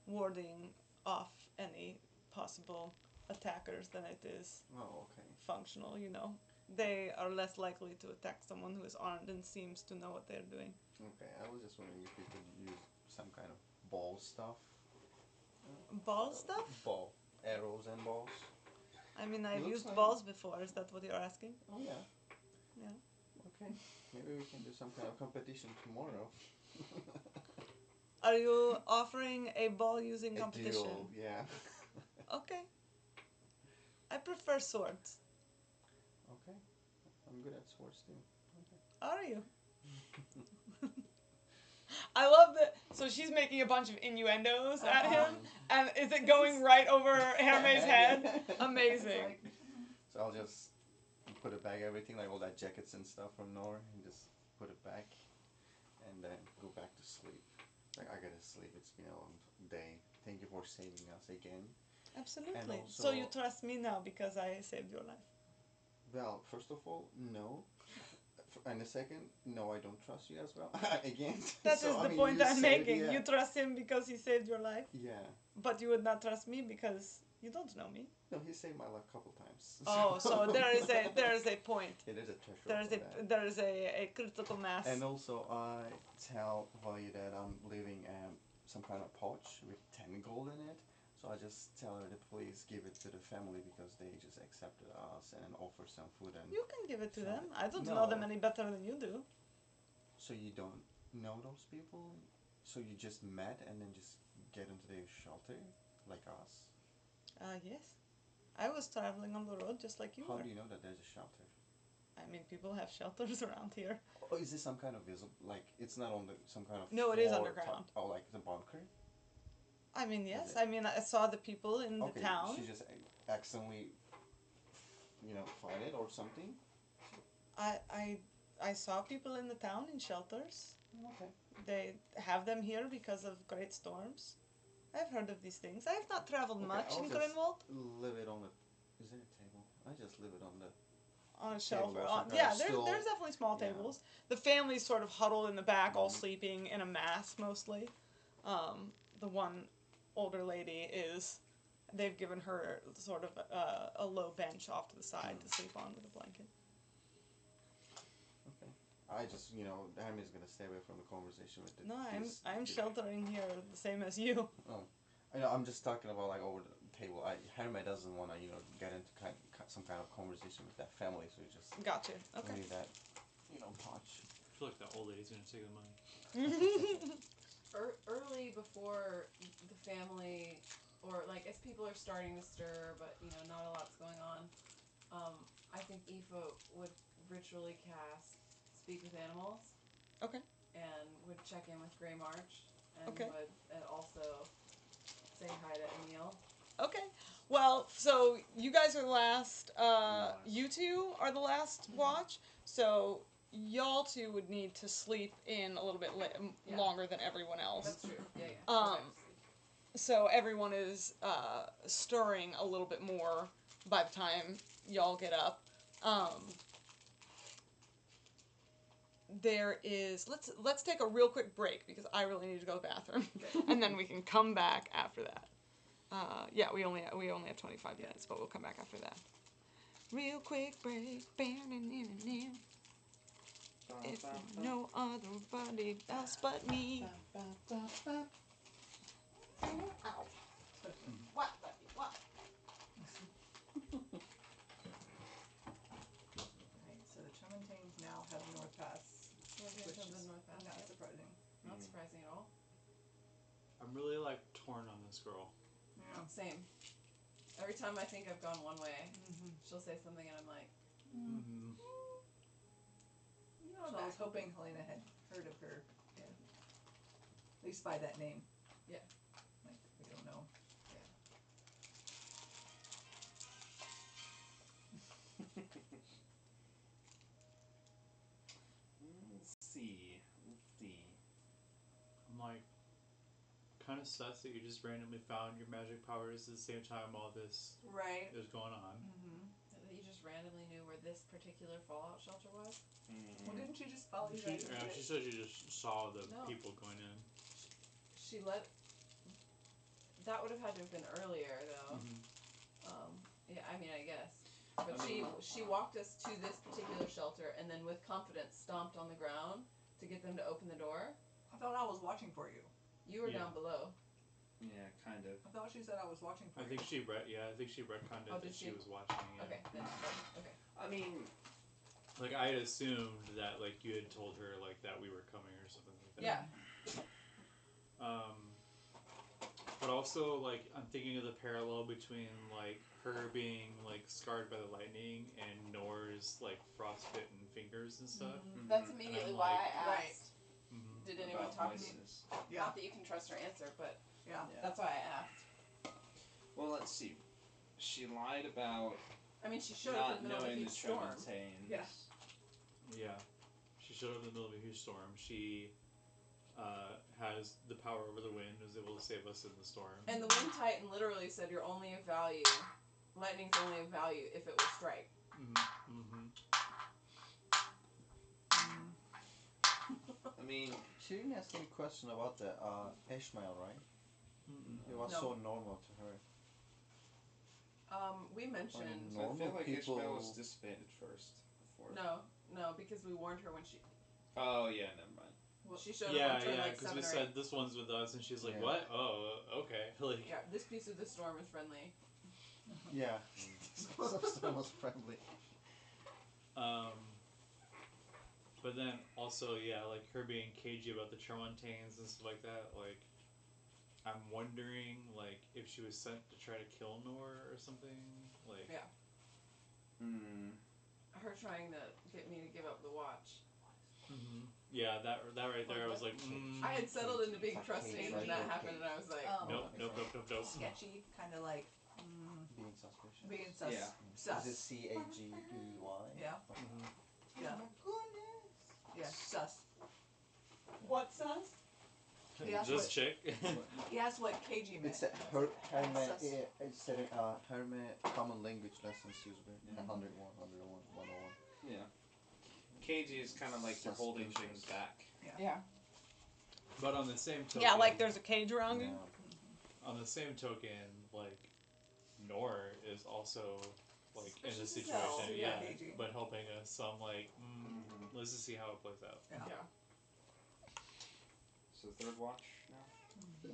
warding off any possible attackers than it is Oh, okay. functional, you know. They are less likely to attack someone who is armed and seems to know what they're doing. Okay, I was just wondering if you could use some kind of ball stuff. Ball stuff? Ball. Arrows and balls. I mean, I've looks used like- balls before. Is that what you're asking? Oh, yeah. Yeah. Okay. Maybe we can do some kind of competition tomorrow. Are you offering a ball using A competition? duel, yeah. Okay. I prefer swords. Okay. I'm good at swords too. Okay. Are you? I love that. So she's making a bunch of innuendos at him, and is it going right over Herme's head? Amazing. It's like, So I'll just put it back, everything, like all that jackets and stuff from Nor, and just put it back, and then go back to sleep. Like, I gotta sleep, it's been a long day. Thank you for saving us again. Absolutely. also- So you trust me now because I saved your life. Well, first of all, no. And the second, no, I don't trust you as well. Again. That So, is I the mean, point you I'm said, making. yeah. You trust him because he saved your life, Yeah. but you would not trust me because you don't know me. No, he saved my life a couple times. Oh, so there is a point. It is a threshold There is for that. there is a critical mass. And also, I tell Vayu that I'm leaving some kind of pouch with 10 gold in it. So I just tell her to please give it to the family because they just accepted us and offer some food. And You can give it to So- them. I don't No. know them any better than you do. So you don't know those people? So you just met and then just get into their shelter like us? Yes. I was traveling on the road just like you How were. do you know that there's a shelter? I mean, people have shelters around here. Oh, is this some kind of visible, like, it's not on the, some kind of No, it is floor underground. top- oh, like the bunker? I mean, yes. it? I mean, I saw the people in the Okay, town. she just accidentally, find it or something? I saw people in the town in shelters. Okay. They have them here because of great storms. I've heard of these things. I have not traveled Okay, much I'll in just- Grenwold. Leave it on the, is there a table? I just leave it on the, On a shelf. Table or Or some on, kind yeah, of there's stool. definitely small Yeah. tables. The family's sort of huddled in the back, all Mhm. sleeping in a mass mostly. The one older lady is. They've given her sort of a low bench off to the side to sleep on with a blanket. okay. I just, Hammy's gonna stay away from the conversation with the No, these- I'm the- sheltering here the same as you. I know, I'm just talking about like over the table. Harry doesn't want to, get into some kind of conversation with that family, so he just Gotcha. Okay. leave that, pouch. I feel like that old lady's gonna take the money. Early before the family, or like as people are starting to stir, but not a lot's going on. I think Aoife would ritually cast Speak with Animals. Okay. And would check in with Grey March, and Okay. would also say hi to Emil. Okay. Well, so you guys are the last. Last. You two are the last watch. So y'all two would need to sleep in a little bit Yeah. longer than everyone else. That's true. Yeah. Um, So everyone is stirring a little bit more by the time y'all get up. There is let's take a real quick break because I really need to go to the bathroom, and then we can come back after that. Yeah, we only have 25 minutes, but we'll come back after that. Real quick break. If no other body else but me. Ow. What? What? Right, so the Tremontaines now have North Pass, which Which is is North Pass. not surprising. Not surprising at all. I'm really like torn on this girl. Same. Every time I think I've gone one way, Mm-hmm. she'll say something, and I'm like, Mm-hmm. So I was hoping Helena had heard of her. Yeah. At least by that name. Yeah. Like, we don't know. Let's see. I'm like, kind of sus that you just randomly found your magic powers at the same time all this Right. is going on. Mm-hmm. that you just randomly knew where this particular fallout shelter was. Well, didn't she just follow you She, guys? she said she just saw the No. people going in. She let. That would have had to have been earlier, though. Mm-hmm. Yeah, I mean, I guess. But she walked us to this particular shelter, and then with confidence stomped on the ground to get them to open the door. I thought I was watching for you. You were Yeah. down below. Yeah, kind of. I thought she said I was watching for I you. think she retconned it Oh, that did she she? was watching. Yeah. Okay, then. Okay. I mean, Like I had assumed that like you had told her like that we were coming or something like that. Yeah. But also like I'm thinking of the parallel between like her being like scarred by the lightning and Nor's like frostbitten fingers and stuff. Mhm. That's immediately I'm why like- I Right. asked. Mm-hmm. Did anyone about talk to you? voices. Yeah. Not that you can trust her answer, but Yeah. Yeah. that's why I asked. Well, let's see. She lied about I mean, she showed up in the middle of a knowing huge the storm. Tramontanes. Yeah. Yeah. She showed up in the middle of a huge storm. She has the power over the wind, was able to save us in the storm. And the Wind Titan literally said you're only of value. Lightning's only of value if it will strike. Mm-hmm. I mean, She didn't ask any question about the Eshma'el, right? Mm-mm. It was No. so normal to her. We mentioned I feel Normal like people. Ishmael was dissipated first. Before. no, because we warned her when she Oh yeah, never mind. she showed up Yeah, on turn yeah, like because 7 we or said this one's with us, and she's like, Yeah. "What? Oh, okay." Like, 8. Yeah, this piece of the storm is friendly. Yeah. Some was friendly. But then also, yeah, like her being cagey about the Tramontanes and stuff like that. Like, I'm wondering, like, if she was sent to try to kill Nor or something. Like, Yeah. Her trying to get me to give up the watch. yeah, that right there, I was like, I had settled into being It's like trusting, cage, and right? that Or happened, cage. and I was like, nope. Sketchy, kind of like Being suspicious. being sus. Yeah. Sus. Is it Cagey? Yeah. Yeah. Yeah. Sus. What sus? Yeah, Just what- chick. He asked what KG meant. It's a Herme. Sus. It's a Herme common language lessons used by 101, 101, 101. Yeah. KG is kind of like they're holding things back. yeah. But on the same token, Yeah, like there's a cage around you. Yeah. on the same token, like Nor is also like in this Suspicious as hell. situation, Yeah, yeah, cagey. but helping us. So I'm like, let's just see how it plays out. Yeah. So third watch now.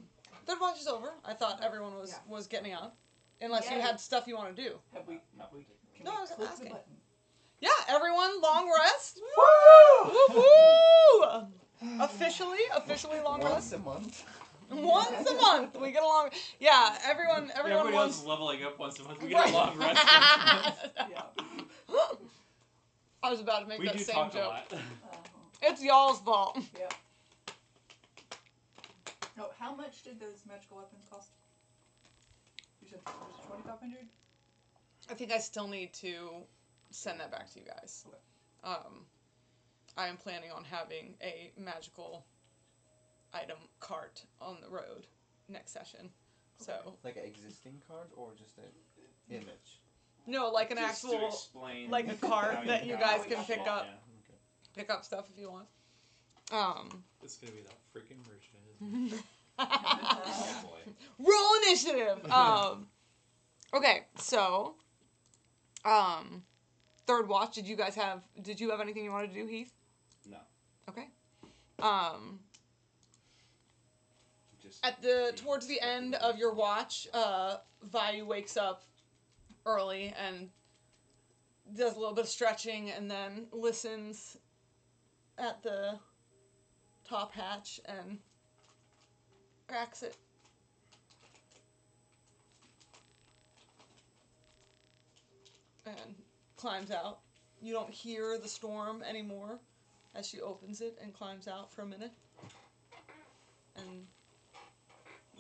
Third watch is over. I thought everyone was getting out, unless you Yay. had stuff you want to do. Have we? No. Can No, we I was click asking. the button? Yeah, everyone, long rest. Woo! Woo! Officially long Once rest. a month. Once a month we get along. Yeah, everyone Everybody wants. else is leveling up once a month. We get Right. a long rest. Once a month. Yeah. I was about to make We that do same talk joke. a lot. It's y'all's fault. Yeah. Oh, how much did those magical weapons cost? You said it was 2,500. I think I still need to send that back to you guys. Okay. I am planning on having a magical item cart on the road next session. So Like an existing card or just an image? no, like an Just to actual explain like a cart how that you got guys it. can pick up Yeah. pick up stuff if you want. It's gonna be that freaking merchant. Oh boy. Roll initiative. Okay, so third watch, did you have anything you wanted to do, Heath? No. Okay. Just At towards the end of your watch, Vayu wakes up early and does a little bit of stretching and then listens at the top hatch and cracks it. And climbs out. You don't hear the storm anymore as she opens it and climbs out for a minute. And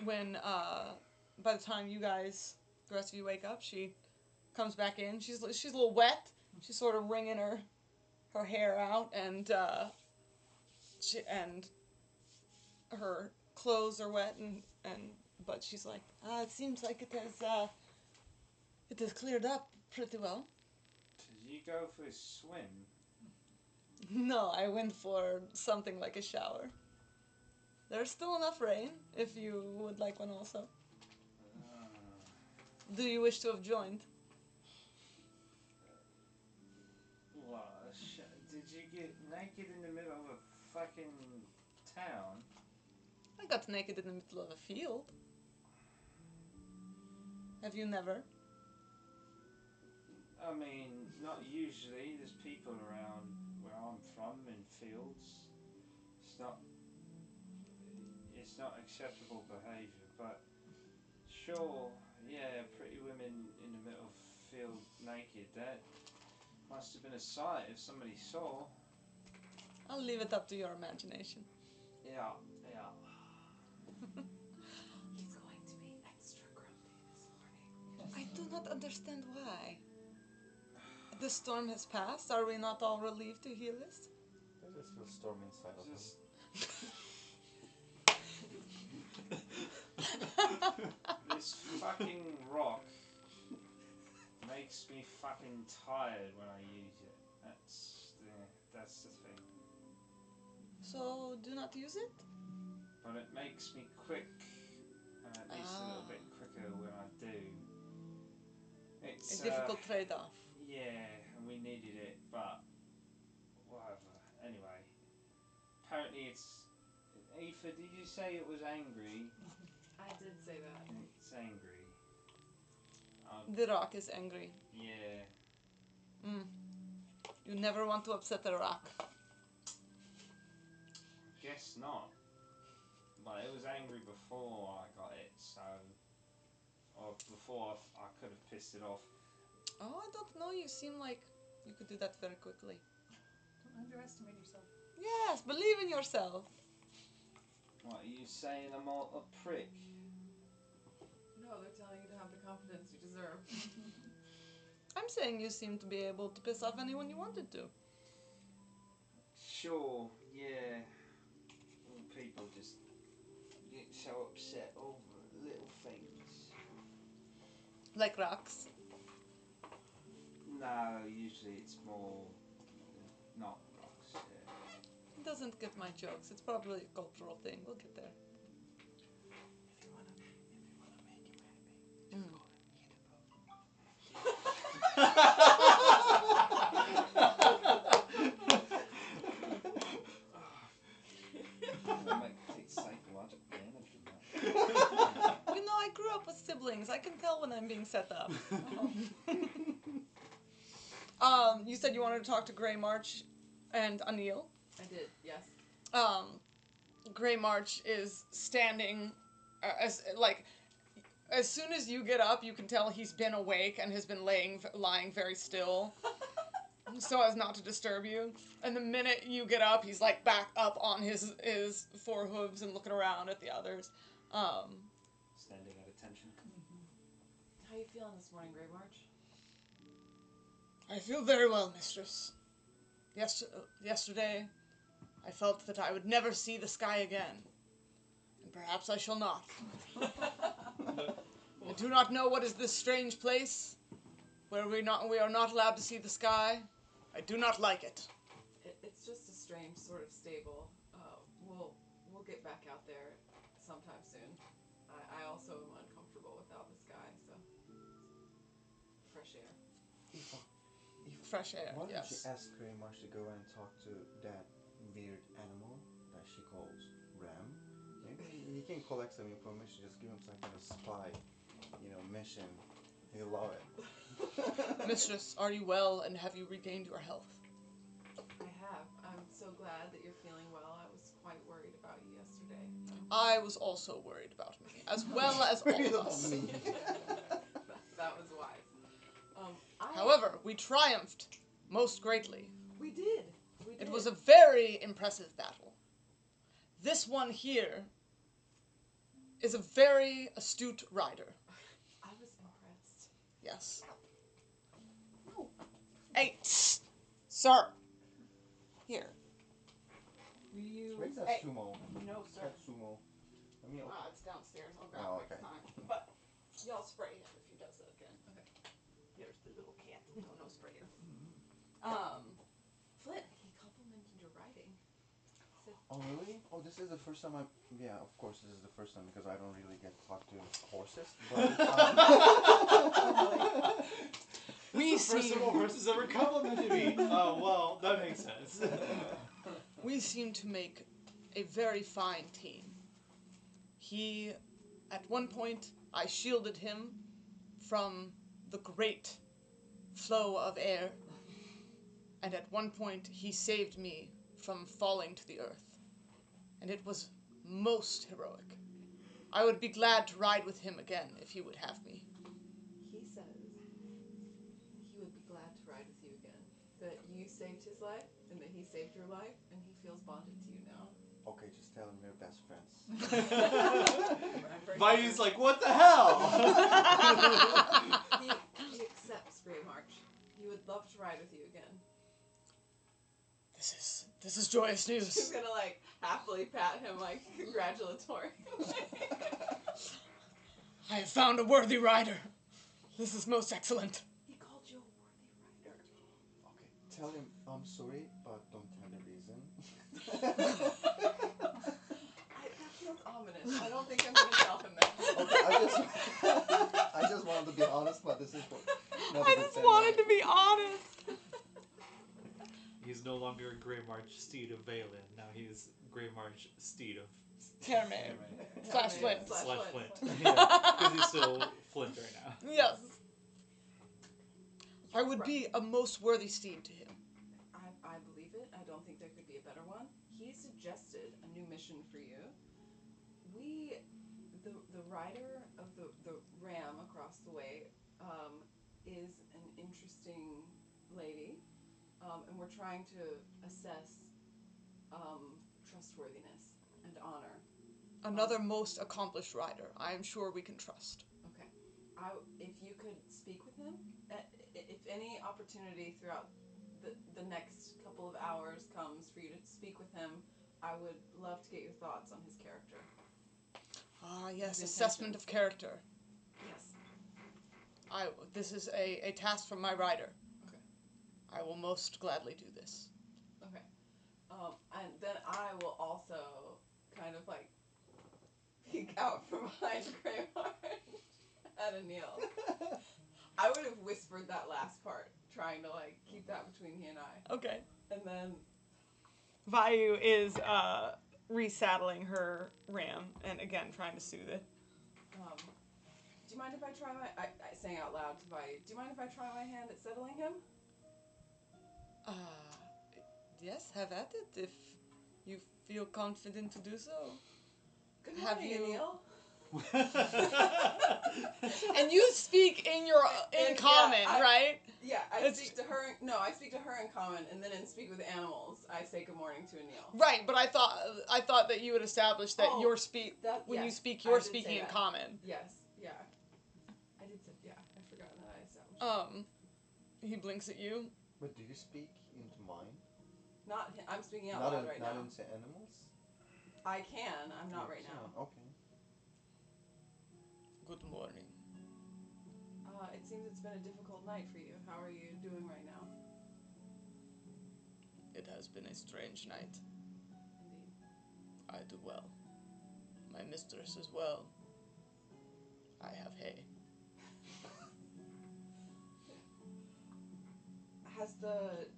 when, by the time the rest of you wake up, she comes back in. She's a little wet. She's sort of wringing her hair out, and her clothes are wet, but she's like, it seems like it has cleared up pretty well. Did you go for a swim? No, I went for something like a shower. There's still enough rain, if you would like one also. Do you wish to have joined? Did you get naked in the middle of a fucking town? I got naked in the middle of a field. Have you never? I mean, not usually. There's people around where I'm from in fields. It's not acceptable behaviour, but sure, yeah, pretty women in the middle of the field naked, that must have been a sight if somebody saw. I'll leave it up to your imagination. Yeah. He's going to be extra grumpy this morning. I do not understand why. the storm has passed, are we not all relieved to hear this? There's just a storm inside of us. This fucking rock makes me fucking tired when I use it. That's the thing. So, do not use it? But it makes me quick, and at least a little bit quicker when I do. It's A difficult trade-off. Yeah, and we needed it, but whatever. Anyway, apparently it's. Aoife, did you say it was angry? I did say that. It's angry. The rock is angry. Yeah. You never want to upset the rock. Guess not. But it was angry before I got it, so. Or before I could have pissed it off. Oh, I don't know. You seem like you could do that very quickly. Don't underestimate yourself. Yes, believe in yourself. What, are you saying I'm a prick? No, they're telling you to have the confidence you deserve. I'm saying you seem to be able to piss off anyone you wanted to. Sure, yeah. Well, people just get so upset over little things. Like rocks. No, usually it's more not rocks. Yeah. He doesn't get my jokes. It's probably a cultural thing. We'll get there. If you wanna make him happy, just go It'll take psychological damage from that. You know, I grew up with siblings. I can tell when I'm being set up. You said you wanted to talk to Grey March and Anil. I did, yes. Grey March is standing as soon as you get up, you can tell he's been awake and has been lying very still, so as not to disturb you. And the minute you get up, he's like back up on his four hooves and looking around at the others. Standing at attention. How you feeling this morning, Grey March? I feel very well, mistress. Yesterday, I felt that I would never see the sky again. And perhaps I shall not. I do not know what is this strange place where we are not allowed to see the sky. I do not like it. It's just a strange sort of stable. We'll get back out there sometime soon. I also am uncomfortable without the sky, so fresh air. Fresh air, Why don't yes. you ask Grey Marsh to go and talk to that weird animal that she calls Ram? Maybe he can collect some information, just give him some kind of spy, mission. He'll love it. Mistress, are you well and have you regained your health? I have. I'm so glad that you're feeling well. I was quite worried about you yesterday. I was also worried about me, as well as all of us. That was wise. However, we triumphed most greatly. We did. It was a very impressive battle. This one here is a very astute rider. I was impressed. Yes. Hey, sir. Here. Will you? Where's that Hey. sumo? No, sir. That sumo. It's downstairs. I'll grab Oh, it okay. next time. But y'all spray him if he does it again. Okay. There's the little cat. No sprayer. Flint, he complimented your writing. Said, Oh, really? Oh, this is the first time yeah, of course this is the first time because I don't really get to talk to horses. But, We First seem of all, horses ever complimented me. Oh, well, that makes sense. we seem to make a very fine team. He, at one point, I shielded him from the great flow of air, and at one point he saved me from falling to the earth, and it was most heroic. I would be glad to ride with him again if he would have me. he says he would be glad to ride with you again. That you saved his life, and that he saved your life, and he feels bonded to you now. okay, just tell him we're best friends. Vayu's like, what the hell? He accepts Grey March. He would love to ride with you again. This is joyous She's news. gonna like happily pat him like congratulatory. I have found a worthy rider. This is most excellent. He called you a worthy rider. Okay, tell him I'm sorry, but don't tell the reason. That feels ominous. I don't think I'm gonna tell him that. Okay, I just wanted to be honest, but this is what. I just wanted to be honest. He's no longer a Grey March steed of Valen. Now he's Grey March steed of Terme. Slash Flint. slash Flint. Because he's still Flint right now. Yes. I would be a most worthy steed to him. I believe it. I don't think there could be a better one. He suggested a new mission for you. The rider of the ram across the way is an interesting lady, and we're trying to assess trustworthiness and honor. Another most accomplished rider. I am sure we can trust. Okay. If you could speak with him, if any opportunity throughout the next couple of hours comes for you to speak with him, I would love to get your thoughts on his character. Ah, yes, His assessment of character. Yes. This is a task from my rider. Okay. I will most gladly do this. Okay. And then I will also kind of like peek out from behind Greymarch at Anil. I would have whispered that last part, trying to like keep that between he and I. Okay. And then Vayu is resaddling her ram and again trying to soothe it. do you mind if I try I saying out loud to Vayu, do you mind if I try my hand at settling him? Yes, have at it if you feel confident to do so. Good Have morning, you- Anil. And you speak in your in common, right? Yeah, I It's- speak to her. No, I speak to her in common, and then in Speak with Animals, I say good morning to Anil. Right, but I thought that you had established that Oh, your speak when you yes, speak I you're did speaking say in that. common. Yes, yeah. I did say, yeah, I forgot that I established. He blinks at you. But do you speak into mine? Not, I'm speaking out Not loud right not now. into animals. I can, I'm not You right can, now. Okay. Good morning. It seems it's been a difficult night for you. How are you doing right now? It has been a strange night. Indeed. I do well. My mistress as well. I have hay. Has the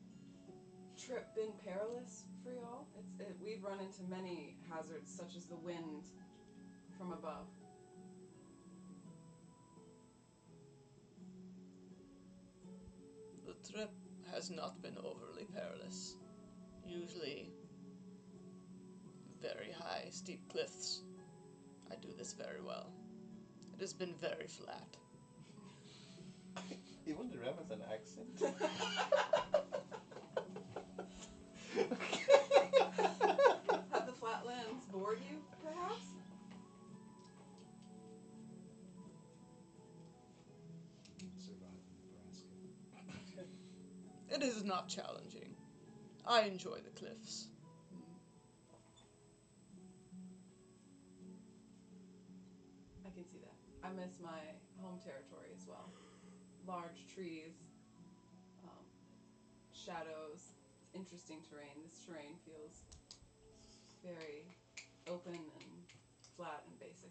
trip been perilous for y'all? We've run into many hazards, such as the wind from above. The trip has not been overly perilous. Usually very high, steep cliffs. I do this very well. It has been very flat. Even the ram has an accent. Have the flatlands bored you, perhaps? Survived in Nebraska. It is not challenging. I enjoy the cliffs. I can see that. I miss my home territory as well. Large trees, shadows, interesting terrain. This terrain feels very open and flat and basic.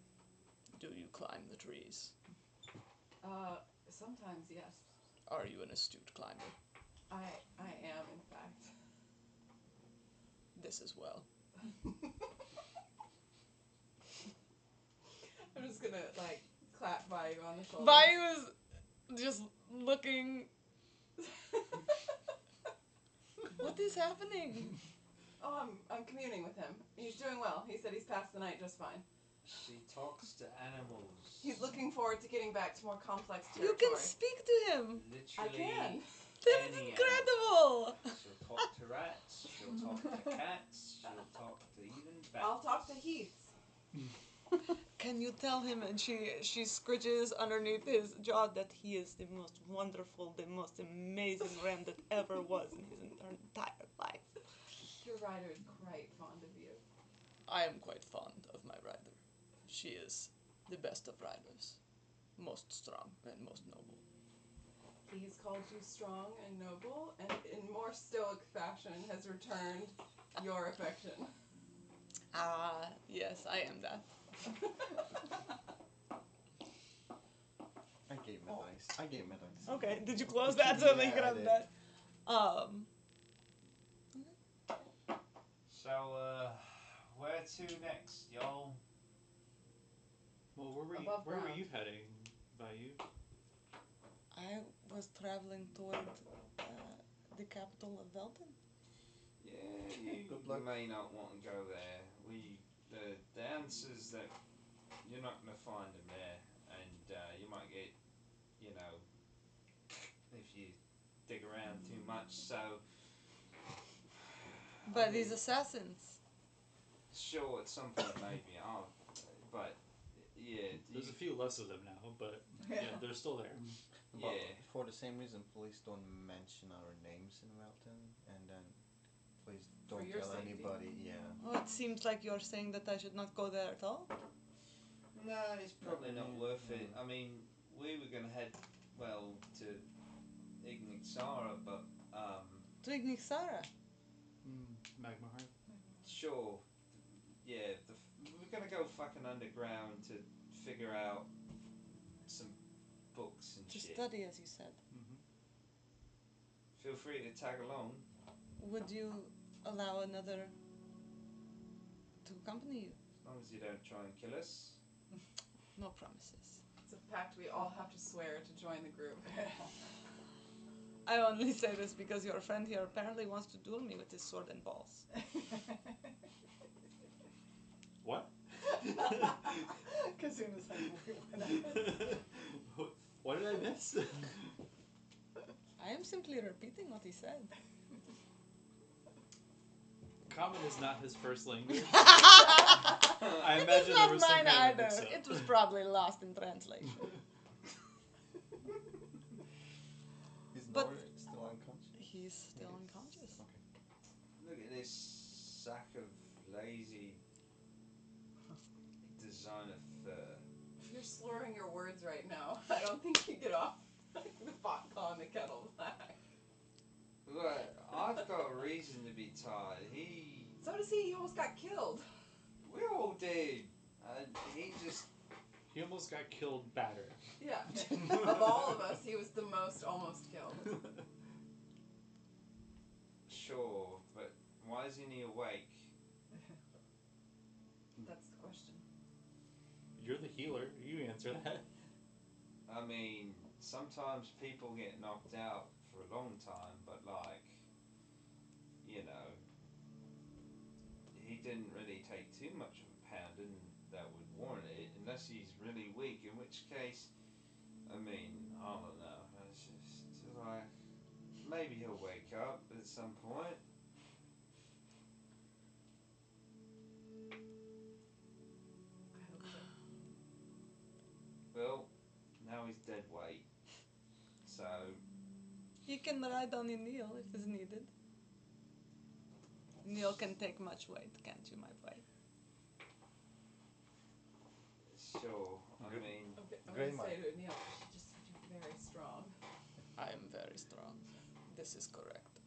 Do you climb the trees? Sometimes, yes. Are you an astute climber? I am, in fact. This as well. I'm just gonna, like, clap Vayu on the shoulder. Vayu is just looking. What is happening? Oh, I'm communing with him. He's doing well. He said he's passed the night just fine. She talks to animals. He's looking forward to getting back to more complex You territory. can speak to him. I Literally. can. This Any is animal. incredible. She'll talk to rats. She'll talk to cats. She'll talk to even bats. I'll talk to Heath. Can you tell him? And she scritches underneath his jaw that he is the most wonderful, the most amazing ram that ever was in his entire life. Your rider is quite fond of you. I am quite fond of my rider. She is the best of riders, most strong and most noble. He's called you strong and noble, and in more stoic fashion has returned your affection. Ah, yes, I am that. I gave him a dice. I gave him a dice. Okay, did you close that so that you could Yeah, I have did. that? So, where to next, y'all? Well, where were Above were ground. you heading, Vayu? I was traveling toward the capital of Velton. Yeah, you Good luck. may not want to go there. The answers that you're not going to find them there, and you might get, if you dig around too much. So, By these assassins. sure, at some point maybe, but yeah, There's a few less of them now, but yeah, they're still there. But yeah. for the same reason, please don't mention our names in Welton, and then please For don't your tell safety. anybody. Yeah. Oh, it seems like you're saying that I should not go there at all. No, it's probably not worth it. I mean, we were going to head, to Ignixara, but, Trignik Sara. Magma Heart. sure. Yeah, we're going to go fucking underground to figure out some books and To shit. study, as you said. Mm-hmm. Feel free to tag along. Would you allow another to accompany you? As long as you don't try and kill us. No promises. It's a pact we all have to swear to join the group. I only say this because your friend here apparently wants to duel me with his sword and balls. What? Kazun is like, wait, What did I miss? I am simply repeating what he said. Common is not his first language. It I is imagine there not was some mine kind of either. mix-up. It was probably lost in translation. Is But- Nora still unconscious? He's still unconscious. Okay. Look at this sack of lazy designer fur. You're slurring your words right now. I don't think you get off the pot calling the kettle black. Look, I've got a reason to be tired. So does he. He almost got killed. We all did. He just, He almost got killed battered. Yeah. Of all of us, he was the most almost killed. sure, but why isn't he awake? That's the question. You're the healer. You answer that. I mean, sometimes people get knocked out for a long time, but he didn't really take too much of a pounding that would warrant it, unless he's really weak, in which case, I don't know. It's just like, maybe he'll wake up at some point. I hope so. Well, now he's dead weight, so You can ride on Neil if is needed. Neil can take much weight, can't you, my boy? sure. I Good. mean, I'm Great going to say mind. to Neil, she just said you're very strong. I am very strong. This is correct.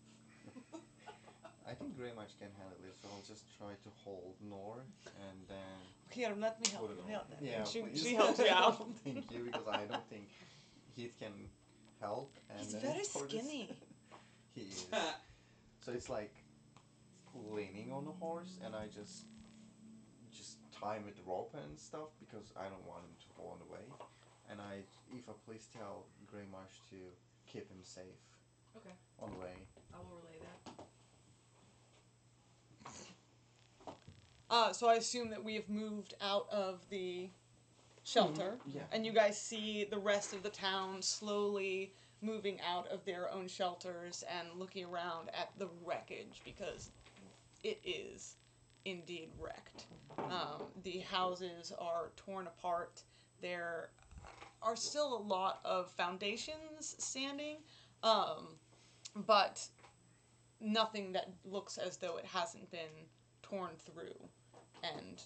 I think Grey March can handle it, so I'll just try to hold Nor, and then Here, let me help put it you. on. Help. Yeah, she, please. she helps you out. Thank you, because I don't think Heath can help. And He's then very for this- skinny. He is. So it's like leaning on the horse, and I just tie him with rope and stuff because I don't want him to fall on the way. And Aoife, please tell Grey Marsh to keep him safe. Okay. On the way. I will relay that. So I assume that we have moved out of the shelter, Yeah. and you guys see the rest of the town slowly moving out of their own shelters and looking around at the wreckage, because it is indeed wrecked. The houses are torn apart. There are still a lot of foundations standing, but nothing that looks as though it hasn't been torn through and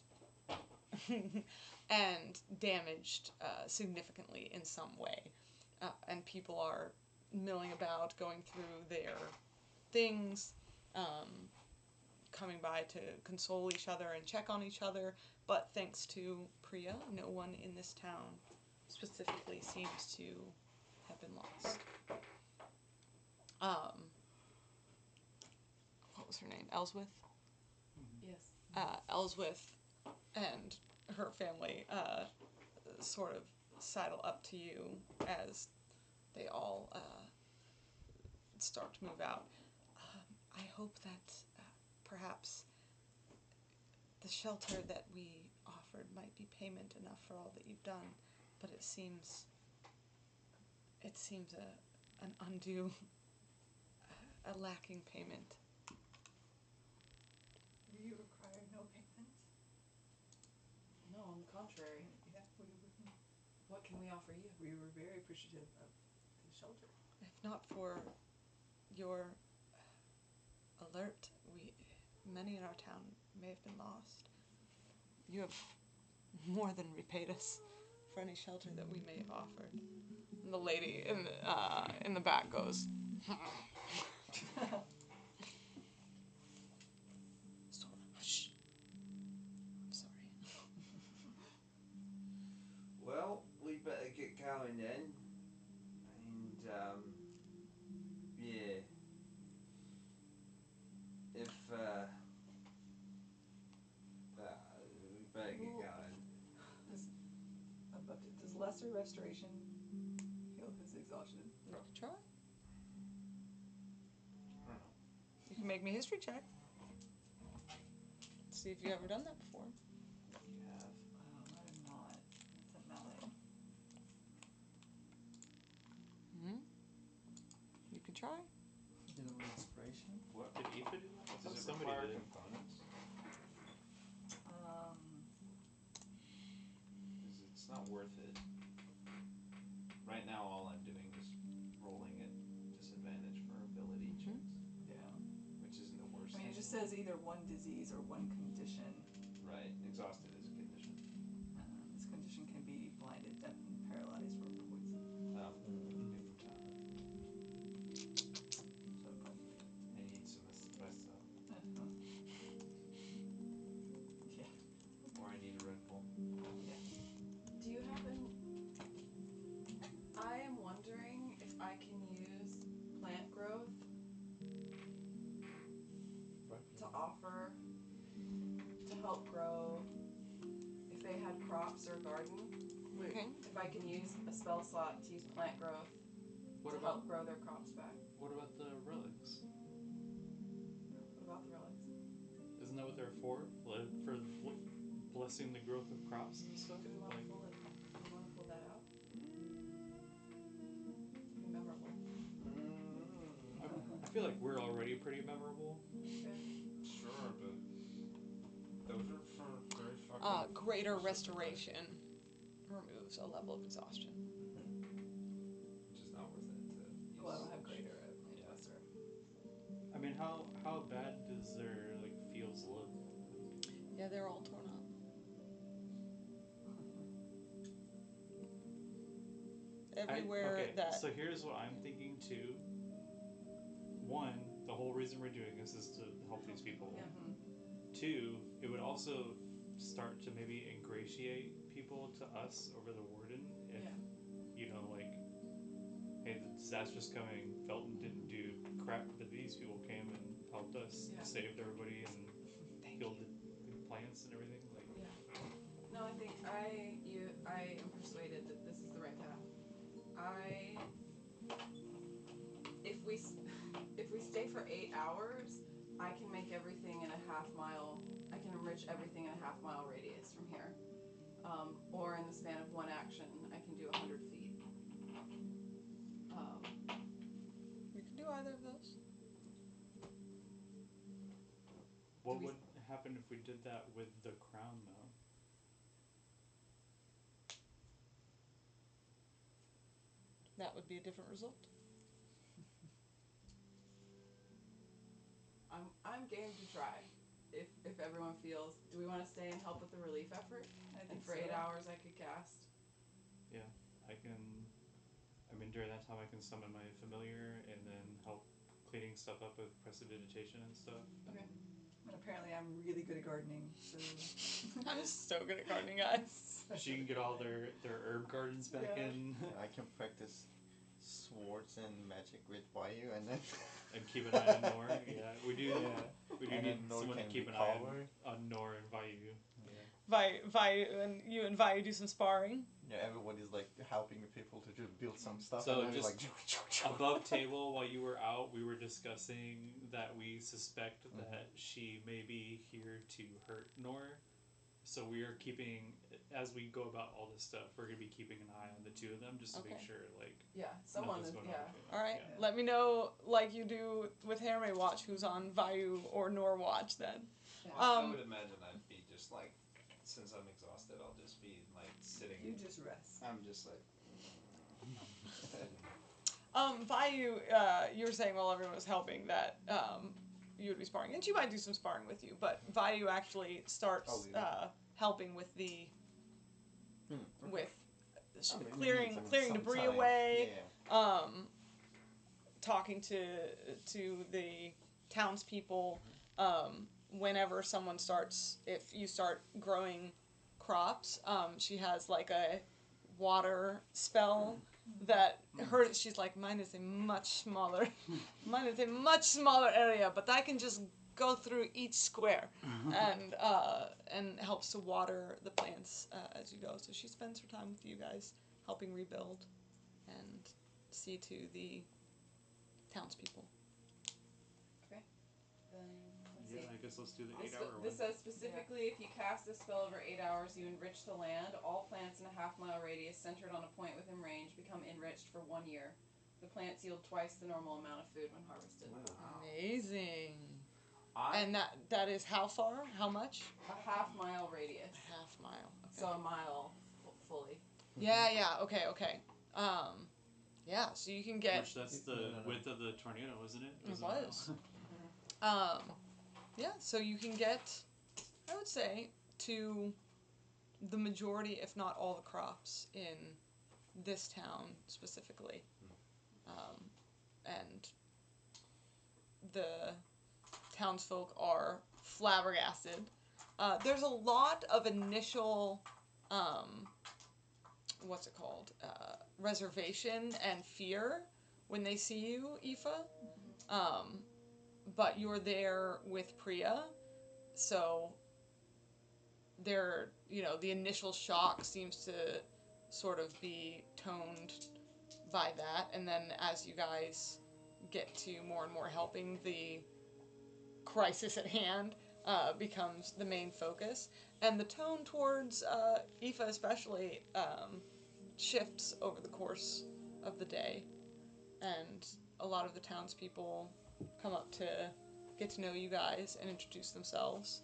and damaged significantly in some way. And people are milling about, going through their things, coming by to console each other and check on each other. But thanks to Priya, no one in this town specifically seems to have been lost. What was her name? Elswith? Yes. Elswith and her family sort of sidle up to you as they all start to move out. I hope that perhaps the shelter that we offered might be payment enough for all that you've done, but it seems an undue, a lacking payment. We require no payment. No, on the contrary. Yeah, What can we offer you? we were very appreciative of the shelter. If not for your alert, many in our town may have been lost. You have more than repaid us for any shelter that we may have offered. And the lady in the back goes, "Hush. I'm sorry." Well, we better get going then. And, yeah. If, we better get going. Does lesser restoration heal his exhaustion? You can try. I don't know. You can make me a history check. See if you've ever done that before. You have. I'm not. It's a mallet. You can try. You know, inspiration. What did Aoife do that? Does it Somebody require did. components? Because it's not worth it. Right now, all I'm doing is rolling at disadvantage for ability checks, Yeah. which isn't the worst I mean, it thing. just says either one disease or one condition. Right, exhausted is a condition. This condition can be blinded, deaf, and paralyzed from poison. Oh, different time. So probably. I need some espresso. Yeah. Or I need a Red Bull. Yeah. Do you happen... I am wondering if I can use plant growth to offer to help grow if they had crops or garden. Okay. If I can use a spell slot to use plant growth What to about help grow their crops back. what about the relics? What about the relics? Isn't that what they're for? Like, for blessing the growth of crops and stuff? Do we want to Like, pull it? Do we want to pull that out? Be memorable. I feel like we're already pretty memorable. Sure, but those are for very fucking... Greater restoration removes a level of exhaustion. Which is not worth it to use. Well, I don't have greater Yeah. lesser. I mean, how bad does their like fields look? Yeah, they're all torn up. Everywhere So here's what I'm thinking too. One, the whole reason we're doing this is to help these people. Yeah. Two, it would also start to maybe ingratiate people to us over the warden if, you know, like, hey, the disaster's coming, Felton didn't do crap, but these people came and helped us, Yeah. saved everybody, and killed the plants and everything. Like, No, I think I am persuaded that this is the right path. If we stay for 8 hours, I can make everything in a half-mile. I can enrich everything in a half-mile radius from here. Or in the span of one action, I can do 100 feet. We can do either of those. what we- would happen if we did that with the crown, though? That would be a different result. I'm game to try. If everyone feels, do we want to stay and help with the relief effort? I And think for so. 8 hours, I could cast. I can. I mean, during that time, I can summon my familiar and then help cleaning stuff up with prestidigitation and stuff. Okay. And apparently I'm really good at gardening, so I'm so good at gardening, guys. She can get all their herb gardens back Yeah. in I can practice swords and magic with Vayu, and then and keep an eye on Nor. Yeah, we do. Yeah. We do And need then Nor someone to can keep an eye recover. on Nor and Vayu. Vayu and you and Vayu do some sparring. Yeah, everybody's like helping people to just build some stuff. So and then just like Above table, while you were out, we were discussing that we suspect that she may be here to hurt Nor. So we are keeping, as we go about all this stuff, we're gonna be keeping an eye on the two of them just to make Okay. sure, like, Yeah, someone nothing's is. going Yeah. on between them. All right, Yeah. let me know, like you do with Harame Watch, who's on Vayu or Nor Watch then. I would imagine I'd be just like, since I'm exhausted, I'll just be like sitting. you just rest. I'm just like. Vayu, you were saying while everyone was helping that you would be sparring, and she might do some sparring with you, but Vayu actually starts helping with the with clearing debris away, Yeah. talking to the townspeople. Whenever someone starts, if you start growing crops, she has like a water spell that she's like, mine is a much smaller area, but I can just go through each square, and helps to water the plants as you go. So she spends her time with you guys, helping rebuild and see to the townspeople. Then let's Yeah, see. I guess let's do the This, 8 hour this one. says specifically if you cast a spell over 8 hours, you enrich the land. All plants in a half-mile radius centered on a point within range become enriched for 1 year. The plants yield twice the normal amount of food when harvested. Amazing. And that is how far? How much? A half-mile radius. A half mile. Okay. So a mile fully. Yeah. Okay. Yeah. So you can get. Which that's the width of the tornado, isn't it? It Doesn't was. know. Yeah. So you can get, I would say, to the majority, if not all, the crops in this town specifically, and the townsfolk are flabbergasted. There's a lot of initial, what's it called, reservation and fear when they see you, Aoife. But you're there with Priya, so the initial shock seems to sort of be toned by that, and then as you guys get to more and more helping, the crisis at hand becomes the main focus, and the tone towards Aoife especially shifts over the course of the day, and a lot of the townspeople come up to get to know you guys and introduce themselves,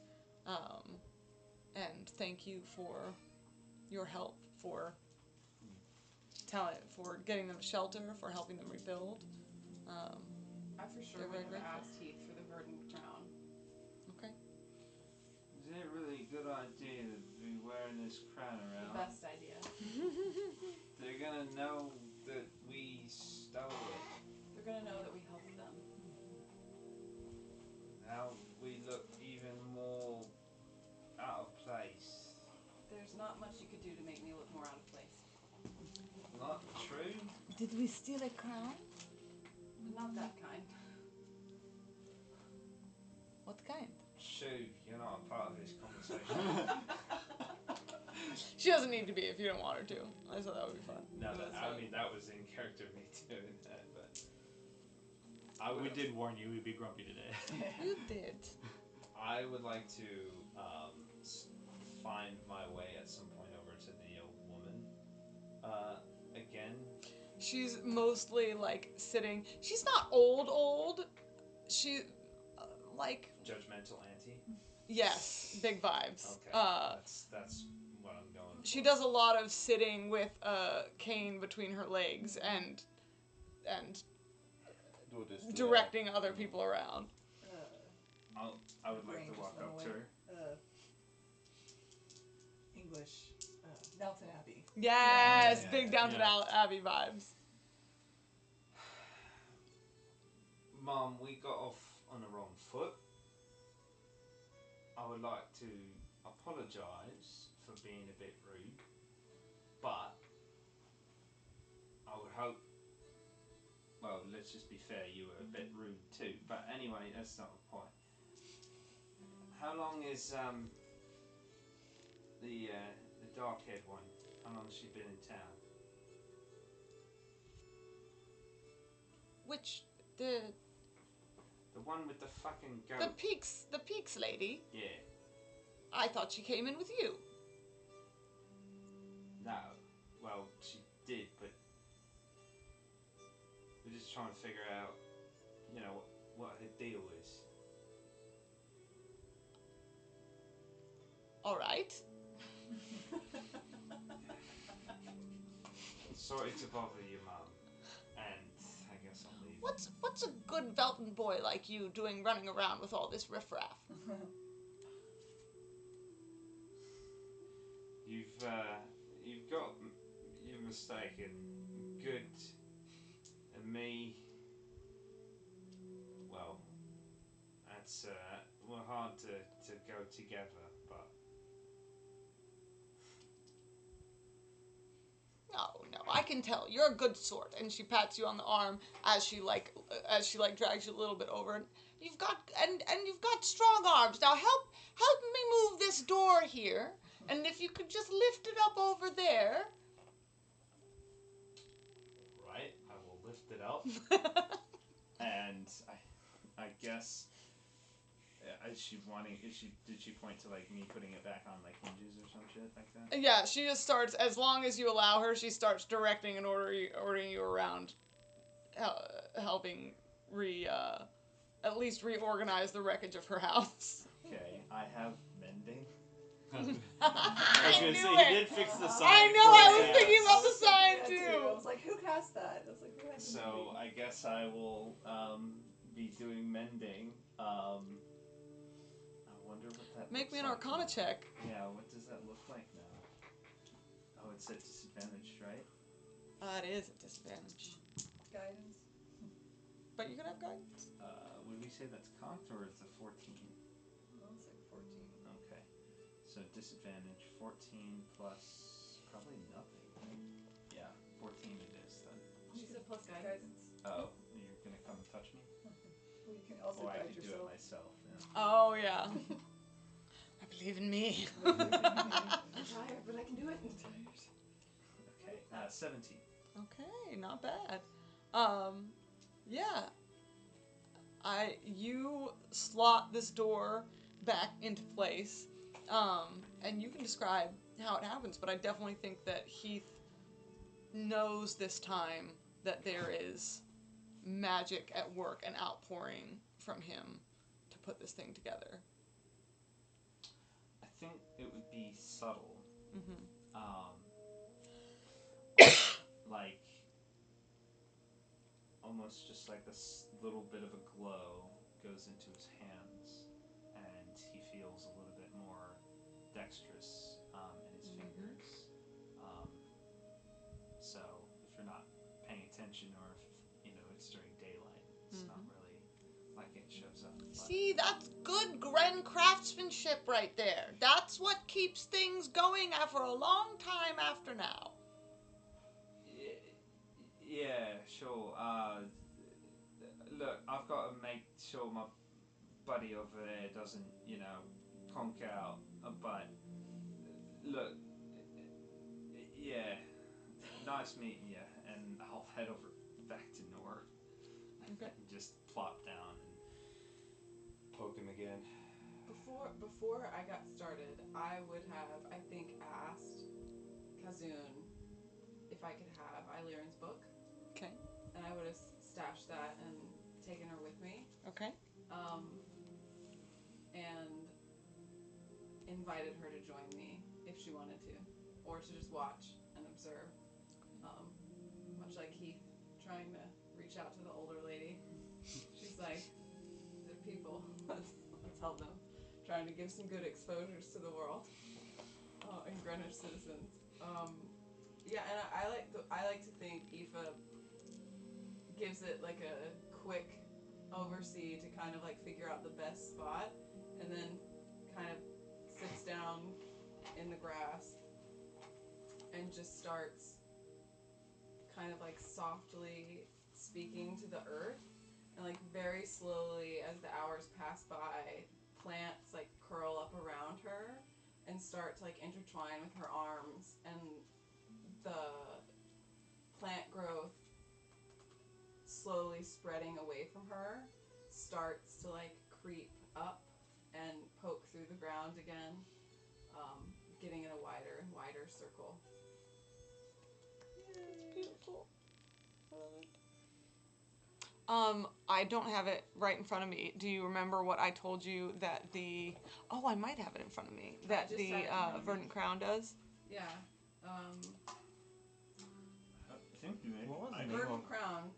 and thank you for your help, for getting them shelter, for helping them rebuild. I for sure They're very would have grateful. asked Heath for the verdant crown. Okay. Is it really a good idea to be wearing this crown The around? best idea. They're gonna know that we stole it. They're gonna know that we helped them. Now we look even more out of place. There's not much you could do to make me look more out of place. Not true? Did we steal a crown? Not that kind. What kind? Shoo, you're not a part of this conversation. She doesn't need to be if you don't want her to. I thought that would be fun. No, that was in character me doing that, but we did warn you we'd be grumpy today. You did. I would like to find my way at some point over to the old woman. Again. She's mostly like sitting. She's not old. She like Judgmental auntie. Yes, big vibes. Okay, that's what I'm going for. She does a lot of sitting with a cane between her legs and Do this. Do directing other people around. I would like Brain to just walk went up to away. her. English, Downton Abbey. Yes, Yeah, big yeah, Downton yeah. Abbey vibes. Mom, we got off on the wrong foot. I would like to apologise for being a bit rude, but I would hope. Well, let's just be fair. You were a bit rude too. But anyway, that's not the point. How long is the dark-haired one? How long has she been in town? Which the The one with the fucking goat. the Peaks lady. Yeah. I thought she came in with you. No. Well, she did, but we're just trying to figure out, you know, what her deal is. All right. Sorry to bother you, Mum. And I guess I'll leave. What's a good Velton boy like you doing running around with all this riffraff? You've got you're mistaken. Good and me. Well, that's we're hard to go together, but No, I can tell you're a good sort. And she pats you on the arm as she drags you a little bit over. You've got strong arms. Now help me move this door here. And if you could just lift it up over there. Right, I will lift it up. And I guess did she point to like me putting it back on like hinges or some shit like that? Yeah, she just starts, as long as you allow her, she starts directing and ordering you around, helping at least reorganize the wreckage of her house. Okay, I have mending. I was I gonna knew say it. he did fix the sign. I know, I was Yeah. thinking about the sign I too. was like, who cast that? I was like, who had the So movie? I guess I will be doing mending. I wonder what that Make looks me an like Arcana now. check. Yeah, what does that look like now? Oh, it's at disadvantage, right? It is a disadvantage. Guidance. But you can have guidance. Would we say that's cocked or is it 14? Well, it's like 14. Okay. So disadvantage 14 plus probably nothing, right? Yeah, 14 it is then. She said plus guidance. Oh, you're gonna come and touch me? Well, you can also Oh, I guide could do yourself. it myself. Yeah. Oh, yeah. I believe in me. I'm tired, but I can do it. Okay, 17. Okay, not bad. Yeah. You slot this door back into place, and you can describe how it happens, but I definitely think that Heath knows this time that there is magic at work and outpouring from him to put this thing together. I think it would be subtle. Mm-hmm. Like almost just like this little bit of a glow goes into his hands, and he feels a little bit more dexterous in his fingers. So if you're not paying attention, or if it's during daylight, it's not really like it shows up. But See, that's good Gren craftsmanship right there. That's what keeps things going for a long time after now. Yeah, sure. Look, I've got to make sure my buddy over there doesn't, conk out. But look, yeah, nice meeting you, and I'll head over back to Nor. Okay. and just plop down and poke him again. Before I got started, I would have, I think, asked Kazun if I could have Eylirin's book. Okay. And I would have stashed that and taken her with me. Okay. And invited her to join me if she wanted to, or to just watch and observe. Much like Heath trying to reach out to the older lady. She's like, they're people. Let's help them. Trying to give some good exposures to the world and Greenwich citizens. Yeah, and I like to think Aoife gives it like a quick oversee to kind of like figure out the best spot, and then kind of sits down in the grass and just starts kind of like softly speaking to the earth, and like very slowly as the hours pass by, plants like curl up around her and start to like intertwine with her arms, and the plant growth slowly spreading away from her starts to like creep up and poke through the ground again, getting in a wider and wider circle. Beautiful. I love it. I don't have it right in front of me. Do you remember what I told you that the... Oh, I might have it in front of me. That just the had it in front of me. verdant crown does? Yeah. I think you may. What was the name Verdant of? crown,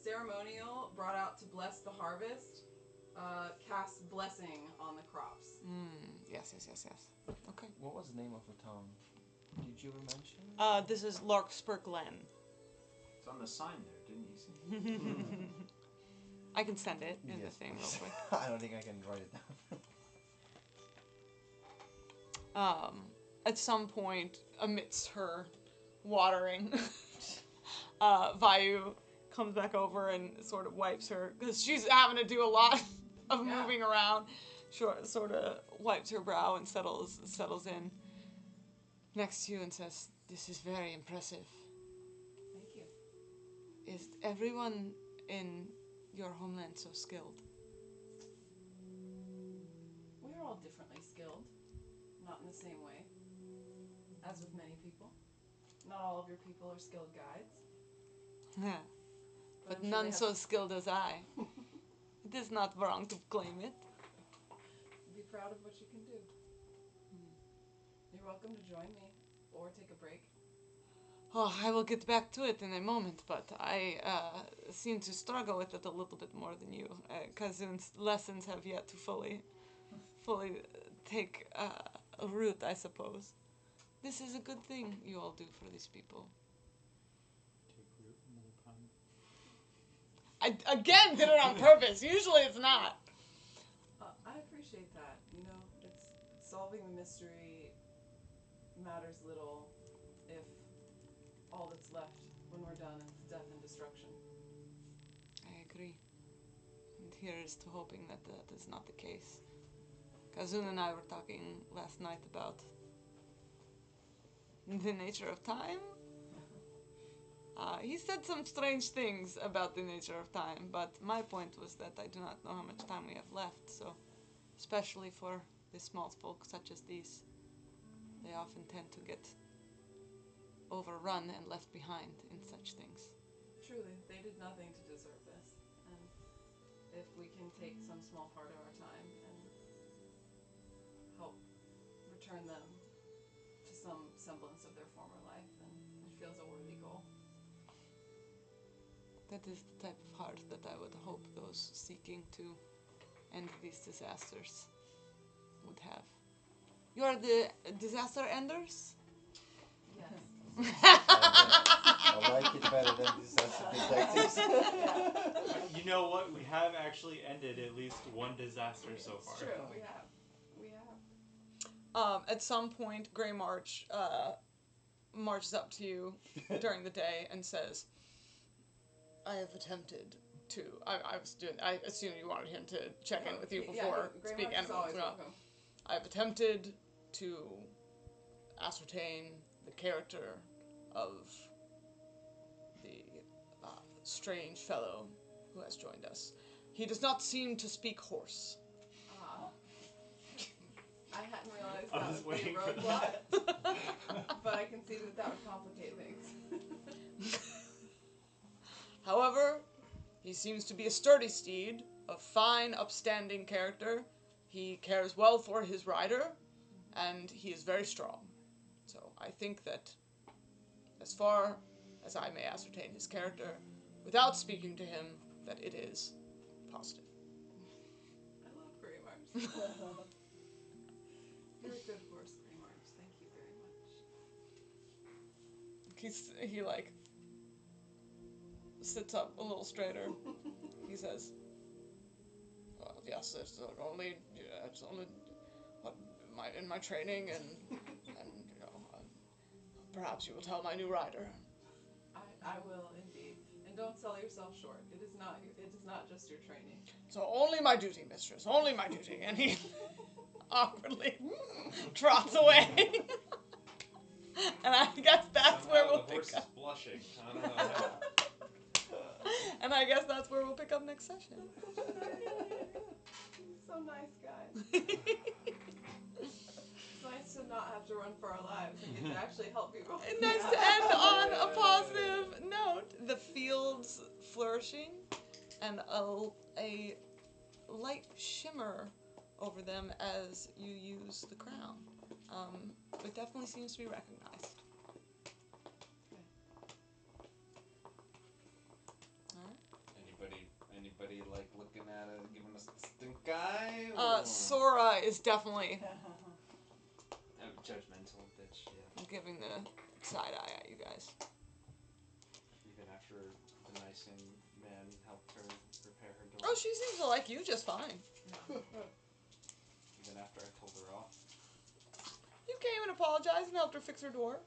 ceremonial, brought out to bless the harvest, cast blessing on the crops. Yes. Okay. What was the name of the town? Did you mention? This is Larkspur Glen. It's on the sign there, didn't you see? I can send it in the Yes, thing real please. quick. I don't think I can write it down. At some point, amidst her watering, Vayu comes back over and sort of wipes her, because she's having to do a lot of moving around. Sort of wipes her brow and settles in next to you and says, "This is very impressive. Thank you. Is everyone in your homeland so skilled?" We're all differently skilled, not in the same way, as with many people. Not all of your people are skilled guides. Yeah. But I'm sure none they have- so skilled as I. It is not wrong to claim it. Be proud of what you can do. You're welcome to join me, or take a break. Oh, I will get back to it in a moment, but I seem to struggle with it a little bit more than you. Kazun's lessons have yet to fully take root, I suppose. This is a good thing you all do for these people. Take root, another pun. I again did it on purpose. Usually it's not. I appreciate that. You know, it's solving the mystery matters little if all that's left when we're done is death and destruction. I agree. And here is to hoping that that is not the case. Kazun and I were talking last night about the nature of time. He said some strange things about the nature of time, but my point was that I do not know how much time we have left, so especially for the small folk such as these, they often tend to get overrun and left behind in such things. Truly, they did nothing to deserve this. And if we can take some small part of our time and help return them to some semblance of their former life, then it feels a worthy goal. That is the type of heart that I would hope those seeking to end these disasters would have. You are the disaster enders? Yes. I like it better than disaster detectives. You know what? We have actually ended at least one disaster so far. It's true, we have. At some point, Grey March marches up to you during the day and says, "I have attempted to." I assume you wanted him to check in with you before speak animals. I have attempted to ascertain the character of the strange fellow who has joined us. He does not seem to speak horse. I hadn't realized I that was would be a waiting for roadblock, but I can see that would complicate things. However, he seems to be a sturdy steed, of fine, upstanding character. He cares well for his rider, and he is very strong. So I think that, as far as I may ascertain his character, without speaking to him, that it is positive. I love Grey Mars. You're a good horse, Grey Mars. Thank you very much. He like sits up a little straighter. He says, "Well, yes, it's only what in my training, and perhaps you will tell my new rider." I will indeed. And don't sell yourself short. It is not just your training. So only my duty, mistress, only my duty. And he awkwardly trots away. And I guess that's Somehow where we'll the horse pick up. is blushing. I don't know how. And I guess that's where we'll pick up next session. So nice, guys. It's nice to not have to run for our lives and get to actually help people. And nice to end on a positive note. The fields flourishing and a light shimmer over them as you use the crown. It definitely seems to be recognized. Anybody like looking at it, giving us the stink eye? Sora is definitely Judgmental bitch, yeah. giving the side eye at you guys. Even after the nice young man helped her repair her door. Oh, she seems to like you just fine. Even after I told her off. You came and apologized and helped her fix her door.